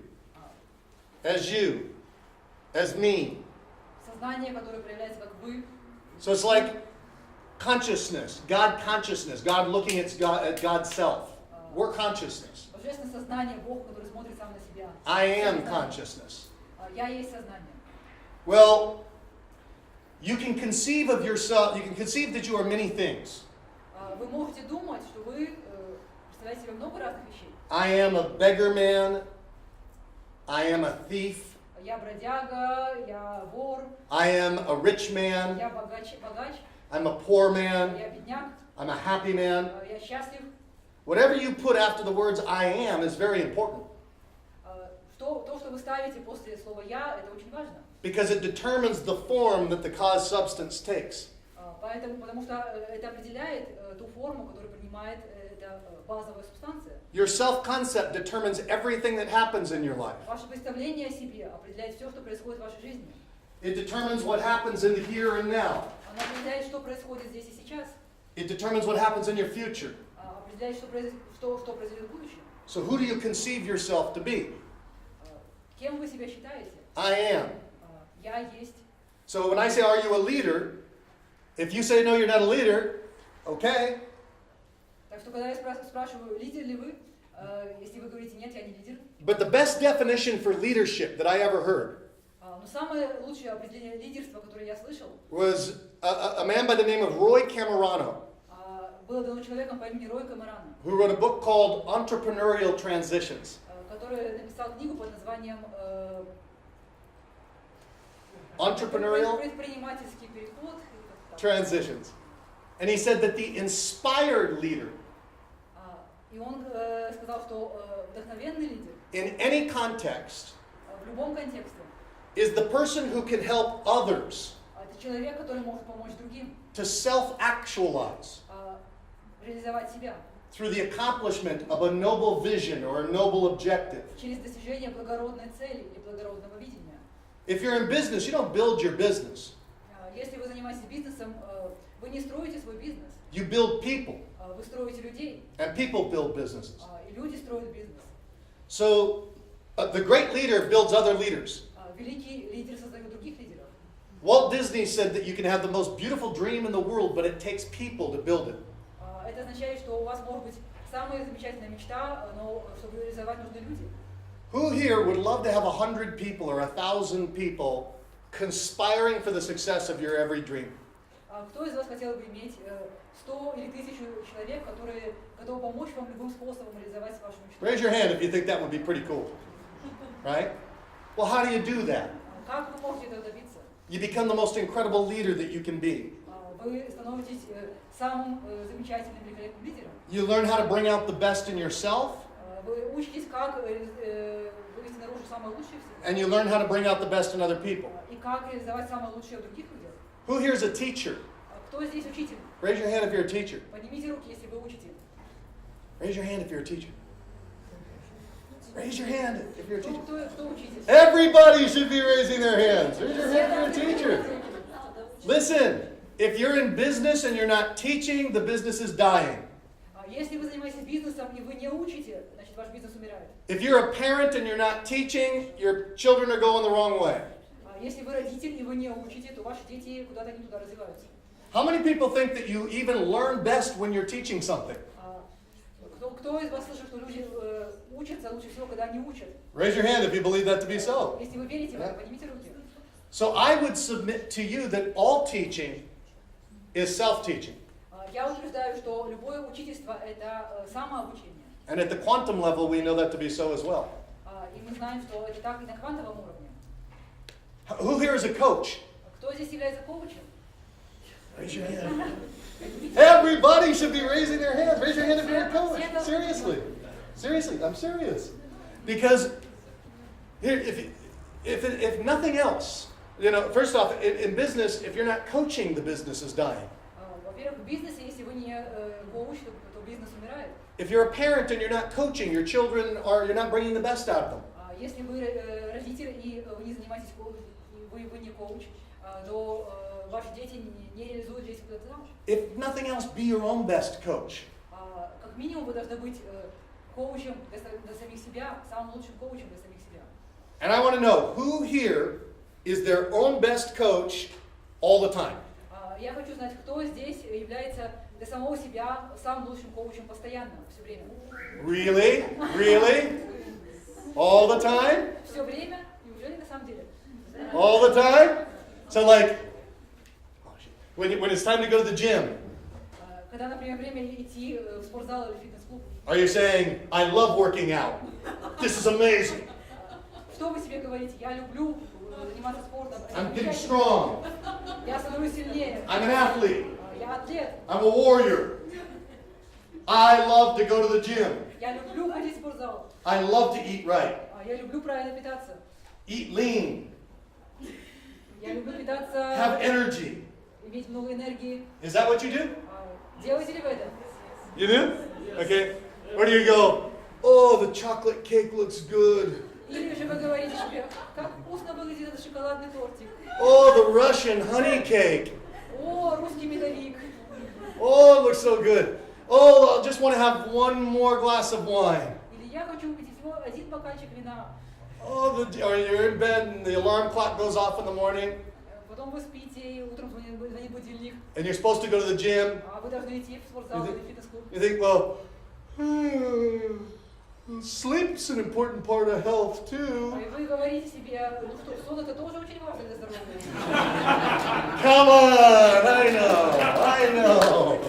As you. As me. Сознание, которое проявляется как вы. So it's like consciousness, God looking at God's self. We're consciousness. Божественное сознание, Бог, который смотрит сам на себя. I am consciousness. Я есть сознание. Well, you can conceive of yourself, you can conceive that you are many things. Вы можете думать, что вы представляете себе много разных вещей. I am a beggar man. I am a thief. Я бродяга, я вор. I am a rich man. Я богач. I'm a поor man. Я бедняк. I'm a happy man. Я счастлив. Whatever you put after the words I am is very important. То, что вы ставите после слова «я», это очень важно. Because it determines the form that the cause substance takes. Потому что это определяет ту форму, которую принимает эта базовая субстанция. Your self-concept determines everything that happens in your life. Ваше представление о себе определяет все, что происходит в вашей жизни. It determines what happens in the here and now. Оно определяет, что происходит здесь и сейчас. It determines what happens in your future. Определяет, что произойдет в будущем. So who do you conceive yourself to be? Кем вы себя считаете? I am. Я есть. So when I say, are you a leader? If you say, no, you're not a leader, okay. Так что, когда я спрашиваю, лидер ли вы, если вы говорите, нет, я не лидер. But the best definition for leadership that I ever heard Но самое лучшее определение лидерства, которое я слышал, was a man by the name of Roy Camerano, было дано человеком по имени Рой Камерано, who wrote a book called Entrepreneurial Transitions. который написал книгу под названием Entrepreneurial предпринимательский переход. Transitions. And he said that the inspired leader И он сказал, что вдохновенный лидер in any context в любом контексте is the person who can help others это человек, который может помочь другим to self-actualize реализовать себя through the accomplishment of a noble vision or a noble objective. через достижение благородной цели или благородного видения. If you're in business, you don't build your business. Если вы занимаетесь бизнесом, вы не строите свой бизнес, You build people, вы строите людей, and people build businesses. и люди строят бизнес. So, the great leader builds other leaders. Великий лидер создает других лидеров. Walt Disney said that you can have the most beautiful dream in the world, but it takes people to build it. Это означает, что у вас может быть самая замечательная мечта, но чтобы ее реализовать, нужны люди. Who here would love to have 100 people or 1,000 people conspiring for the success of your every dream? Кто из вас хотел бы иметь 100 или 1000 человек, которые готовы помочь вам любым способом реализовать вашу мечту? Raise your hand if you think that would be pretty cool. Right? Well, how do you do that? Как вы можете этого добиться? You become the most incredible leader that you can be. Вы становитесь самым замечательным, великолепным лидером. You learn how to bring out the best in yourself, Вы учитесь, как вывести наружу самое лучшее в себе. and you learn how to bring out the best in other people. И как реализовать самое лучшее в других людях. Who here is a teacher? Кто здесь учитель? Raise your hand if you're a teacher. Поднимите руки, если вы учитель. Raise your hand if you're a teacher. Raise your hand if you're a teacher. Кто учитель? Everybody should be raising their hands. Raise your hand if you're a teacher. Listen, if you're in business and you're not teaching, the business is dying. Если вы занимаетесь бизнесом и вы не учите, значит ваш бизнес умирает. If you're a parent and you're not teaching, your children are going the wrong way. Если вы родитель и вы не учите, то ваши дети куда-то не туда развиваются. How many people think that you even learn best when you're teaching something? Кто из вас слышит, что люди учатся лучше всего, когда они учат? Raise your hand if you believe that to be so. Если вы верите в это, поднимите руки. So I would submit to you that all teaching is self-teaching. Я утверждаю, что любое учительство – это самообучение. And at the quantum level, we know that to be so as well. И мы знаем, что это так и на квантовом уровне. Who here is a coach? Кто здесь является коучем? Raise your hand. Everybody should be raising their hands. Raise your hand if you're a coach. Seriously. Seriously, I'm serious. Because here, if nothing else, you know, first off, in business, if you're not coaching, the business is dying. Во-первых, в бизнесе, если вы не коуч, то бизнес умирает. If you're a parent and you're not coaching, your children you're not bringing the best out of them. Если вы родитель и вы не занимаетесь вы не коуч, то ваши дети не реализуют здесь потенциал. If nothing else, be your own best coach. Как минимум вы должны быть коучем для самих себя, самым лучшим коучем для самих себя. And I want to know who here is their own best coach all the time. Я хочу знать, кто здесь является для самого себя самым лучшим коучем постоянно, все время. Really? Really? All the time? Все время? Неужели на самом деле? All the time? So like, when it's time to go to the gym, Когда, например, время идти в спортзал или фитнес-клуб, are you saying, I love working out. This is amazing. что вы себе говорите? Я люблю заниматься спортом. I'm getting strong. Я становлюсь сильнее. I'm an athlete. Я атлет. I'm a warrior. I love to go to the gym. Я люблю ходить в спортзал. I love to eat right. Я люблю правильно питаться. Eat lean. Я люблю Have питаться, energy. иметь много энергии. Is that what you do? Делаете ли вы это? You do? Okay. Where do you go? Oh, the chocolate cake looks good. Или же вы говорите себе, как вкусно выглядит этот шоколадный тортик. Oh, the Russian honey cake. О, русский медовик. Oh, it looks so good. Oh, I just want to have one more glass of wine. Или я хочу выпить всего один бокальчик вина. Oh, or you're in bed and the alarm clock goes off in the morning Потом вы спите, и утром звонит будильник, and you're supposed to go to the gym. а вы должны идти в спортзал или в фитнес-клуб. You think, well, sleep's an important part of health too. И вы говорите себе, ну что, сон это тоже очень важно для здоровья. Come on, I know.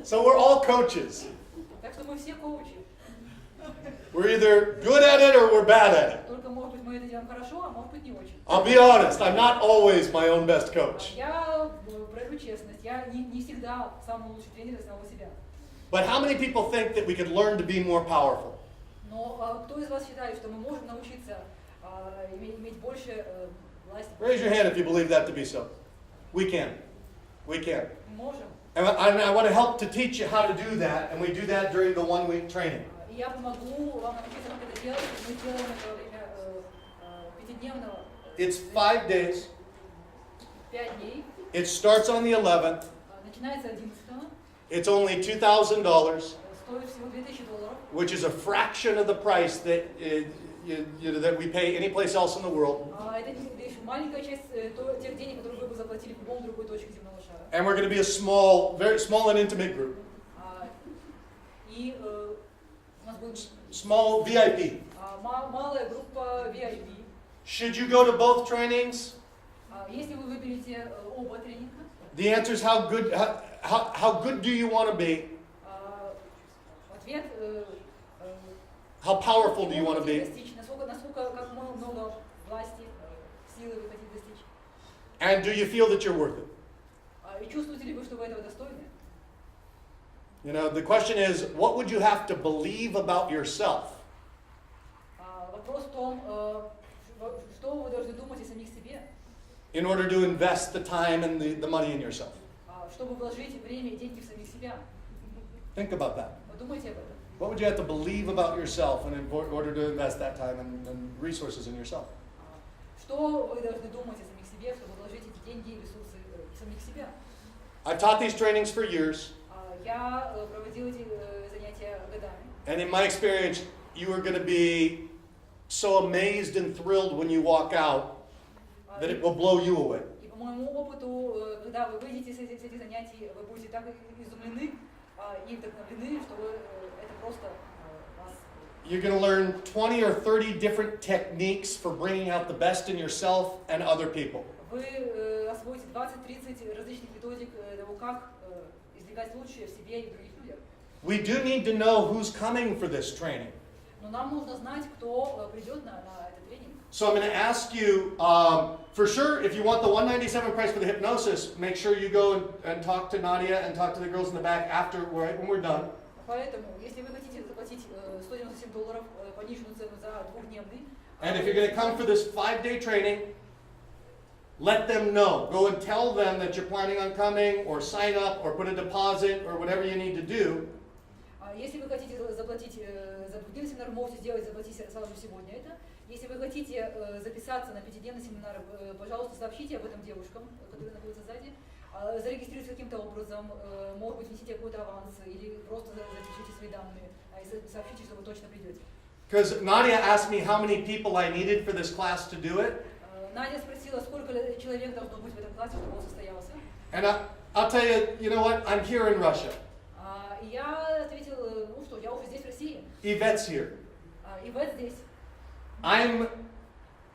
So we're all coaches. Так что мы все коучи. We're either good at it or we're bad at it. Только может быть, мы это делаем хорошо, а может быть, не очень. I'll be honest, I'm not always my own best coach. Я проявлю честность, я не всегда самый лучший тренер из самого себя. But how many people think that we could learn to be more powerful? Но кто из вас считает, что мы можем научиться иметь больше власти? Raise your hand if you believe that to be so. We can. We can. Можем. And I want to help to teach you how to do that, and we do that during the 1-week training. И я помогу вам научиться, как это делать. Мы делаем это во время пятидневного. It's 5 days. 5 дней. It starts on the 11th. Начинается 11-го. It's only $2,000, Стоит всего $2000. which is a fraction of the price that that we pay any place else in the world. Это лишь маленькая часть тех денег, которые вы бы заплатили в любом другой точке земного шара. And we're going to be a small, very small and intimate group. И у нас будет Small VIP. малая группа VIP. Should you go to both trainings? Если вы выберете оба тренинга, The answer is how good do you want to be? ответ How powerful do you want to be? достичь, насколько как много власти, силы вы хотите достичь. And do you feel that you're worth it? И чувствуете ли вы, что вы этого достойны? You know, the question is, what would you have to believe about yourself Вопрос в том, что вы должны думать о самих себе, in order to invest the time and the money in yourself? чтобы вложить время и деньги в самих себя. Think about that. Подумайте об этом. What would you have to believe about yourself in order to invest that time and resources in yourself? Что вы должны думать о самих себе, чтобы вложить эти деньги и ресурсы в самих себя? I've taught these trainings for years, Я проводил эти занятия годами. and in my experience, you are going to be so amazed and thrilled when you walk out that it will blow you away. И по моему опыту, когда вы выйдете с этих занятий, вы будете так изумлены и вдохновлены, что это просто вас... You're going to learn 20 or 30 different techniques for bringing out the best in yourself and other people. Вы освоите 20-30 различных методик того, как извлекать лучшее в себе и в других людях. We do need to know who's coming for this training. Но нам нужно знать, кто придет на этот тренинг. So I'm going to ask you, for sure, if you want the $197 price for the hypnosis, make sure you go and talk to Nadia and talk to the girls in the back after, when we're done. Поэтому, если вы хотите заплатить $197 пониженную цену за двухдневный, And if you're going to come for this 5-day training, let them know. Go and tell them that you're planning on coming, or sign up, or put a deposit, or whatever you need to do. Если вы хотите заплатить за двухдневный семинар, можете заплатить сразу сегодня это. Если вы хотите записаться на 5-дневный семинар, пожалуйста, сообщите об этом девушкам, которые находятся сзади. Зарегистрируйтесь каким-то образом, может быть, внесите какой-то аванс, или просто запишите свои данные, и сообщите, что вы точно придете. Because Nadia asked me how many people I needed for this class to do it. Надя спросила, сколько человек должно быть в этом классе, чтобы он состоялся. And I'll tell you, you know what? I'm here in Russia. И я ответил, ну что, я уже здесь, в России. Yvette's here. Ивет здесь. I'm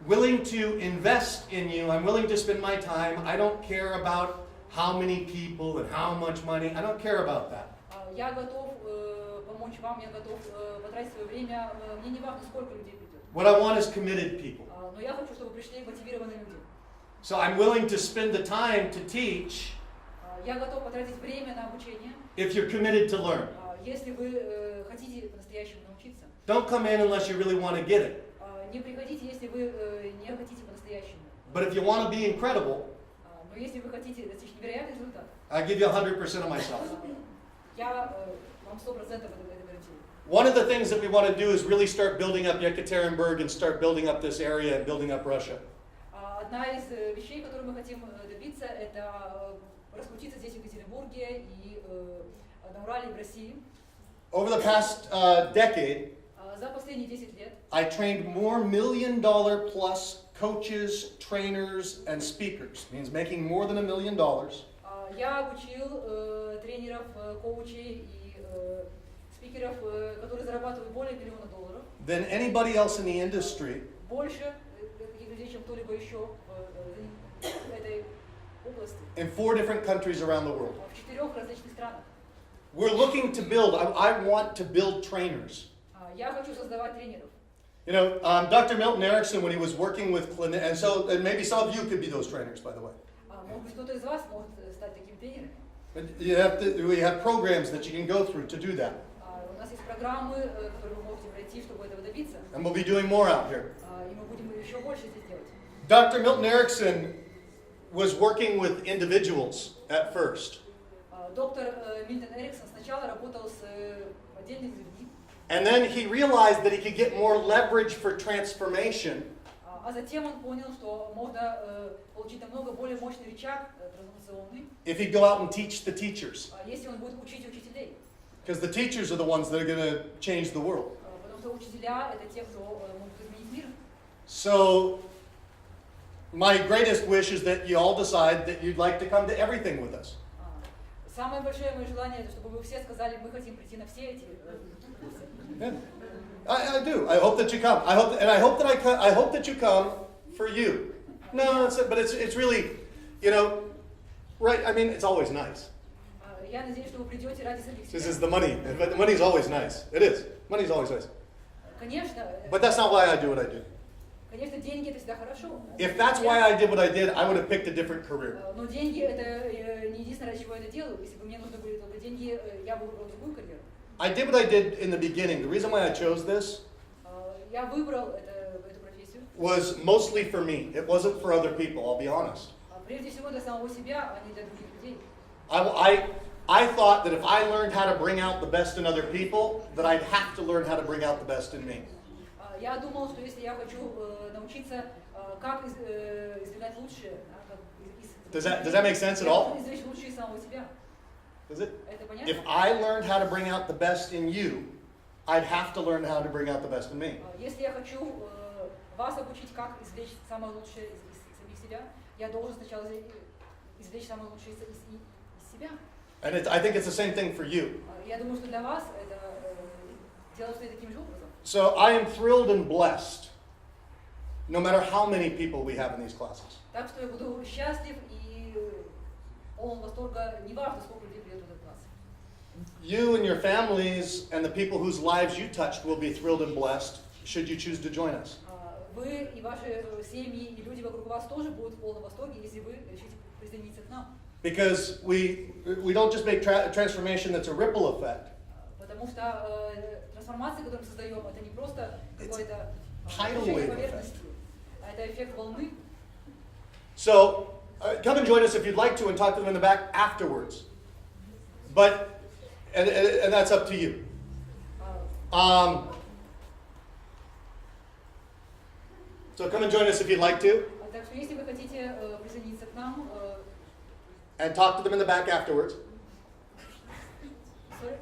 willing to invest in you. I'm willing to spend my time. I don't care about how many people and how much money. I don't care about that. Я готов помочь вам, я готов потратить свое время. Мне не важно, сколько людей придет. What I want is committed people. Но я хочу, чтобы пришли мотивированные люди. So I'm willing to spend the time to teach Я готов потратить время на обучение, if you're committed to learn. если вы хотите по-настоящему научиться. Don't come in unless you really want to get it. Не приходите, если вы не хотите по-настоящему. But if you want to be incredible, Но если вы хотите достичь невероятных результатов, I give you 100% of myself. я вам 100% это гарантирую. One of the things that we want to do is really start building up Yekaterinburg and start building up this area and building up Russia. Одна из вещей, которые мы хотим добиться, это раскрутиться здесь, в Екатеринбурге, и на Урале, и в России. Over the past decade, За последние 10 лет I trained more $1 million plus coaches, trainers, and speakers. Means making more than $1 million. я обучил тренеров, коучей и спикеров, которые зарабатывают более $1 миллиона. Than anybody else in the industry. Больше таких людей, чем кто-либо еще в этой области. In 4 different countries around the world. В 4 различных странах. We're looking to build, I want to build trainers. Я хочу создавать тренеров. You know, Dr. Milton Erickson, when he was working with and maybe some of you could be those trainers, by the way. Может быть, кто-то из вас может стать такими тренерами. But we have programs that you can go through to do that. У нас есть программы, которые вы можете пройти, чтобы этого добиться. And we'll be doing more out here. И мы будем еще больше здесь делать. Dr. Milton Erickson was working with individuals at first. Доктор Мильтон Эриксон сначала работал с отдельными людьми. And then he realized that he could get more leverage for transformation А затем он понял, что можно получить намного более мощный рычаг трансформационный, if he'd go out and teach the teachers. если он будет учить учителей. Because the teachers are the ones that are going to change the world. Потому что учителя — это те, кто могут изменить мир. So, my greatest wish is that you all decide that you'd like to come to everything with us. Самое большое мое желание — это чтобы вы все сказали: мы хотим прийти на все эти курсы. Yeah. I do. I hope that you come. I hope that you come for you. No, but it's really, you know, right? I mean, it's always nice. Я надеюсь, что вы придете ради самих This себя. is the money. But the money's always nice. It is. Money's always nice. Конечно, But that's not why I do what I do. конечно, деньги — это всегда хорошо. If that's why I did what I did, I would have picked a different career. Но деньги — это не единственное, ради чего я это делаю. Если бы мне нужны были только деньги, я бы выбрал другую карьеру. I did what I did in the beginning. The reason why I chose this Я выбрал эту профессию. was mostly for me. It wasn't for other people, I'll be honest. Прежде всего для самого себя, а не для других людей. I thought that if I learned how to bring out the best in other people, that I'd have to learn how to bring out the best in me. Я думал, что если я хочу научиться, как извлекать лучшее, Does that make sense at all? извлечь лучшее из самого себя. Is it? Это понятно? If I learned how to bring out the best in you, I'd have to learn how to bring out the best in me. Если я хочу вас обучить, как извлечь самое лучшее из самих себя, я должен сначала извлечь самое лучшее из себя. And I think it's the same thing for you. Я думаю, что для вас это дело стоит таким же образом. So I am thrilled and blessed, no matter how many people we have in these classes. Так что я буду счастлив и полон восторга, неважно, сколько людей придет в этот класс. You and your families and the people whose lives you touched will be thrilled and blessed should you choose to join us. Вы и ваши семьи и люди вокруг вас тоже будут в полном восторге, если вы решите присоединиться к нам. Because we don't just make transformation that's a ripple effect. Потому что трансформация, которую мы создаем, это не просто какое-то tidal движение wave поверхности, а это эффект волны. So come and join us if you'd like to and talk to them in the back afterwards. But, and that's up to you. So come and join us if you'd like to Так что если вы хотите присоединиться к нам, and talk to them in the back afterwards. sorry?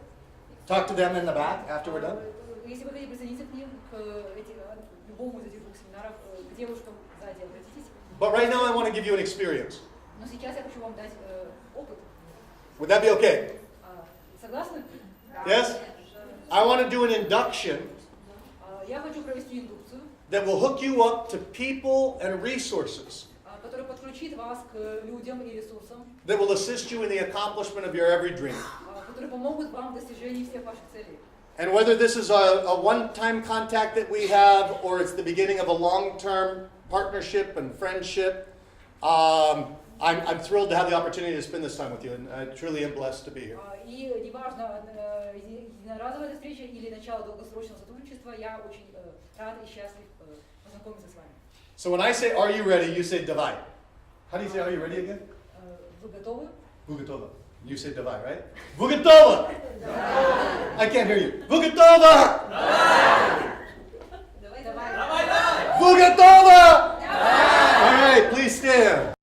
Talk to them in the back after we're done. Если вы хотите присоединиться к ним, к любому из этих двух семинаров, к девушкам сзади, обратитесь. But right now I want to give you an experience. Но сейчас я хочу вам дать опыт. Would that be okay? Согласны? Yes? I want to do an induction Я хочу провести индукцию, that will hook you up to people and resources которая подключит вас к людям и ресурсам, that will assist you in the accomplishment of your every dream. которые помогут вам в достижении всех ваших целей. And whether this is a one-time contact that we have or it's the beginning of a long-term partnership and friendship, I'm thrilled to have the opportunity to spend this time with you, and I truly am blessed to be here. И неважно, единоразовая встреча или начало долгосрочного сотрудничества, я очень рад и счастлив познакомиться с вами. So when I say, are you ready, you say, давай. How do you say, are you ready again? Вы готовы? Вы готовы. You say, давай, right? Вы готовы! I can't hear you. Вы готовы! Давай. Вы готовы! All right, please stand.